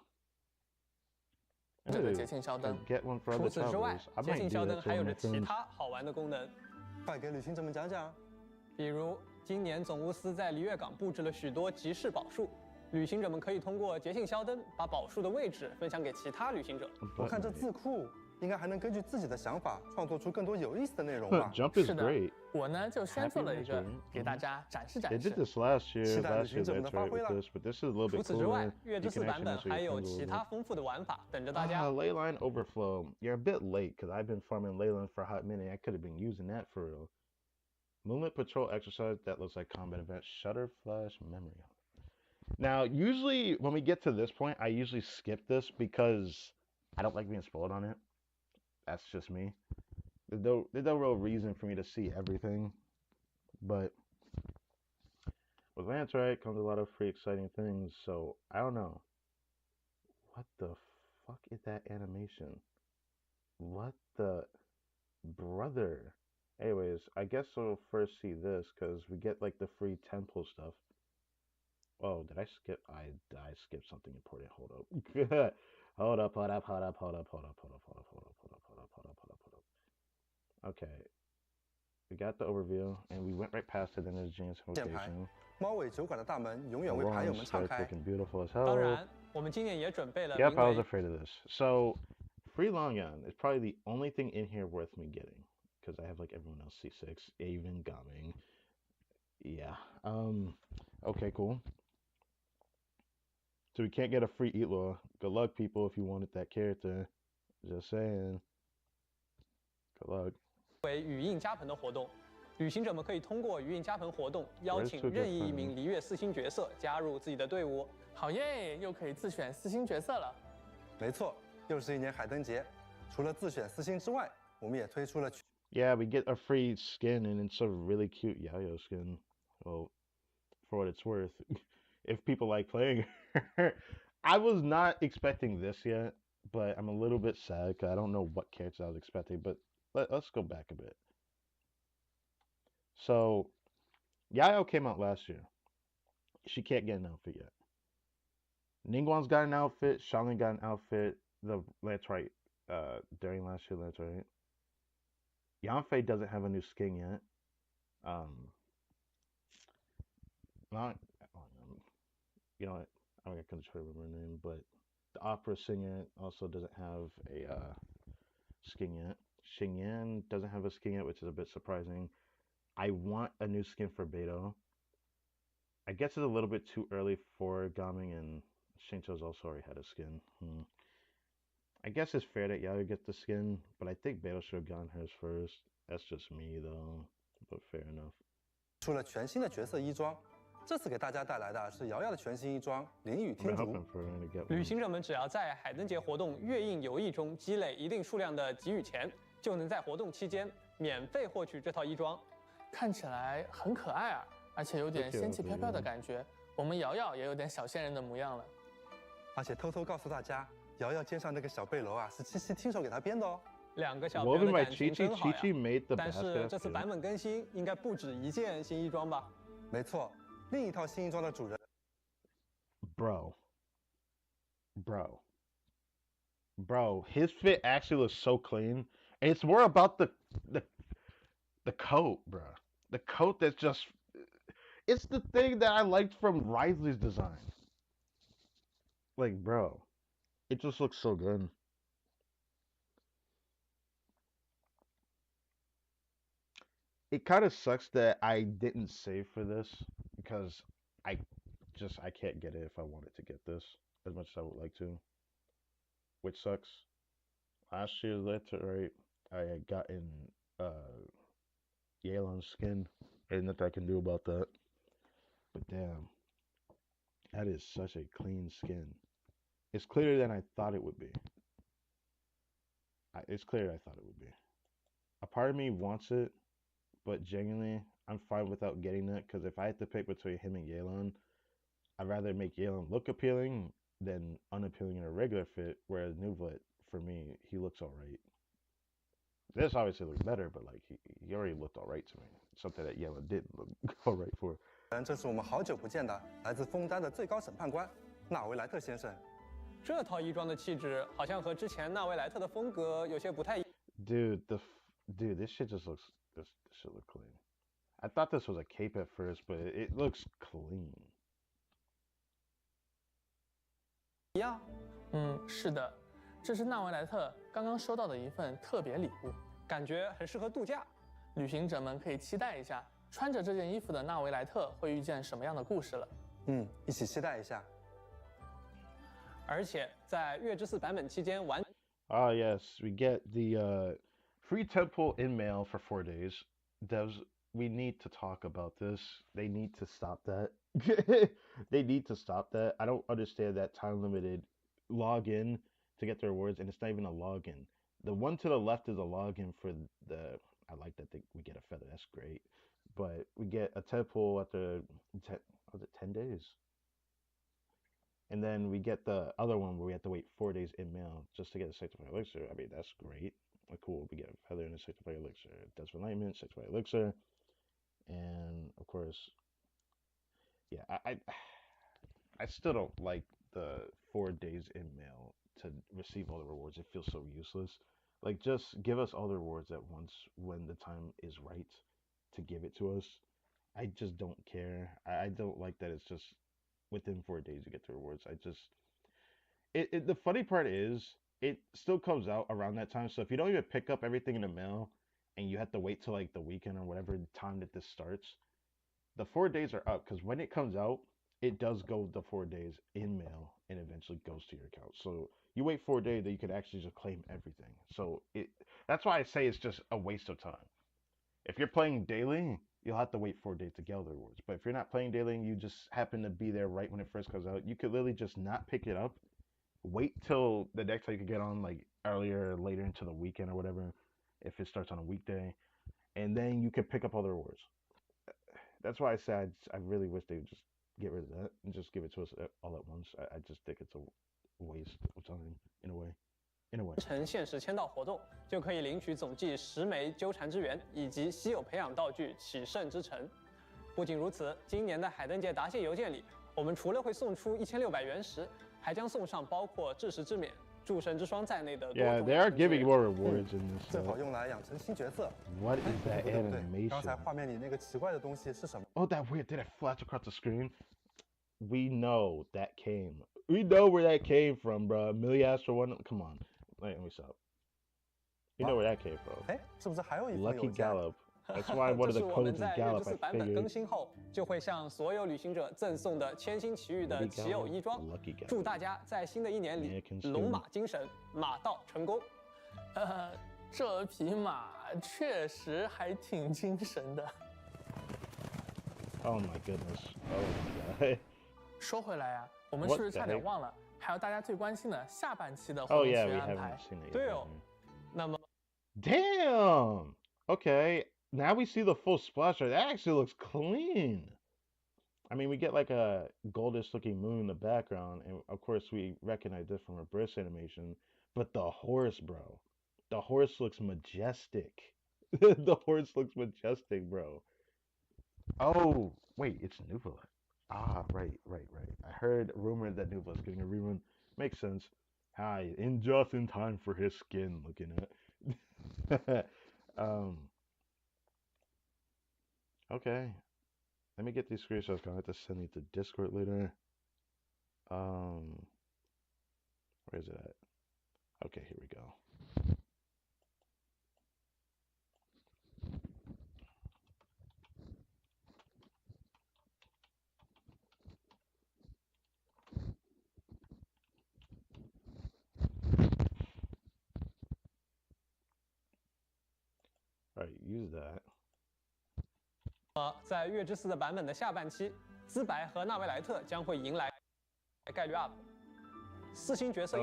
Speaker 3: 这个节庆消灯。
Speaker 1: Get one for
Speaker 14: 除
Speaker 1: other
Speaker 14: 此之外，
Speaker 1: travelers. I
Speaker 14: 节
Speaker 1: might
Speaker 14: 庆
Speaker 1: do
Speaker 14: 消
Speaker 1: that
Speaker 14: 灯
Speaker 1: to
Speaker 14: 还有
Speaker 1: one
Speaker 14: 着
Speaker 1: of
Speaker 14: 其
Speaker 1: my friends.
Speaker 14: 他好玩的功能，
Speaker 15: 快给旅行者们讲讲。
Speaker 14: 比如今年总务司在璃月港布置了许多集市宝树，旅行者们可以通过节庆消灯把宝树的位置分享给其他旅行者。
Speaker 15: 我看这字库应该还能根据自己的想法创作出更多有意思的内容吧。
Speaker 1: Jump is great.
Speaker 3: 我呢就先做了一个给大家展示展
Speaker 1: They
Speaker 3: 示。
Speaker 1: did this last year.
Speaker 15: 期待旅
Speaker 1: Last
Speaker 15: 行
Speaker 1: year
Speaker 15: 者们
Speaker 1: that's
Speaker 15: 的发
Speaker 1: right
Speaker 15: 挥
Speaker 1: with
Speaker 15: 了。
Speaker 1: this, but this is a little
Speaker 14: 除
Speaker 1: bit
Speaker 14: 此之外
Speaker 1: cooler.
Speaker 14: 月之
Speaker 1: You
Speaker 14: 4
Speaker 1: can
Speaker 14: 版
Speaker 1: actually
Speaker 14: 本
Speaker 1: mess with
Speaker 14: 还
Speaker 1: your
Speaker 14: 有
Speaker 1: friends a
Speaker 14: 其
Speaker 1: little
Speaker 14: 他
Speaker 1: bit.
Speaker 14: 丰富的玩法等着大家。
Speaker 1: Leyline Overflow. You're a bit late because I've been farming Leyline for a hot minute. I could have been using that for real. Moonlit Patrol exercise. That looks like combat event. Shutter Flash Memory. Now, usually when we get to this point, I usually skip this because I don't like being spoiled on it. That's just me. There's no real reason for me to see everything. But with Laterite comes a lot of free exciting things, so I don't know. What the fuck is that animation? What the brother? Anyways, I guess we'll first see this because we get like the free temple stuff. Oh, did I skip? I skipped something important. Hold up. Hold up. Okay. We got the overview, and we went right past it. Then there's James
Speaker 15: 键盘
Speaker 1: location.
Speaker 15: 猫尾酒馆的大门永远
Speaker 1: The
Speaker 15: 为牌友
Speaker 1: wrong
Speaker 15: 们敞
Speaker 1: starts
Speaker 15: 开。
Speaker 1: looking beautiful as
Speaker 14: 当
Speaker 1: hell.
Speaker 14: 然，我们今年也准备了
Speaker 1: Yep,
Speaker 14: 名
Speaker 1: I was
Speaker 14: 为
Speaker 1: afraid of this. So, free Longyan is probably the only thing in here worth me getting. Because I have like everyone else C6, even Gaming. Yeah. Okay, cool. So we can't get a free Eatlaw. Good luck, people, if you wanted that character. Just saying. Good luck.
Speaker 14: 为语印加蓬的活动，旅行者们可以通过语印加蓬活动邀请任意一名璃月4星角色加入自己的队伍。
Speaker 3: 好耶，又可以自选4星角色了。
Speaker 15: 没错，又是一年海灯节。除了自选4星之外，我们也推出了
Speaker 1: Yeah, we get a free skin, and it's a really cute Yayo skin. Well, for what it's worth. If people like playing her. I was not expecting this yet, but I'm a little bit sad because I don't know what characters I was expecting, but let's go back a bit. So, Yayo came out last year. She can't get an outfit yet. Ningguang's got an outfit. Shaolin got an outfit. That's right. During last year, that's right. Yanfei doesn't have a new skin yet. You know what? I'm not gonna try to remember her name, but the opera singer also doesn't have a skin yet. Xingyan doesn't have a skin yet, which is a bit surprising. I want a new skin for Beto. I guess it's a little bit too early for Gaming, and Shinto's also already had a skin. I guess it's fair that Yayo gets the skin, but I think Beto should have gotten hers first. That's just me, though, but fair enough.
Speaker 15: 出了全新的角色衣装，这次给大家带来的是瑶瑶的全新衣装淋雨天竺。
Speaker 14: 旅行者们只要在海灯节活动月印游艺中积累一定数量的给予钱，就能在活动期间免费获取这套衣装，
Speaker 3: 看起来很可爱啊，而且有点仙气飘飘的感觉。我们瑶瑶也有点小仙人的模样了。
Speaker 15: 而且偷偷告诉大家，瑶瑶肩上那个小背篓啊，是七七亲手给她编的哦。
Speaker 14: 2个小朋友的感情真好呀。但是这次版本更新应该不止1件新衣装吧？
Speaker 15: 没错，另一套新衣装的主人。
Speaker 1: Bro, his fit actually looks so clean, and it's more about the coat, bro. The coat that's just, it's the thing that I liked from Risley's design. Like, bro, it just looks so good. It kind of sucks that I didn't save for this because I can't get it if I wanted to get this as much as I would like to, which sucks. Last year, right, I had gotten Yelan's skin. There's nothing I can do about that. But damn, that is such a clean skin. It's clearer than I thought it would be. It's clearer than I thought it would be. A part of me wants it, but genuinely, I'm fine without getting it because if I had to pick between him and Yelan, I'd rather make Yelan look appealing than unappealing in a regular fit, whereas Newlet, for me, he looks alright. This obviously looks better, but like he already looked alright to me. Something that Yelan didn't look alright for.
Speaker 15: 这是我们好久不见的来自枫丹的最高审判官纳维莱特先生。
Speaker 14: 这套衣装的气质好像和之前纳维莱特的风格有些不太一。
Speaker 1: Dude, this shit just looks. This shit look clean. I thought this was a cape at first, but it looks clean.
Speaker 14: 一样。
Speaker 3: 是的，这是纳维莱特刚刚收到的一份特别礼物，
Speaker 14: 感觉很适合度假。
Speaker 3: 旅行者们可以期待一下，穿着这件衣服的纳维莱特会遇见什么样的故事了。
Speaker 15: 一起期待一下。
Speaker 14: 而且在月之4版本期间完。
Speaker 1: Yes, we get the free temple in mail for 4 days. Devs, we need to talk about this. They need to stop that. They need to stop that. I don't understand that time limited login to get the rewards, and it's not even a login. The one to the left is a login for the. I like that we get a feather. That's great, but we get a temple after 10 days, and then we get the other one where we have to wait 4 days in mail just to get a sanctified elixir. I mean, that's great. Cool. We get a feather and a sanctified elixir. Death's Enlightenment, sanctified elixir, and of course, yeah, I still don't like the 4 days in mail to receive all the rewards. It feels so useless. Like, just give us all the rewards at once when the time is right to give it to us. I just don't care. I don't like that it's just within 4 days you get the rewards. The funny part is, it still comes out around that time. So if you don't even pick up everything in the mail and you have to wait till like the weekend or whatever time that this starts, the 4 days are up because when it comes out, it does go the 4 days in mail and eventually goes to your account. So you wait 4 days that you could actually just claim everything. So that's why I say it's just a waste of time. If you're playing daily, you'll have to wait 4 days to get all the rewards. But if you're not playing daily and you just happen to be there right when it first comes out, you could literally just not pick it up. Wait till the next time you could get on, like earlier or later into the weekend or whatever, if it starts on a weekday, and then you could pick up all the rewards. That's why I said I really wish they would just get rid of that and just give it to us all at once. I just think it's a waste of time in a way.
Speaker 14: 成限时签到活动就可以领取总计10枚纠缠之源以及稀有培养道具启圣之城。不仅如此，今年的海灯节答谢邮件里，我们除了会送出1600原石，还将送上包括至实之冕、诸神之霜在内的多种。
Speaker 1: Yeah, they are giving more rewards in this.
Speaker 15: 正好用来养成新角色。
Speaker 1: What is that animation?
Speaker 15: 刚才画面里那个奇怪的东西是什么？
Speaker 1: Oh, that weird! Did it flash across the screen? We know that came. We know where that came from, bro. Milliastra one. Come on, let me stop. You know where that came from?
Speaker 15: 哎，是不是还有一封
Speaker 1: Lucky
Speaker 15: 邮件？
Speaker 1: Gallop. That's why one of the codes is Gallop.
Speaker 14: 这是我们在月之4
Speaker 1: I
Speaker 14: 版本更
Speaker 1: figured.
Speaker 14: 新后，就会向所有旅行者赠送的千星奇遇的奇偶衣装。祝大家在新的一年里龙马精神，马到成功。
Speaker 3: 这匹马确实还挺精神的。
Speaker 1: Oh my goodness. Oh my god.
Speaker 3: 说回来啊，我们是不是差点忘了，还有大家最关心的下半期的活
Speaker 1: Oh
Speaker 3: 动
Speaker 1: yeah,
Speaker 3: 区
Speaker 1: we
Speaker 3: 安排
Speaker 1: haven't？seen it yet.
Speaker 14: 对哦，那么
Speaker 1: Damn. Okay, now we see the full splasher. That actually looks clean. I mean, we get like a goldish looking moon in the background, and of course we recognize this from a breast animation. But the horse, bro, the horse looks majestic. The horse looks majestic, bro. Oh, wait, it's Nuvola. Ah, right. I heard rumor that Nuvola's getting a rerun. Makes sense. Hi, just in time for his skin looking at. Okay. Let me get these screenshots. I have to send these to Discord later. Where is it at? Okay, here we go. All right, use that.
Speaker 14: 在月之4的版本的下半期，兹白和纳维莱特将会迎来概率 up。4星角色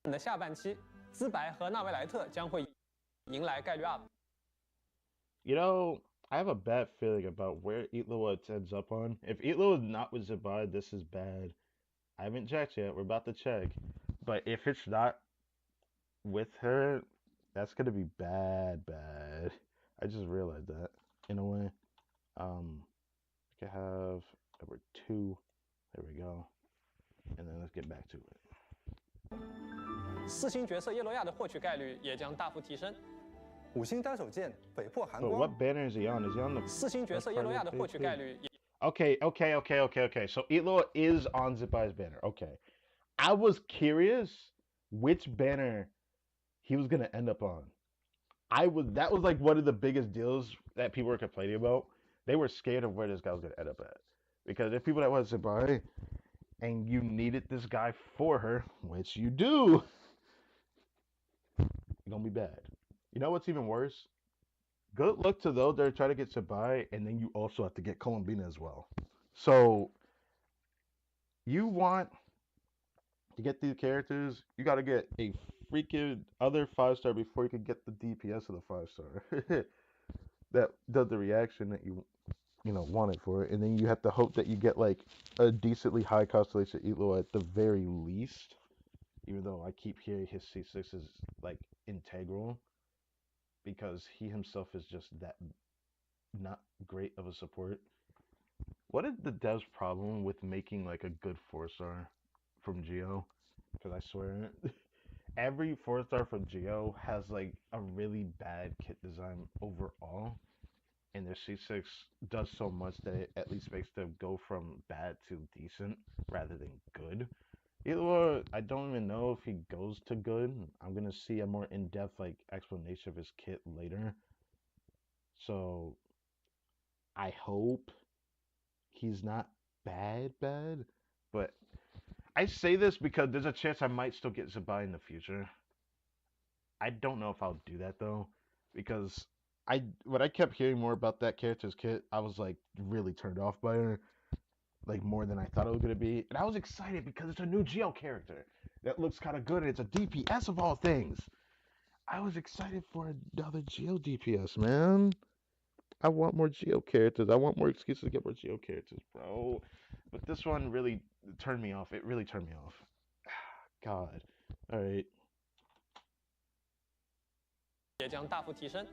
Speaker 14: 的下半期，兹白和纳维莱特将会迎来概率 up。You
Speaker 1: know, I have a bad feeling about where Eatloa ends up on. If Eatloa is not with Zabai, this is bad. I haven't checked yet. We're about to check. But if it's not with her, that's gonna be bad. I just realized that in a way. We could have number 2. There we go. And then let's get back to it.
Speaker 14: 4星角色叶罗亚的获取概率也将大幅提升。
Speaker 15: 5星单手剑匪破寒
Speaker 1: But
Speaker 15: 光。
Speaker 1: what banner is he on? Is he on the
Speaker 14: 4星角色叶罗亚的获取概率也。
Speaker 1: Okay. So Eatloa is on Zipai's banner. Okay. I was curious which banner he was gonna end up on. That was like one of the biggest deals that people were complaining about. They were scared of where this guy was gonna end up at. Because if people that want Zipai and you needed this guy for her, which you do, it's gonna be bad. You know what's even worse? Good luck to those that are trying to get Sabai, and then you also have to get Colombina as well. So you want to get these characters, you got to get a freaking other 5-star before you can get the DPS of the 5-star. That does the reaction that you wanted for it, and then you have to hope that you get like a decently high constellation Eatloa at the very least. Even though I keep hearing his C6 is like integral, because he himself is just that not great of a support. What is the dev's problem with making like a good 4-star from Geo? Because I swear, every 4-star from Geo has like a really bad kit design overall, and their C6 does so much that it at least makes them go from bad to decent rather than good. Either I don't even know if he goes to good. I'm gonna see a more in-depth like explanation of his kit later. So I hope he's not bad, but I say this because there's a chance I might still get Zabai in the future. I don't know if I'll do that though, because when I kept hearing more about that character's kit, I was like really turned off by her, like more than I thought it was gonna be, and I was excited because it's a new Geo character that looks kind of good, and it's a DPS of all things. I was excited for another Geo DPS, man. I want more Geo characters. I want more excuses to get more Geo characters, bro. But this one really turned me off. It really turned me off. God. All right.
Speaker 14: 也将大幅提升。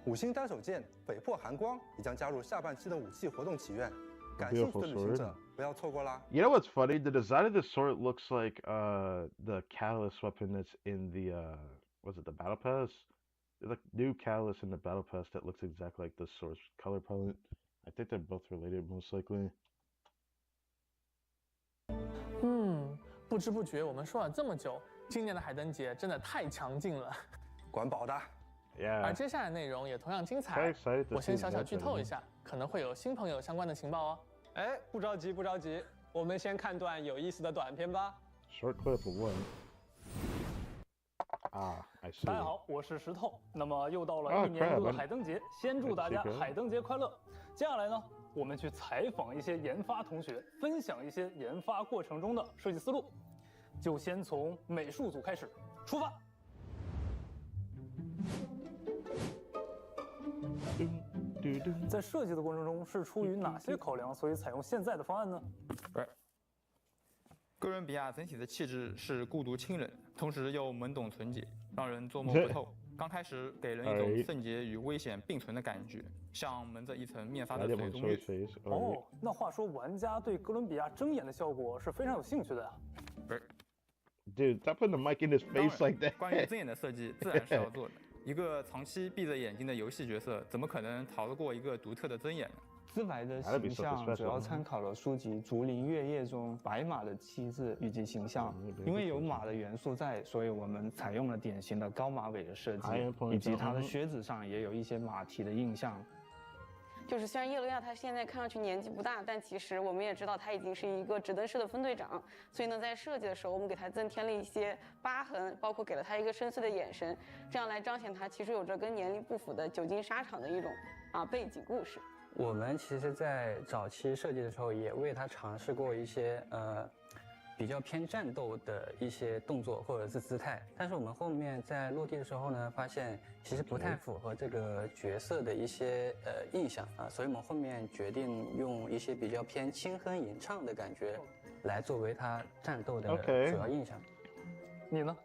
Speaker 15: 5星单手剑匪破寒光也将加入下半期的武器活动祈愿，感兴趣的旅行者不要错过啦。
Speaker 1: You know what's funny? The design of the sword looks like the catalyst weapon that's in the was it the battle pass? There's a new catalyst in the battle pass that looks exactly like the sword's color palette. I think they're both related, most likely.
Speaker 3: 不知不觉我们说了这么久，今年的海灯节真的太强劲了。
Speaker 15: 管饱的。
Speaker 3: 而接下来内容也同样精彩，我先小小剧透一下，可能会有新朋友相关的情报哦。
Speaker 14: 哎，不着急，我们先看段有意思的短片吧。
Speaker 1: Short clip of what? I see.
Speaker 2: 大家好，我是石头。那么又到了一年一度的海灯节，先祝大家海灯节快乐。接下来呢，我们去采访一些研发同学，分享一些研发过程中的设计思路。就先从美术组开始，出发。在设计的过程中是出于哪些考量，所以采用现在的方案呢？
Speaker 17: 哥伦比亚整体的气质是孤独清冷，同时又懵懂纯洁，让人捉摸不透。刚开始给人一种圣洁与危险并存的感觉，像蒙着一层面纱的水中月。
Speaker 2: 哦，那话说玩家对哥伦比亚睁眼的效果是非常有兴趣的呀。
Speaker 1: Dude, stop putting the mic in his face like that.
Speaker 17: 关于睁眼的设计，自然是要做的。一个长期闭着眼睛的游戏角色，怎么可能逃得过一个独特的睁眼呢？
Speaker 18: 资白的形象主要参考了书籍《竹林月夜》中白马的气质以及形象。因为有马的元素在，所以我们采用了典型的高马尾的设计，以及它的靴子上也有一些马蹄的印象。
Speaker 19: 就是虽然叶罗亚他现在看上去年纪不大，但其实我们也知道他已经是一个指灯式的分队长，所以呢，在设计的时候，我们给他增添了一些疤痕，包括给了他一个深邃的眼神，这样来彰显他其实有着跟年龄不符的久经沙场的一种背景故事。
Speaker 18: 我们其实，在早期设计的时候，也为他尝试过一些比较偏战斗的一些动作或者是姿态，但是我们后面在落地的时候呢，发现其实不太符合这个角色的一些印象啊，所以我们后面决定用一些比较偏轻哼吟唱的感觉，来作为他战斗的主要印象。
Speaker 2: 你呢？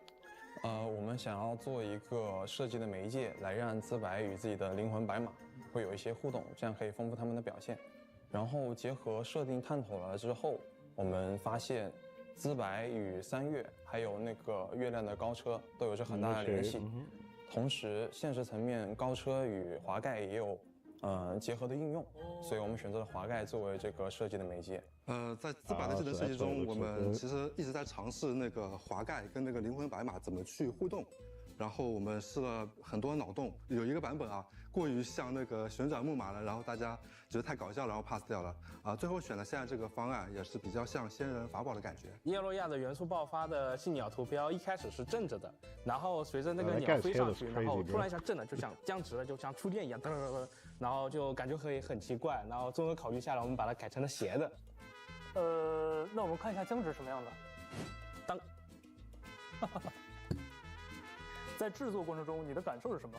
Speaker 20: 我们想要做一个设计的媒介，来让资白与自己的灵魂白马会有一些互动，这样可以丰富他们的表现。然后结合设定探讨了之后，我们发现资白与三月还有那个月亮的高车都有着很大的联系。同时，现实层面高车与滑盖也有结合的应用，所以我们选择了滑盖作为这个设计的媒介。
Speaker 15: 在资白的技能设计中，我们其实一直在尝试那个滑盖跟那个灵魂白马怎么去互动。然后我们试了很多脑洞，有一个版本过于像那个旋转木马了，然后大家觉得太搞笑，然后 pass 掉了最后选了现在这个方案，也是比较像仙人法宝的感觉。
Speaker 21: 叶洛亚的元素爆发的信鸟图标一开始是正着的，然后随着那个鸟飞上去，然后突然一下正了，就像僵直了，就像触电一样，然后就感觉很奇怪，然后综合考虑下来，我们把它改成了斜的。
Speaker 2: 那我们看一下僵直什么样的。在制作过程中，你的感受是什么？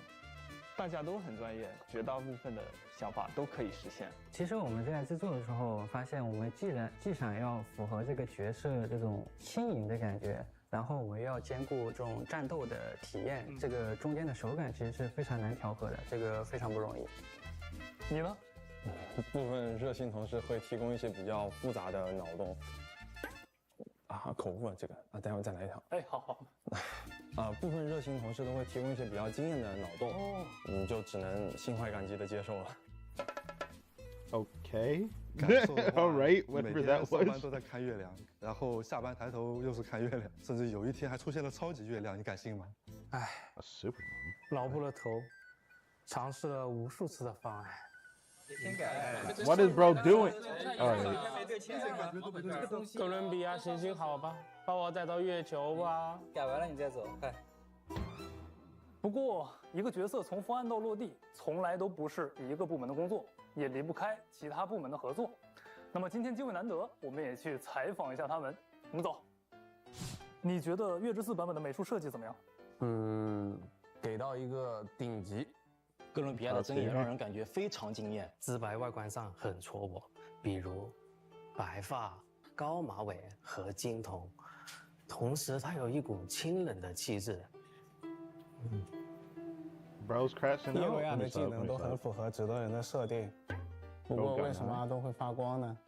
Speaker 18: 大家都很专业，绝大部分的想法都可以实现。其实我们在制作的时候发现，我们既想要符合这个角色这种轻盈的感觉，然后我们要兼顾这种战斗的体验，这个中间的手感其实是非常难调和的，这个非常不容易。
Speaker 2: 你呢？
Speaker 20: 部分热心同事会提供一些比较复杂的脑洞。口误了这个待会再来一条。好。部分热心同事都会提供一些比较惊艳的脑洞，你就只能心怀感激的接受了。
Speaker 1: Okay.
Speaker 15: 感受的话
Speaker 1: All right,
Speaker 15: 每
Speaker 1: whatever
Speaker 15: 天
Speaker 1: that
Speaker 15: 上班
Speaker 1: was.
Speaker 15: 都在看月亮，然后下班抬头又是看月亮，甚至有一天还出现了超级月亮，你敢信吗？
Speaker 18: 劳不了头，尝试了无数次的方案。
Speaker 1: What is bro doing? All right.
Speaker 21: 哥伦比亚行行好吧，把我带到月球吧。
Speaker 18: 改完了你再走，快。
Speaker 2: 不过，一个角色从方案到落地，从来都不是一个部门的工作，也离不开其他部门的合作。那么今天机会难得，我们也去采访一下他们。我们走。你觉得月之4版本的美术设计怎么样？
Speaker 22: 给到一个顶级。
Speaker 23: 哥伦比亚的睁眼让人感觉非常惊艳，资白外观上很戳我，比如白发、高马尾和金瞳，同时它有一股清冷的气质。
Speaker 18: 叶洛亚的技能都很符合指导人的设定，不过为什么都会发光呢？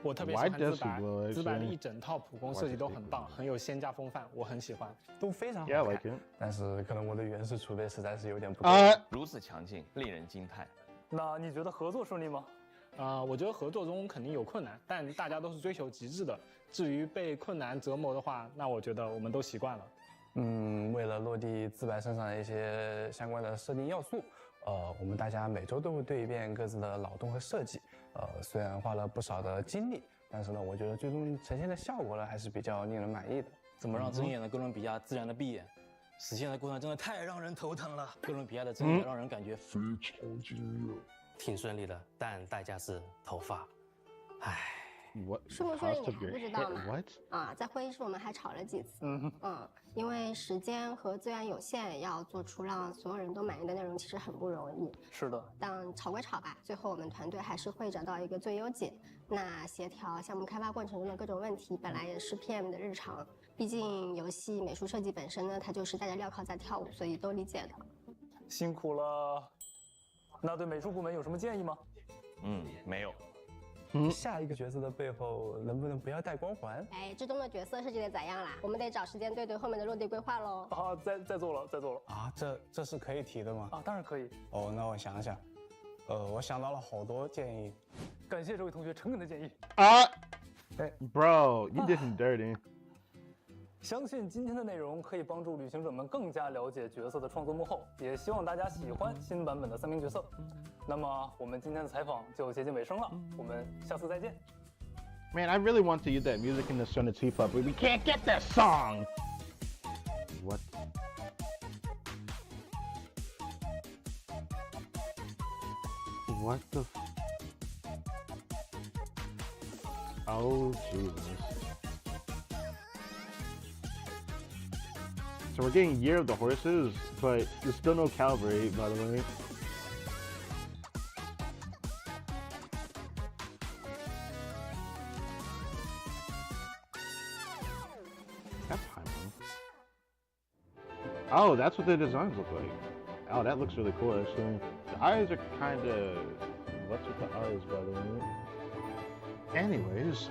Speaker 21: 我特别喜欢资白，资白的一整套普攻设计都很棒，很有仙家风范，我很喜欢，
Speaker 18: 都非常好看。
Speaker 20: 但是可能我的原始储备实在是有点不够。
Speaker 24: 如此强劲，令人惊叹。
Speaker 2: 那你觉得合作顺利吗？
Speaker 21: 我觉得合作中肯定有困难，但大家都是追求极致的。至于被困难折磨的话，那我觉得我们都习惯了。
Speaker 20: 为了落地资白身上的一些相关的设定要素，我们大家每周都会对一遍各自的脑洞和设计。虽然花了不少的精力，但是呢，我觉得最终呈现的效果呢，还是比较令人满意的。
Speaker 23: 怎么让睁眼的哥伦比亚自然的闭眼？实现的过程真的太让人头疼了。哥伦比亚的睁眼让人感觉非常惊艳，挺顺利的，但代价是头发。唉，
Speaker 1: What?
Speaker 4: 顺不顺利你还不知道嘛
Speaker 1: What?
Speaker 4: 啊，在会议室我们还吵了几次。因为时间和资源有限，要做出让所有人都满意的内容，其实很不容易。
Speaker 2: 是的。
Speaker 4: 但吵归吵吧，最后我们团队还是会找到一个最优解。那协调项目开发过程中的各种问题，本来也是 PM 的日常。毕竟游戏美术设计本身呢，它就是带着镣铐在跳舞，所以都理解的。
Speaker 2: 辛苦了。那对美术部门有什么建议吗？
Speaker 3: 没有。
Speaker 18: 下一个角色的背后能不能不要带光环？
Speaker 4: 哎，之中的角色设计的咋样啦？我们得找时间对后面的落地规划喽。
Speaker 2: 啊，再做了。
Speaker 18: 啊，这是可以提的吗？
Speaker 2: 啊，当然可以。
Speaker 18: 哦，那我想想，我想到了好多建议。
Speaker 2: 感谢这位同学诚恳的建议。
Speaker 1: Bro, you did him dirty.
Speaker 2: 相信今天的内容可以帮助旅行者们更加了解角色的创作幕后，也希望大家喜欢新版本的3名角色。那么我们今天的采访就接近尾声了，我们下次再见。
Speaker 1: Man, I really want to use that music in the Son of Teapot, but we can't get that song. What? What the? Oh Jesus. So we're getting Year of the Horses, but there's still no cavalry, by the way. That's Paimon. Oh, that's what the designs look like. Oh, that looks really cool, actually. The eyes are kind of... What's with the eyes, by the way? Anyways,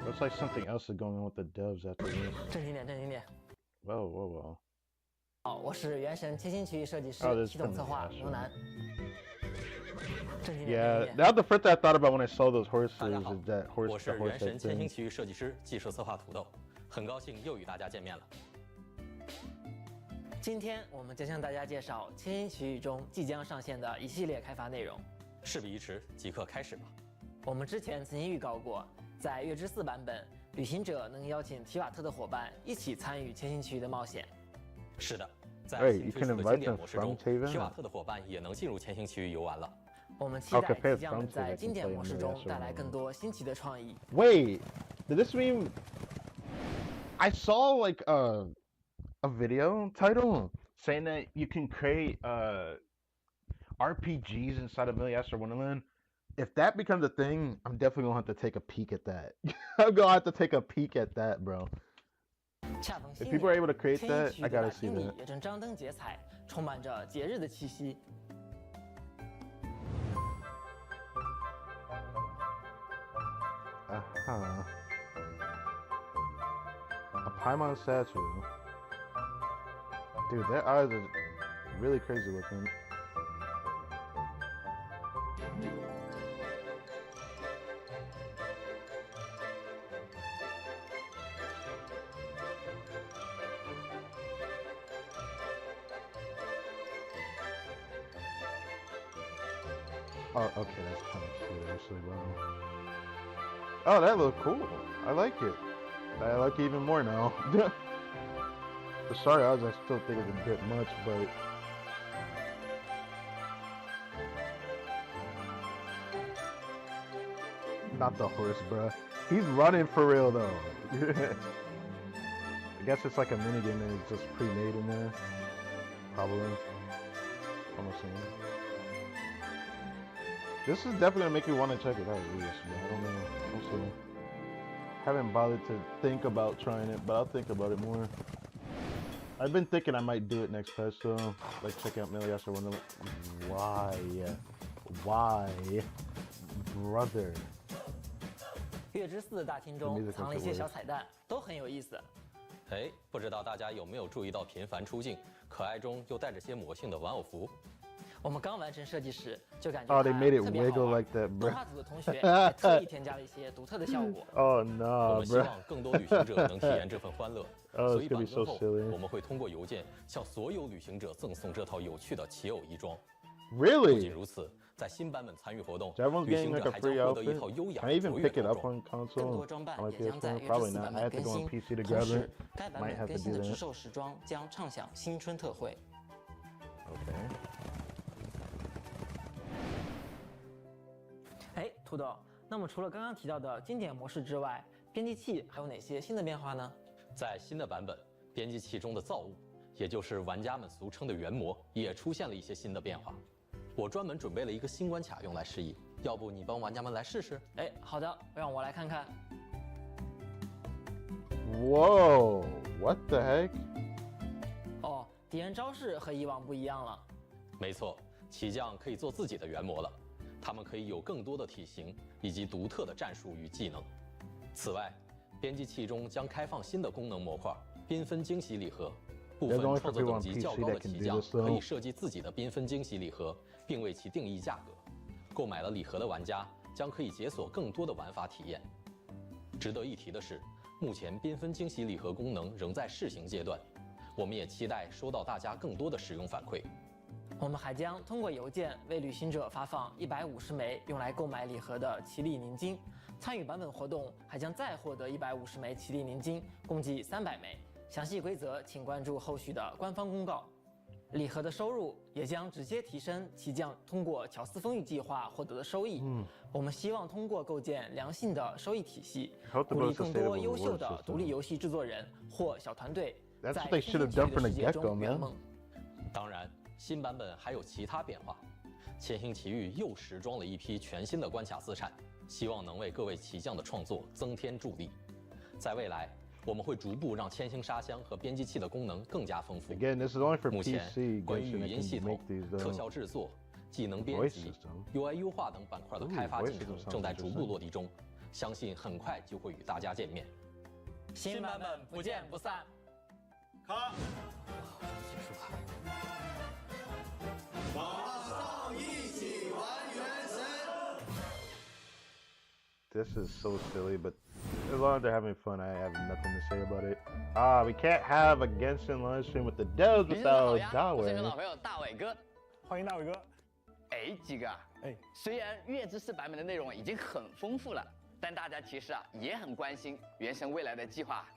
Speaker 1: looks like something else is going on with the devs after this.
Speaker 6: 正经点。
Speaker 1: Whoa.
Speaker 6: 好，我是原神千星区域设计师、系统策划牛楠。
Speaker 1: Yeah, now the first thing I thought about when I saw those horses is that horse.
Speaker 9: 我是原神千星区域设计师、技术策划土豆，很高兴又与大家见面了。
Speaker 6: 今天我们将向大家介绍千星区域中即将上线的一系列开发内容。
Speaker 9: 事不宜迟，即刻开始吧。
Speaker 6: 我们之前曾经预告过，在月之4版本，旅行者能邀请提瓦特的伙伴一起参与千星区域的冒险。
Speaker 9: 是的，在新推出的经典模式中，提瓦特的伙伴也能进入千星区域游玩了。
Speaker 6: 我们期待即将能在经典模式中带来更多新奇的创意。
Speaker 1: Wait, did this mean I saw like a video title saying that you can create RPGs inside of Milliastra Wonderland? If that becomes a thing, I'm definitely gonna have to take a peek at that. I'm gonna have to take a peek at that, bro. If people are able to create that, I gotta see that.
Speaker 6: 也正张灯结彩，充满着节日的气息。
Speaker 1: A Paimon statue. Dude, their eyes are really crazy looking. Oh, okay, that's kind of cute, actually. Wow. Oh, that looks cool. I like it. I like it even more now. The sorry eyes, I still think it's a bit much, but not the horse, bruh. He's running for real though. I guess it's like a minigame and it's just pre-made in there. Probably. I'm assuming. This is definitely gonna make me want to check it out, at least, but I don't know. We'll see. Haven't bothered to think about trying it, but I'll think about it more. I've been thinking I might do it next patch, though. Like, check out Milliastra Wonderland. Why? Brother.
Speaker 6: 月之4大厅中藏了一些小彩蛋，都很有意思。
Speaker 9: 哎，不知道大家有没有注意到频繁出镜、可爱中又带着些魔性的玩偶服？
Speaker 6: 我们刚完成设计时，就感觉
Speaker 1: Oh, they made it
Speaker 6: 特别好
Speaker 1: wiggle
Speaker 6: 玩。
Speaker 1: like that,
Speaker 6: 动
Speaker 1: bro.
Speaker 6: 画组的同学也特意添加了一些独特的效果。
Speaker 1: Oh no,
Speaker 9: 我们希
Speaker 1: bro.
Speaker 9: 望更多旅行者能体验这份欢乐，
Speaker 1: Oh,
Speaker 9: 所
Speaker 1: it's
Speaker 9: 以
Speaker 1: gonna
Speaker 9: 版
Speaker 1: be so
Speaker 9: 更后
Speaker 1: silly.
Speaker 9: 我们会通过邮件向所有旅行者赠送这套有趣的奇偶衣装。
Speaker 1: Really?
Speaker 9: 不仅如此，在新版本参与活动，
Speaker 1: So everyone's
Speaker 9: 旅
Speaker 1: getting
Speaker 9: 行
Speaker 1: like
Speaker 9: 者
Speaker 1: a
Speaker 9: 还将
Speaker 1: free
Speaker 9: 获得一
Speaker 1: outfit?
Speaker 9: 套优雅
Speaker 1: Can I
Speaker 9: 卓
Speaker 1: even
Speaker 9: 越
Speaker 1: pick it
Speaker 9: 的
Speaker 1: up
Speaker 9: 装。
Speaker 1: on
Speaker 6: 更
Speaker 1: console?
Speaker 6: 多装扮
Speaker 1: On
Speaker 6: 也将在
Speaker 1: PS4?
Speaker 6: 月之
Speaker 1: Probably
Speaker 6: 4
Speaker 1: not.
Speaker 6: 版
Speaker 1: I
Speaker 6: 本
Speaker 1: have to
Speaker 6: 更
Speaker 1: go on
Speaker 6: 新。
Speaker 1: PC to
Speaker 6: 同
Speaker 1: grab
Speaker 6: 时
Speaker 1: it.，
Speaker 6: 该版
Speaker 1: Might
Speaker 6: 本
Speaker 1: have
Speaker 6: 更
Speaker 1: to
Speaker 6: 新
Speaker 1: do
Speaker 6: 的
Speaker 1: that.
Speaker 6: 直售时装将畅享新春特惠。
Speaker 1: Okay.
Speaker 6: 哎，土豆，那么除了刚刚提到的经典模式之外，编辑器还有哪些新的变化呢？
Speaker 9: 在新的版本，编辑器中的造物，也就是玩家们俗称的原模，也出现了一些新的变化。我专门准备了一个新关卡用来示意，要不你帮玩家们来试试？
Speaker 6: 哎，好的，让我来看看。
Speaker 1: Whoa, what the heck?
Speaker 6: 哦，敌人招式和以往不一样了。
Speaker 9: 没错，骑将可以做自己的原模了，他们可以有更多的体型以及独特的战术与技能。此外，编辑器中将开放新的功能模块——缤纷惊喜礼盒。部分创作等级较高的骑将可以设计自己的缤纷惊喜礼盒，并为其定义价格。购买了礼盒的玩家将可以解锁更多的玩法体验。值得一提的是，目前缤纷惊喜礼盒功能仍在试行阶段，我们也期待收到大家更多的使用反馈。
Speaker 6: 我们还将通过邮件为旅行者发放150枚用来购买礼盒的奇力凝晶，参与版本活动还将再获得150枚奇力凝晶，共计300枚。详细规则请关注后续的官方公告。礼盒的收入也将直接提升骑将通过乔斯风域计划获得的收益。我们希望通过构建良性的收益体系，鼓励更多优秀的独立游戏制作人或小团队在千星奇遇的世界中圆梦。
Speaker 9: 当然，新版本还有其他变化。千星奇遇又时装了一批全新的关卡资产，希望能为各位骑将的创作增添助力。在未来，我们会逐步让千星沙箱和编辑器的功能更加丰富。目前，关于语音系统、特效制作、技能编辑、UI 优化等板块的开发进程正在逐步落地中，相信很快就会与大家见面。
Speaker 6: 新版本不见不散。
Speaker 8: 卡。
Speaker 6: 结束吧。
Speaker 8: 马上一起玩原神。
Speaker 1: This is so silly, but as long as they're having fun, I have nothing to say about it. We can't have a Genshin live stream with the devs without
Speaker 10: 我是你们老朋友大伟哥，
Speaker 2: 欢迎大伟哥。
Speaker 10: 哎，鸡哥，虽然月之4版本的内容已经很丰富了，但大家其实也很关心原神未来的计划。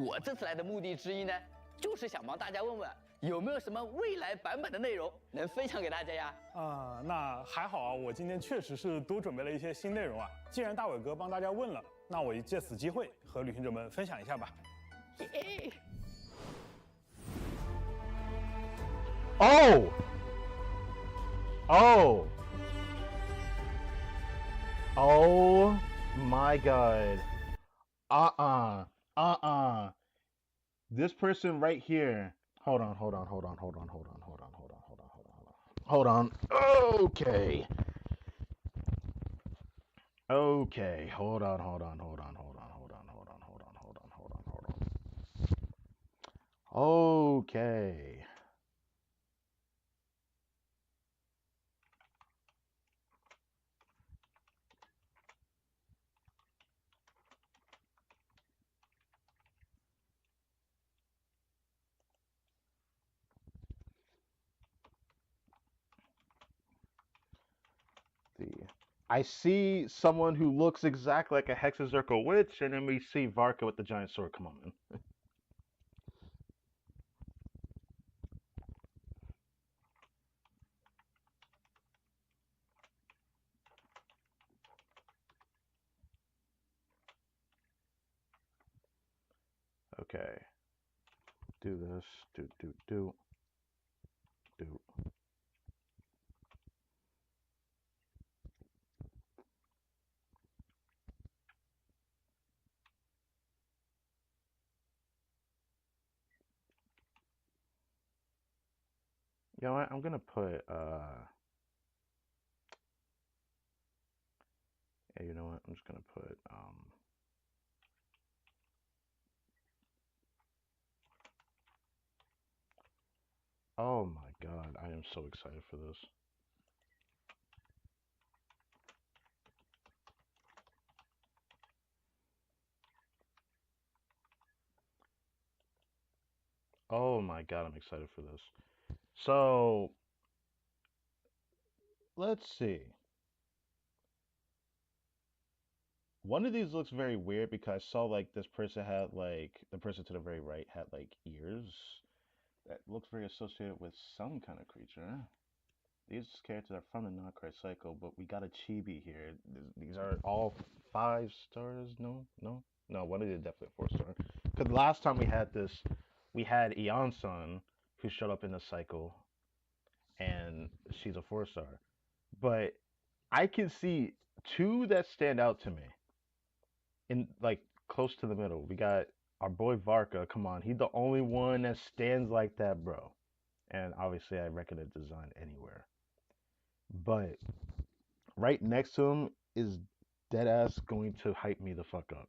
Speaker 10: 我这次来的目的之一呢，就是想帮大家问问有没有什么未来版本的内容能分享给大家呀？
Speaker 2: 那还好啊，我今天确实是多准备了一些新内容啊。既然大伟哥帮大家问了，那我借此机会和旅行者们分享一下吧。
Speaker 1: Oh! Oh! Oh my god. This person right here. Hold on. Okay. Hold on. Okay. I see someone who looks exactly like a Hexazirkel witch, and then we see Varka with the giant sword. Come on, man. Okay. Do this. Do. You know what? I'm gonna put yeah, you know what? I'm just gonna put oh my god, I am so excited for this. Oh my god, I'm excited for this. So, let's see. One of these looks very weird because I saw like this person had like the person to the very right had like ears that looks very associated with some kind of creature. these characters are from the Nocrai cycle, but we got a chibi here. These are all 5 stars. No. One of these is definitely a 4-star. Because last time we had this, we had Eon-san who showed up in the cycle, and she's a 4-star. But I can see 2 that stand out to me. In like close to the middle, we got our boy Varka. Come on, he's the only one that stands like that, bro. And obviously, I recommend design anywhere. But right next to him is deadass going to hype me the fuck up.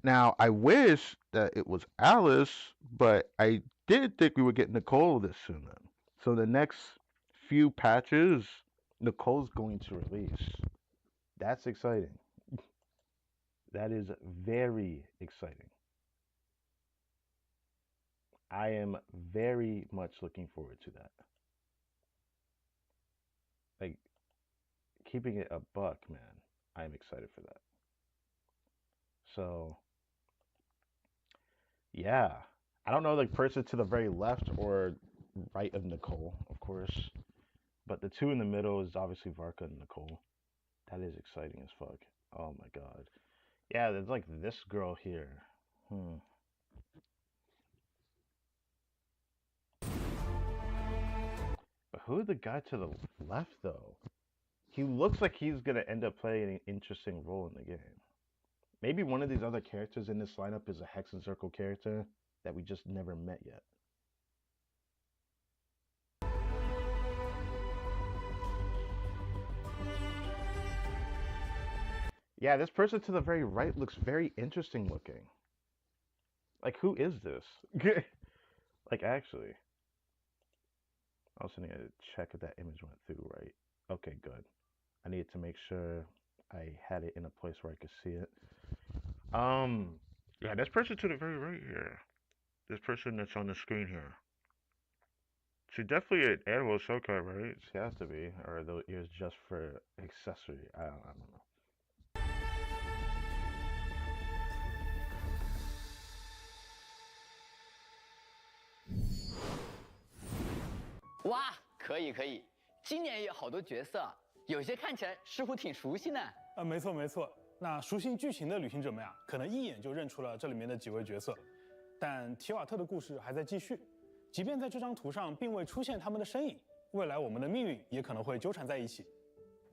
Speaker 1: Now, I wish that it was Alice, but I did think we would get Nicole this soon then. So the next few patches, Nicole's going to release. That's exciting. That is very exciting. I am very much looking forward to that. Like, keeping it a buck, man, I'm excited for that. So, yeah. I don't know the person to the very left or right of Nicole, of course. But the 2 in the middle is obviously Varka and Nicole. That is exciting as fuck. Oh my god. Yeah, there's like this girl here. But who is the guy to the left, though? He looks like he's going to end up playing an interesting role in the game. Maybe one of these other characters in this lineup is a Hex and Circle character that we just never met yet. Yeah, this person to the very right looks very interesting looking. Like, who is this? Like, actually. I also need to check if that image went through right. Okay, good. I needed to make sure I had it in a place where I could see it. Yeah, this person to the very right here. This person that's on the screen here. She's definitely an animal showcase, right? She has to be. Or are those ears just for accessory? I don't know.
Speaker 10: 哇，可以，今年也有好多角色，有些看起来似乎挺熟悉呢。
Speaker 2: 没错。那熟悉剧情的旅行者们呀，可能一眼就认出了这里面的几位角色。但提瓦特的故事还在继续，即便在这张图上并未出现他们的身影，未来我们的命运也可能会纠缠在一起。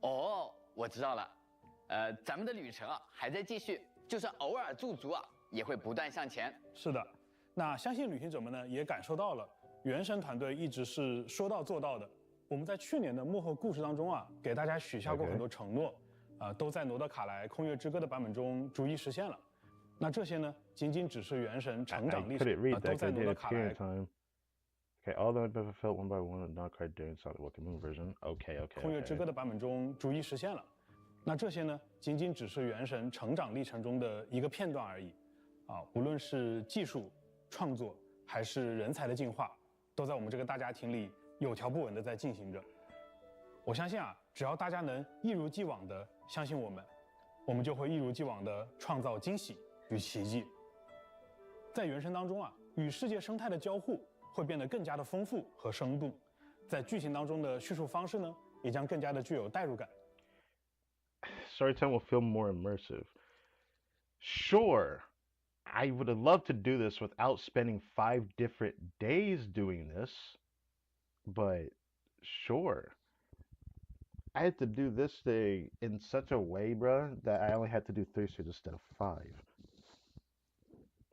Speaker 10: 哦，我知道了。咱们的旅程啊还在继续，就算偶尔驻足啊，也会不断向前。
Speaker 2: 是的，那相信旅行者们呢也感受到了。 原神团队一直是说到做到的。我们在去年的幕后故事当中啊，给大家许下过很多承诺，都在罗德卡莱空月之歌的版本中逐一实现了。那这些呢，仅仅只是原神成长历程，都在罗德卡莱。
Speaker 1: Okay, all of them have been fulfilled one by one, not quite during solid working moon version. Okay.
Speaker 2: 空月之歌的版本中逐一实现了。那这些呢，仅仅只是原神成长历程中的一个片段而已。无论是技术创作还是人才的进化。 都在我们这个大家庭里有条不紊地在进行着。我相信啊，只要大家能一如既往地相信我们，我们就会一如既往地创造惊喜与奇迹。在原神当中啊，与世界生态的交互会变得更加的丰富和生动，在剧情当中的叙述方式呢，也将更加的具有代入感。
Speaker 1: Storytelling will feel more immersive. Sure. I would have loved to do this without spending 5 different days doing this, but sure. I had to do this thing in such a way, bruh, that I only had to do 3 streams instead of 5.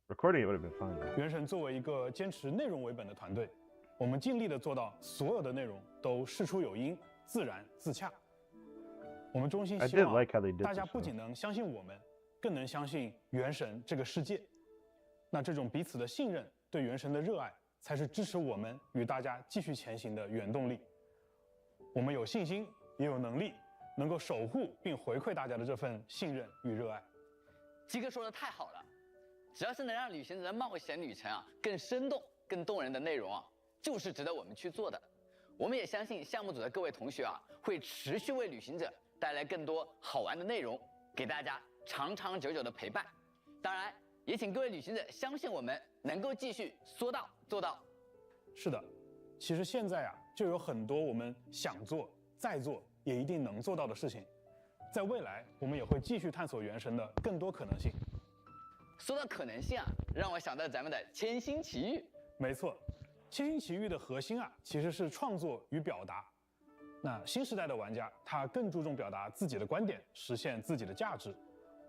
Speaker 1: Recording it would have been fine.
Speaker 2: 原神作为一个坚持内容为本的团队，我们尽力的做到所有的内容都事出有因、自然自洽。我们衷心希望大家不仅能相信我们。 更能相信原神这个世界，那这种彼此的信任，对原神的热爱，才是支持我们与大家继续前行的原动力。我们有信心，也有能力，能够守护并回馈大家的这份信任与热爱。
Speaker 10: 鸡哥说的太好了，只要是能让旅行者的冒险旅程啊更生动、更动人的内容啊，就是值得我们去做的。我们也相信项目组的各位同学啊，会持续为旅行者带来更多好玩的内容，给大家。 长长久久的陪伴，当然也请各位旅行者相信我们能够继续说到做到。
Speaker 2: 是的，其实现在啊，就有很多我们想做、再做也一定能做到的事情。在未来，我们也会继续探索《原神》的更多可能性。
Speaker 10: 说到可能性啊，让我想到咱们的千星奇遇。
Speaker 2: 没错，千星奇遇的核心啊，其实是创作与表达。那新时代的玩家，他更注重表达自己的观点，实现自己的价值。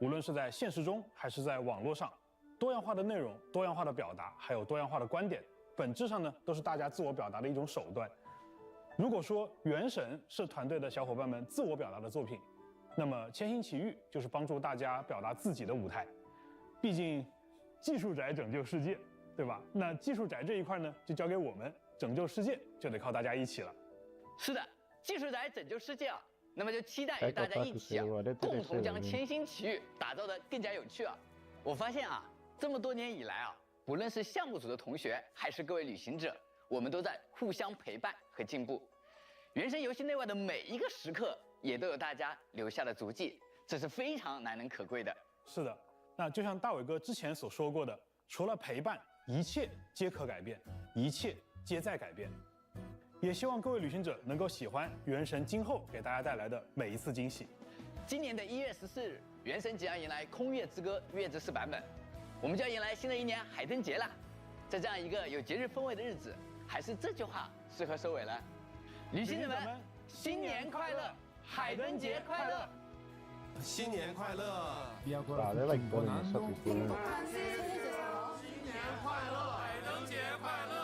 Speaker 2: 无论是在现实中还是在网络上，多样化的内容、多样化的表达，还有多样化的观点，本质上呢，都是大家自我表达的一种手段。如果说《原神》是团队的小伙伴们自我表达的作品，那么《千星奇遇》就是帮助大家表达自己的舞台。毕竟，技术宅拯救世界，对吧？那技术宅这一块呢，就交给我们，拯救世界就得靠大家一起了。
Speaker 10: 是的，技术宅拯救世界啊，那么就期待与大家一起共同将千星奇遇打造得更加有趣啊！我发现啊，这么多年以来啊，不论是项目组的同学，还是各位旅行者，我们都在互相陪伴和进步。原神游戏内外的每一个时刻，也都有大家留下的足迹，这是非常难能可贵的。
Speaker 2: 是的，那就像大伟哥之前所说过的，除了陪伴，一切皆可改变，一切皆在改变。也希望各位旅行者能够喜欢《原神》今后给大家带来的每一次惊喜。
Speaker 10: 今年的1月14日，《原神》即将迎来《空月之歌》月之4版本，我们就要迎来新的一年海灯节了。在这样一个有节日氛围的日子，还是这句话适合收尾了。旅行者们，新年快乐，海灯节快乐！
Speaker 8: 新年快乐！
Speaker 1: Wow, they're like building this up before.
Speaker 8: 新年快乐，海灯节快乐！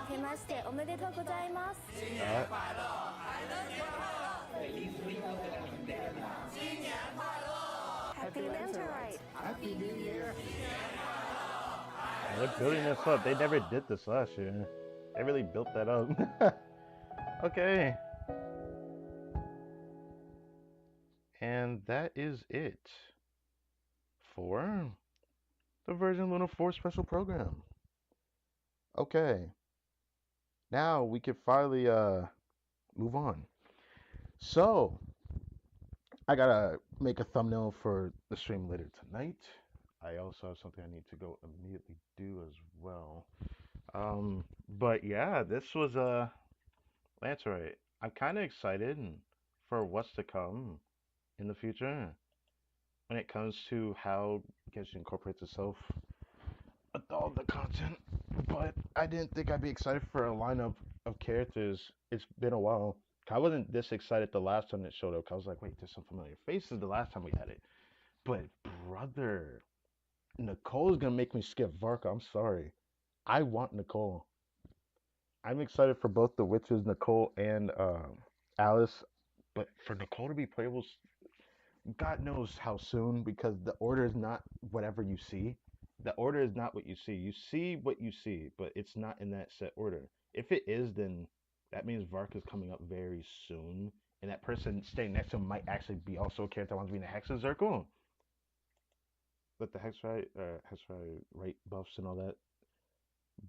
Speaker 11: 明けましておめでとうございます。
Speaker 8: 新年快乐，海灯节快乐！新年快乐
Speaker 11: Happy Lantern!
Speaker 8: Happy New Year！
Speaker 1: They're building this up. They never did this last year. They really built that up. Okay. And that is it for the Virgin Luna 4 special program. Okay. Now we can finally move on. So, I gotta make a thumbnail for the stream later tonight. I also have something I need to go immediately do as well. But yeah, this was Lancerite. I'm kind of excited for what's to come in the future when it comes to how Genshin incorporates itself with all the content. But I didn't think I'd be excited for a lineup of characters. It's been a while. I wasn't this excited the last time it showed up. I was like, wait, there's some familiar faces the last time we had it. But brother, Nicole's gonna make me skip Varka. I'm sorry. I want Nicole. I'm excited for both the witches, Nicole and Alice. But for Nicole to be playable, God knows how soon, because the order is not whatever you see. The order is not what you see. You see what you see, but it's not in that set order. If it is, then that means Varka's coming up very soon. And that person staying next to him might actually be also a character that wants to be in the Hexa Circle. With the Hexrite right buffs and all that.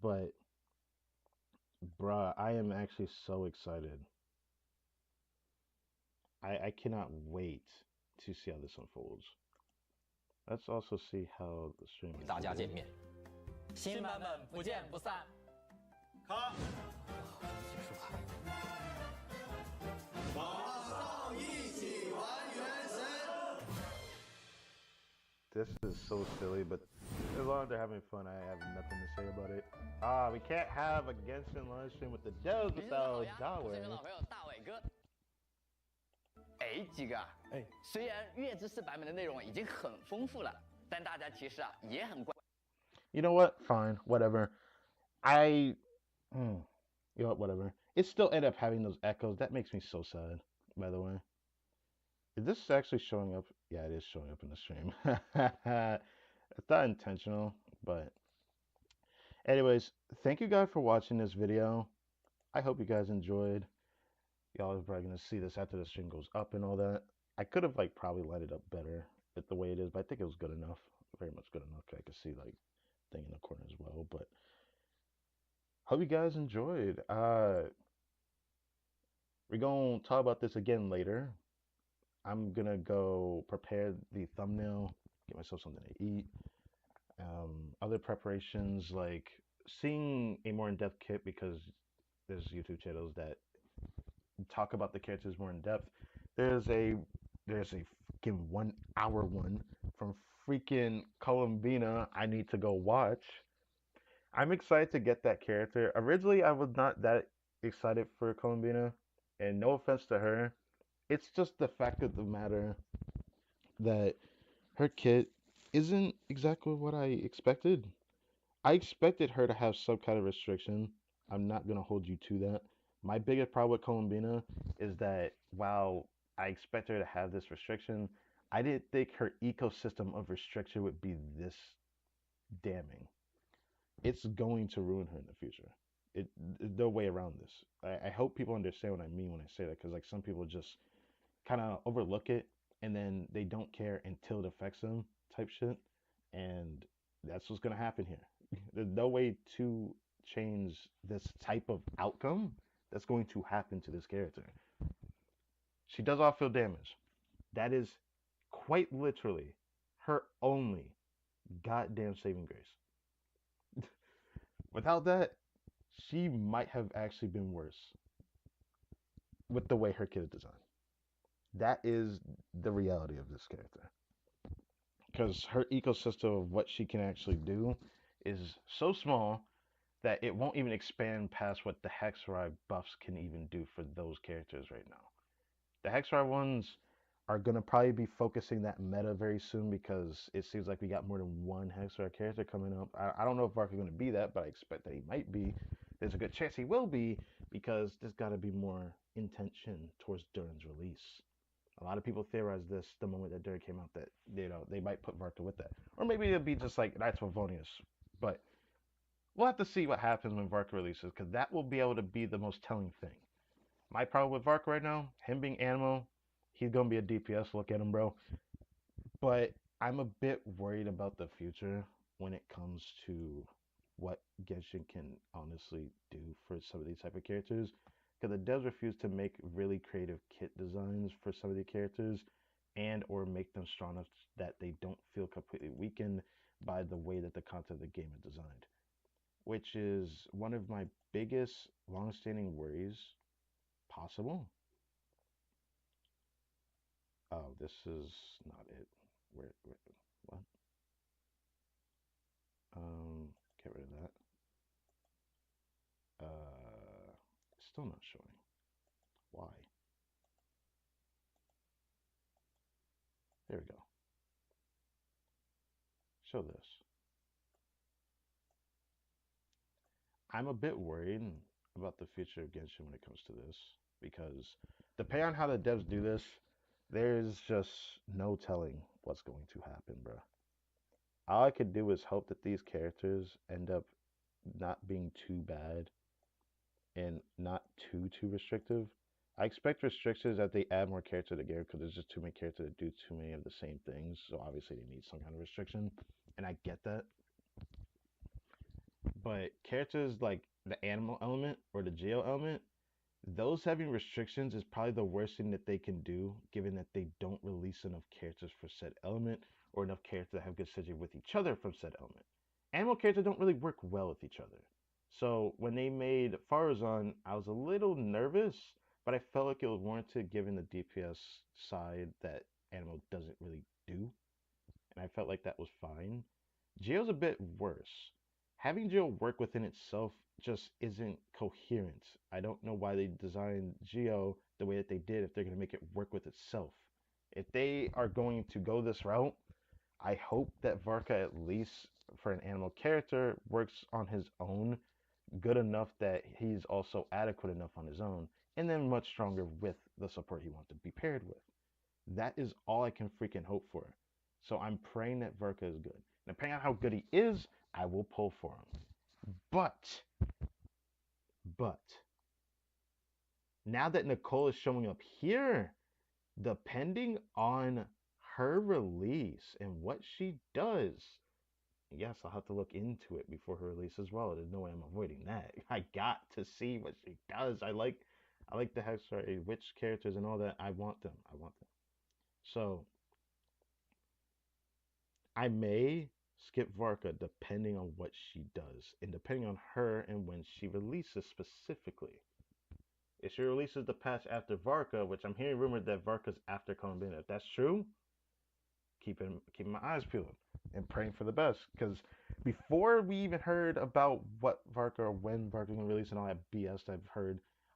Speaker 1: But, bruh, I am actually so excited. I cannot wait to see how this unfolds. Let's also see how the stream is.
Speaker 9: 大家见面。
Speaker 6: 新版本不见不散。
Speaker 8: 卡。
Speaker 6: 结束吧。
Speaker 8: 马上一起玩原神。
Speaker 1: This is so silly, but as long as they're having fun, I have nothing to say about it. We can't have a Genshin live stream with the devs without Dawe.
Speaker 10: 老朋友大伟哥。哎，鸡哥，虽然月之4版本的内容已经很丰富了，但大家其实啊也很关。
Speaker 1: You know what? Fine, whatever. You know what? Whatever. It still ended up having those echoes. That makes me so sad. By the way, is this actually showing up? Yeah, it is showing up in the stream. It's not intentional, but anyways, thank you guys for watching this video. I hope you guys enjoyed. Y'all are probably gonna see this after the stream goes up and all that. I could have like probably light it up better at the way it is, but I think it was good enough. Very much good enough. I could see like thing in the corner as well. But hope you guys enjoyed. We're gonna talk about this again later. I'm gonna go prepare the thumbnail, get myself something to eat. Other preparations like seeing a more in-depth kit, because there's YouTube channels that talk about the characters more in depth. There's a freaking 1 hour one from freaking Columbina I need to go watch. I'm excited to get that character. Originally, I was not that excited for Columbina, and no offense to her, it's just the fact of the matter that her kit isn't exactly what I expected. I expected her to have some kind of restriction. I'm not gonna hold you to that. My biggest problem with Columbina is that while I expect her to have this restriction, I didn't think her ecosystem of restriction would be this damning. It's going to ruin her in the future. It no way around this. I hope people understand what I mean when I say that, because like some people just kind of overlook it and then they don't care until it affects them type shit, and that's what's gonna happen here. There's no way to change this type of outcome that's going to happen to this character. She does all field damage. That is quite literally her only goddamn saving grace. Without that, she might have actually been worse with the way her kit is designed. That is the reality of this character. Because her ecosystem of what she can actually do is so small that it won't even expand past what the Hexaride buffs can even do for those characters right now. The Hexaride ones are going to probably be focusing that meta very soon, because it seems like we got more than one Hexaride character coming up. I don't know if Vark is going to be that, but I expect that he might be. There's a good chance he will be, because there's got to be more intention towards Durin's release. A lot of people theorized this the moment that Durin came out, that they might put Varka with that, or maybe it'll be just like Knights of Favonius. But we'll have to see what happens when Varka releases, because that will be able to be the most telling thing. My problem with Varka right now, him being Animo, he's gonna be a DPS. Look at him, bro. But I'm a bit worried about the future when it comes to what Genshin can honestly do for some of these type of characters, because it does refuse to make really creative kit designs for some of the characters, and or make them strong enough that they don't feel completely weakened by the way that the content of the game is designed, which is one of my biggest long-standing worries possible. Oh, this is not it. What? Get rid of that. Still not showing. Why? There we go. Show this. I'm a bit worried about the future of Genshin when it comes to this, because depending on how the devs do this, there's just no telling what's going to happen, bro. All I could do is hope that these characters end up not being too bad and not too restrictive. I expect restrictions that they add more characters to the game, because there's just too many characters that do too many of the same things. So obviously they need some kind of restriction, and I get that. But characters like the animal element or the geo element, those having restrictions is probably the worst thing that they can do, given that they don't release enough characters for said element, or enough characters that have good synergy with each other from said element. Animal characters don't really work well with each other. So when they made Farazan, I was a little nervous, but I felt like it was warranted given the DPS side that Animal doesn't really do. And I felt like that was fine. Geo's a bit worse. Having Geo work within itself just isn't coherent. I don't know why they designed Geo the way that they did if they're going to make it work with itself. If they are going to go this route, I hope that Varka, at least for an animal character, works on his own good enough that he's also adequate enough on his own, and then much stronger with the support he wants to be paired with. That is all I can freaking hope for. So I'm praying that Varka is good. And depending on how good he is, I will pull for him. But now that Nicole is showing up here, depending on her release and what she does, yes, I'll have to look into it before her release as well. There's no way I'm avoiding that. I got to see what she does. I like the Hexaride witch characters and all that. I want them. So I may skip Varka depending on what she does and depending on her and when she releases specifically. If she releases the patch after Varka, which I'm hearing rumored that Varka's after Columbina, if that's true, keeping my eyes peeled and praying for the best. Because before we even heard about what Varka or when Varka gonna release and all that BS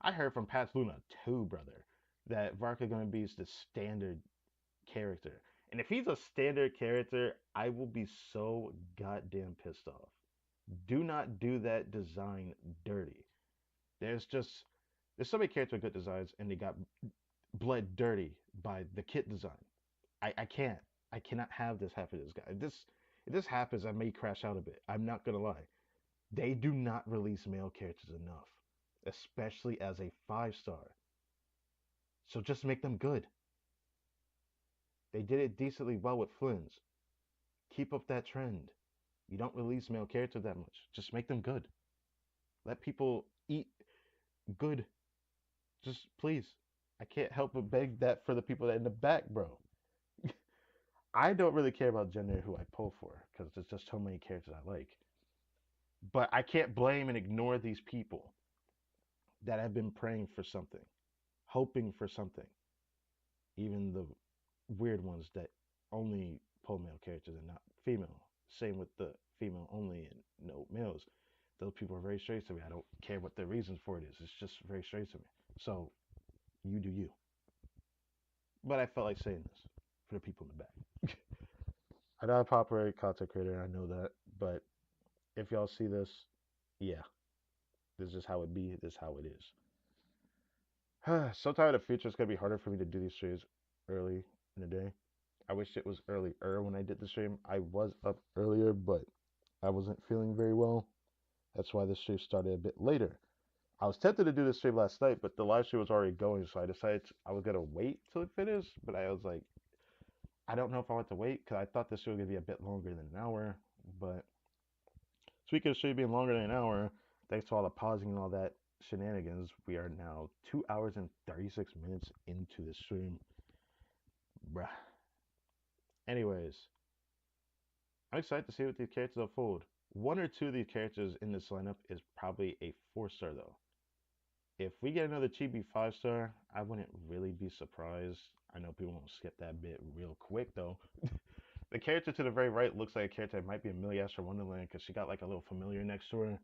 Speaker 1: I heard from Patch Luna too, brother, that Varka gonna be the standard character. And if he's a standard character, I will be so goddamn pissed off. Do not do that design dirty. There's so many characters with good designs and they got bled dirty by the kit design. I can't. I cannot have this happen to this guy. If this happens, I may crash out a bit. I'm not gonna lie. They do not release male characters enough, especially as a 5-star. So just make them good. They did it decently well with Flynn's. Keep up that trend. You don't release male characters that much. Just make them good. Let people eat good. Just please. I can't help but beg that for the people that in the back, bro. I don't really care about gender who I pull for because there's just so many characters I like. But I can't blame and ignore these people that have been praying for something, hoping for something. Even the weird ones that only pull male characters and not female. Same with the female only and no males. Those people are very straight to me. I don't care what their reasons for it is. It's just very straight to me. So you do you. But I felt like saying this for the people in the back. I'm not a popular content creator, I know that. But if y'all see this, yeah, this is how it be. This is how it is. Sometime in the future, it's gonna be harder for me to do these streams early in the day. I wish it was earlier when I did the stream. I was up earlier, but I wasn't feeling very well. That's why the stream started a bit later. I was tempted to do the stream last night, but the live stream was already going, so I decided I was gonna wait till it finished. But I was like, I don't know if I want to wait because I thought this stream was gonna be a bit longer than an hour. But speaking of stream being longer than an hour, thanks to all the pausing and all that shenanigans, we are now 2 hours and 36 minutes into the stream. Bruh. Anyways, I'm excited to see what these characters unfold. One or two of these characters in this lineup is probably a 4-star though. If we get another Chibi 5-star, I wouldn't really be surprised. I know people won't skip that bit real quick though. The character to the very right looks like a character that might be a Millie Astro Wonderland because she got like a little familiar next to her.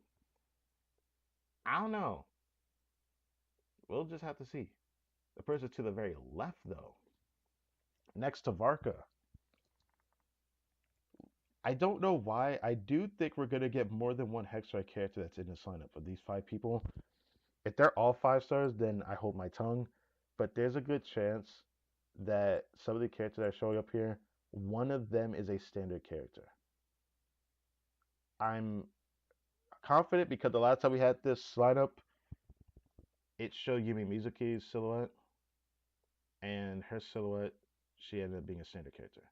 Speaker 1: I don't know. We'll just have to see. The person to the very left though, next to Varka, I don't know why. I do think we're going to get more than one Hexar character that's in this lineup of these 5 people. If they're all 5-stars, then I hold my tongue. But there's a good chance that some of the characters that are showing up here, one of them is a standard character. I'm confident because the last time we had this lineup, it showed Yumi Mizuki's silhouette. And her silhouette, she ended up being a standard character.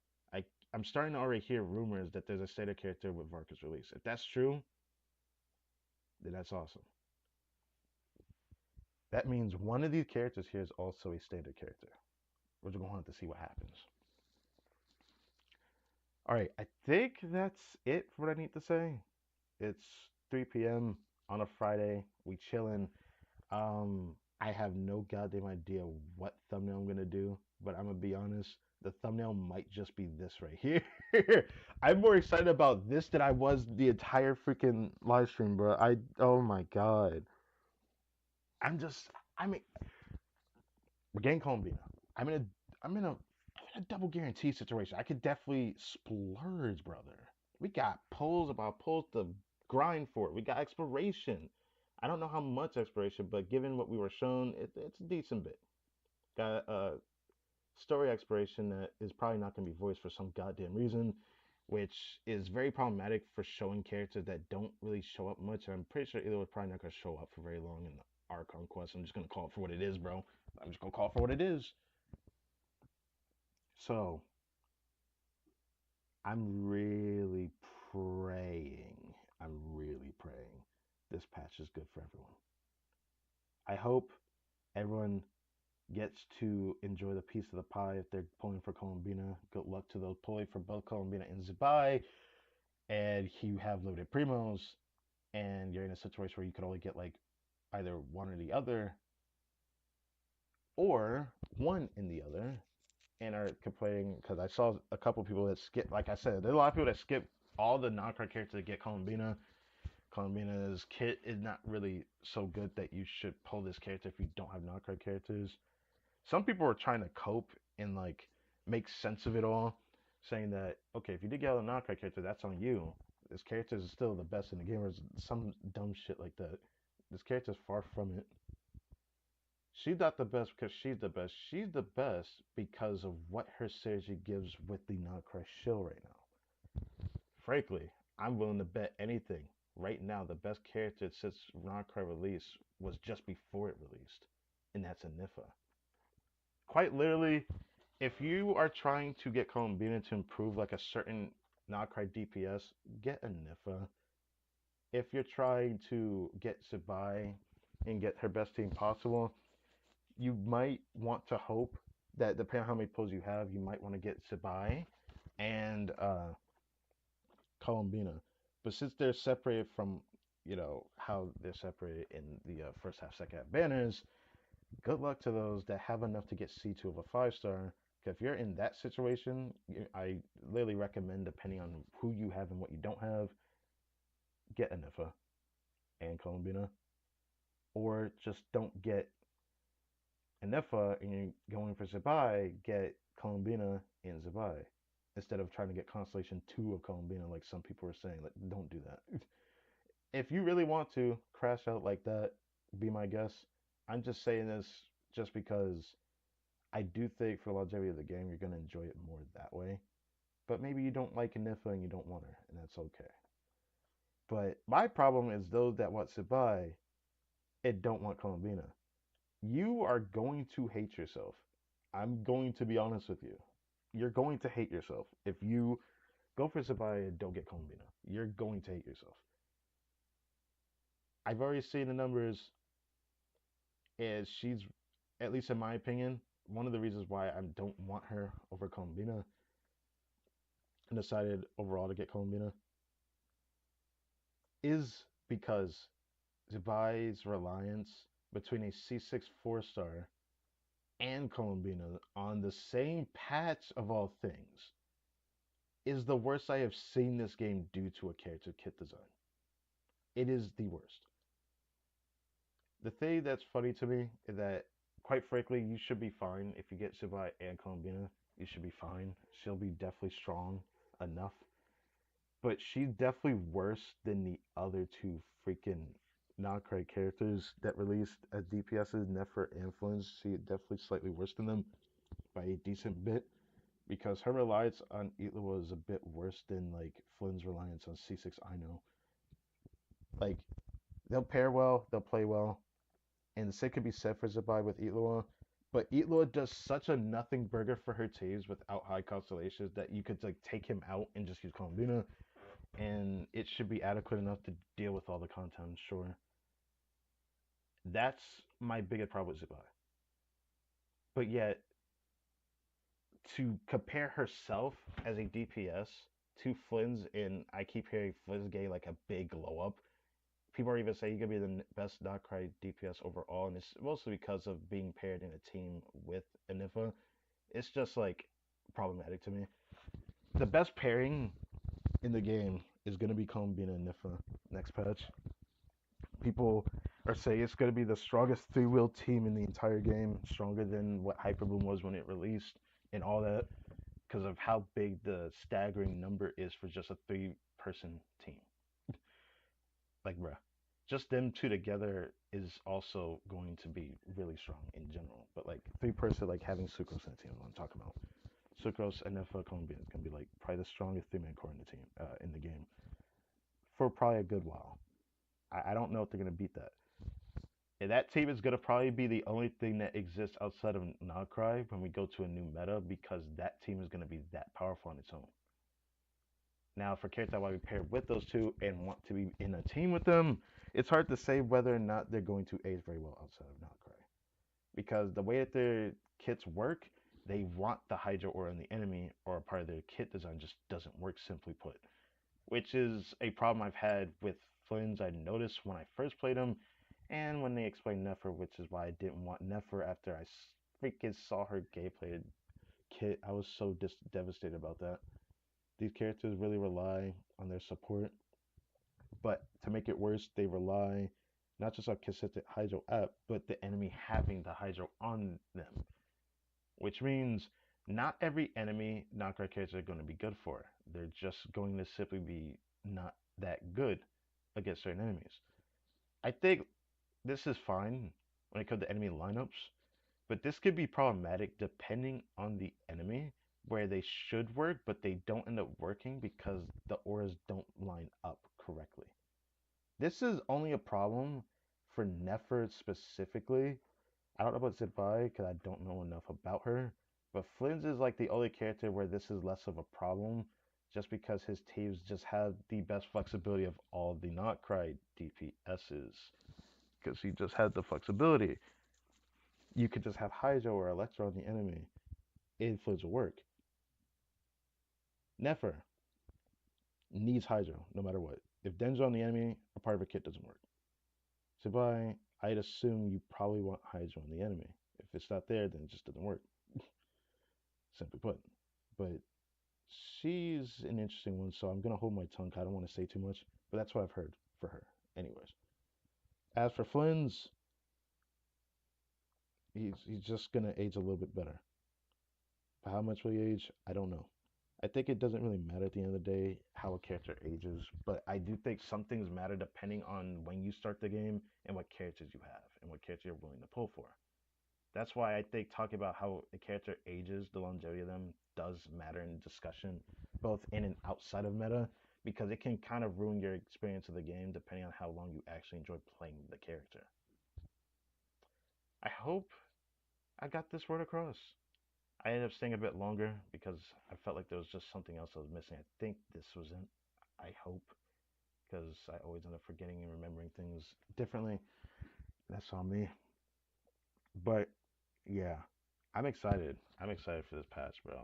Speaker 1: I'm starting to already hear rumors that there's a standard character with Varka's release. If that's true, then that's awesome. That means one of these characters here is also a standard character. We're just going to have to see what happens. Alright, I think that's it for what I need to say. It's 3 p.m. on a Friday. We chilling. I have no goddamn idea what thumbnail I'm going to do, but I'm going to be honest. The thumbnail might just be this right here. I'm more excited about this than I was the entire freaking live stream, bro. Oh my god. We're getting Columbia. I'm in a double guarantee situation. I could definitely splurge, brother. We got polls about polls to grind for. We got exploration. I don't know how much exploration, but given what we were shown, it's a decent bit. Got a story exploration that is probably not going to be voiced for some goddamn reason, which is very problematic for showing characters that don't really show up much. I'm pretty sure Ilo is probably not going to show up for very long in the Archon quest. I'm just going to call it for what it is, bro. I'm just going to call it for what it is. So, I'm really praying this patch is good for everyone. I hope everyone gets to enjoy the piece of the pie if they're pulling for Columbina. Good luck to those pulling for both Columbina and Zubai. and you have limited primos, and you're in a situation where you could only get like either one or the other, or one in the other, and are complaining because I saw a couple people that skip. Like I said, there's a lot of people that skip all the non-card characters to get Columbina. Columbina's kit is not really so good that you should pull this character if you don't have non-card characters. Some people are trying to cope and like make sense of it all, saying that okay, if you did get all the non-card character, that's on you. This character is still the best in the game, or some dumb shit like that. This character is far from it. She's not the best because she's the best. She's the best because of what her synergy gives with the non-card shield right now. Frankly, I'm willing to bet anything. Right now, the best character since non-card release was just before it released, and that's a Nifa. Quite literally, if you are trying to get Columbina to improve like a certain non-card DPS, get a Nifa. If you're trying to get Sabai and get her best team possible, you might want to hope that depending on how many pulls you have, you might want to get Sabai and Columbina. But since they're separated from, how they're separated in the first half, second half banners, good luck to those that have enough to get C2 of a 5-star. If you're in that situation, I literally recommend, depending on who you have and what you don't have, get a Nifa and Columbina. Or just don't get a Nifa and you're going for Zabai, get Columbina and Zabai. Instead of trying to get Constellation 2 of Columbina like some people are saying. Like, don't do that. If you really want to crash out like that, be my guest. I'm just saying this just because I do think for the longevity of the game, you're going to enjoy it more that way. But maybe you don't like Nifa and you don't want her, and that's okay. But my problem is those that want Sabai and don't want Columbina. You are going to hate yourself. I'm going to be honest with you. You're going to hate yourself if you go for Sabai and don't get Columbina. You're going to hate yourself. I've already seen the numbers, and she's, at least in my opinion, one of the reasons why I don't want her over Columbina and decided overall to get Columbina is because Zabai's reliance between a C6 4-star and Columbina on the same patch of all things is the worst I have seen this game do to a character kit design. It is the worst. The thing that's funny to me is that, quite frankly, you should be fine if you get Sabai and Columbina. You should be fine. She'll be definitely strong enough. But she's definitely worse than the other two freaking non-credit characters that released as DPSs, Nefer and Flynn's. She's definitely slightly worse than them by a decent bit, because her reliance on Itla is a bit worse than like Flynn's reliance on C6 I know. Like, they'll pair well, they'll play well, and the same could be said for Zabai with Itla, but Itla does such a nothing burger for her teams without high constellations that you could like take him out and just use Columbina, and it should be adequate enough to deal with all the content, sure. That's my biggest problem with Zabai. But yet, to compare herself as a DPS to Flynn's, and I keep hearing Flynn's getting like a big glow up. People are even saying he could be the best Darkrai DPS overall, and it's mostly because of being paired in a team with Anifa. It's just like problematic to me. The best pairing in the game is going to be Columbina and Nifa next patch. People are saying it's going to be the strongest three-wheel team in the entire game, stronger than what Hyperbloom was when it released and all that, because of how big the staggering number is for just a 3-person team. Like, bruh, just them two together is also going to be really strong in general. But like 3-person, like having Sucrose in the team is what I'm talking about. Sucrose and Nefa Columbia is gonna be like probably the strongest 3-man core in the team, in the game, for probably a good while. I don't know if they're gonna beat that. And that team is gonna probably be the only thing that exists outside of Nocry when we go to a new meta, because that team is gonna be that powerful on its own. Now, for characters that want to be paired with those two and want to be in a team with them, it's hard to say whether or not they're going to age very well outside of Nocry. Because the way that their kits work, they want the Hydra Aura on the enemy, or a part of their kit design just doesn't work, simply put. which is a problem I've had with Flynn's. I noticed when I first played him, and when they explained Nefer, which is why I didn't want Nefer after I freaking saw her gameplay kit. I was so devastated about that. These characters really rely on their support, but to make it worse, they rely not just on consistent Hydro app, but the enemy having the Hydro on them, which means not every enemy knockout character are going to be good for. They're just going to simply be not that good against certain enemies. I think this is fine when it comes to enemy lineups, but this could be problematic depending on the enemy, where they should work, but they don't end up working because the auras don't line up correctly. This is only a problem for Nefer specifically. I don't know about Zibai because I don't know enough about her, but Flynn's is like the only character where this is less of a problem, just because his teams just have the best flexibility of all the Notcry DPSs, because he just had the flexibility. You could just have Hydro or Electro on the enemy. Influence will work. Nefer needs Hydro no matter what. If Den's on the enemy, a part of a kit doesn't work. Zibai, I'd assume you probably want Hydro on the enemy. If it's not there, then it just doesn't work. Simply put. But she's an interesting one, so I'm going to hold my tongue. I don't want to say too much, but that's what I've heard for her. Anyways. As for Flynn's, he's just going to age a little bit better. But how much will he age? I don't know. I think it doesn't really matter at the end of the day how a character ages, but I do think some things matter depending on when you start the game and what characters you have and what character you're willing to pull for. That's why I think talking about how a character ages, the longevity of them, does matter in discussion, both in and outside of meta, because it can kind of ruin your experience of the game depending on how long you actually enjoy playing the character. I hope I got this word across. I ended up staying a bit longer because I felt like there was just something else I was missing. I think this was it. I hope, because I always end up forgetting and remembering things differently. That's on me. But yeah, I'm excited. I'm excited for this patch, bro.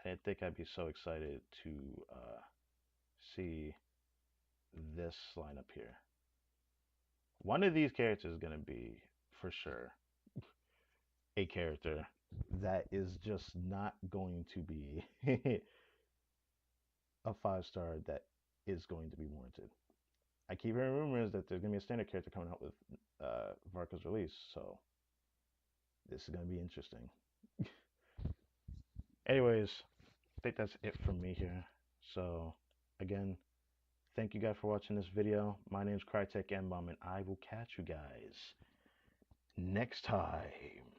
Speaker 1: I didn't think I'd be so excited to see this lineup here. One of these characters is gonna be for sure a character that is just not going to be a 5-star that is going to be warranted. I keep hearing rumors that there's gonna be a standard character coming out with Varka's release, so this is gonna be interesting. Anyways, I think that's it from me here. So again, thank you guys for watching this video. My name is Crytek Mbomb, and I will catch you guys next time.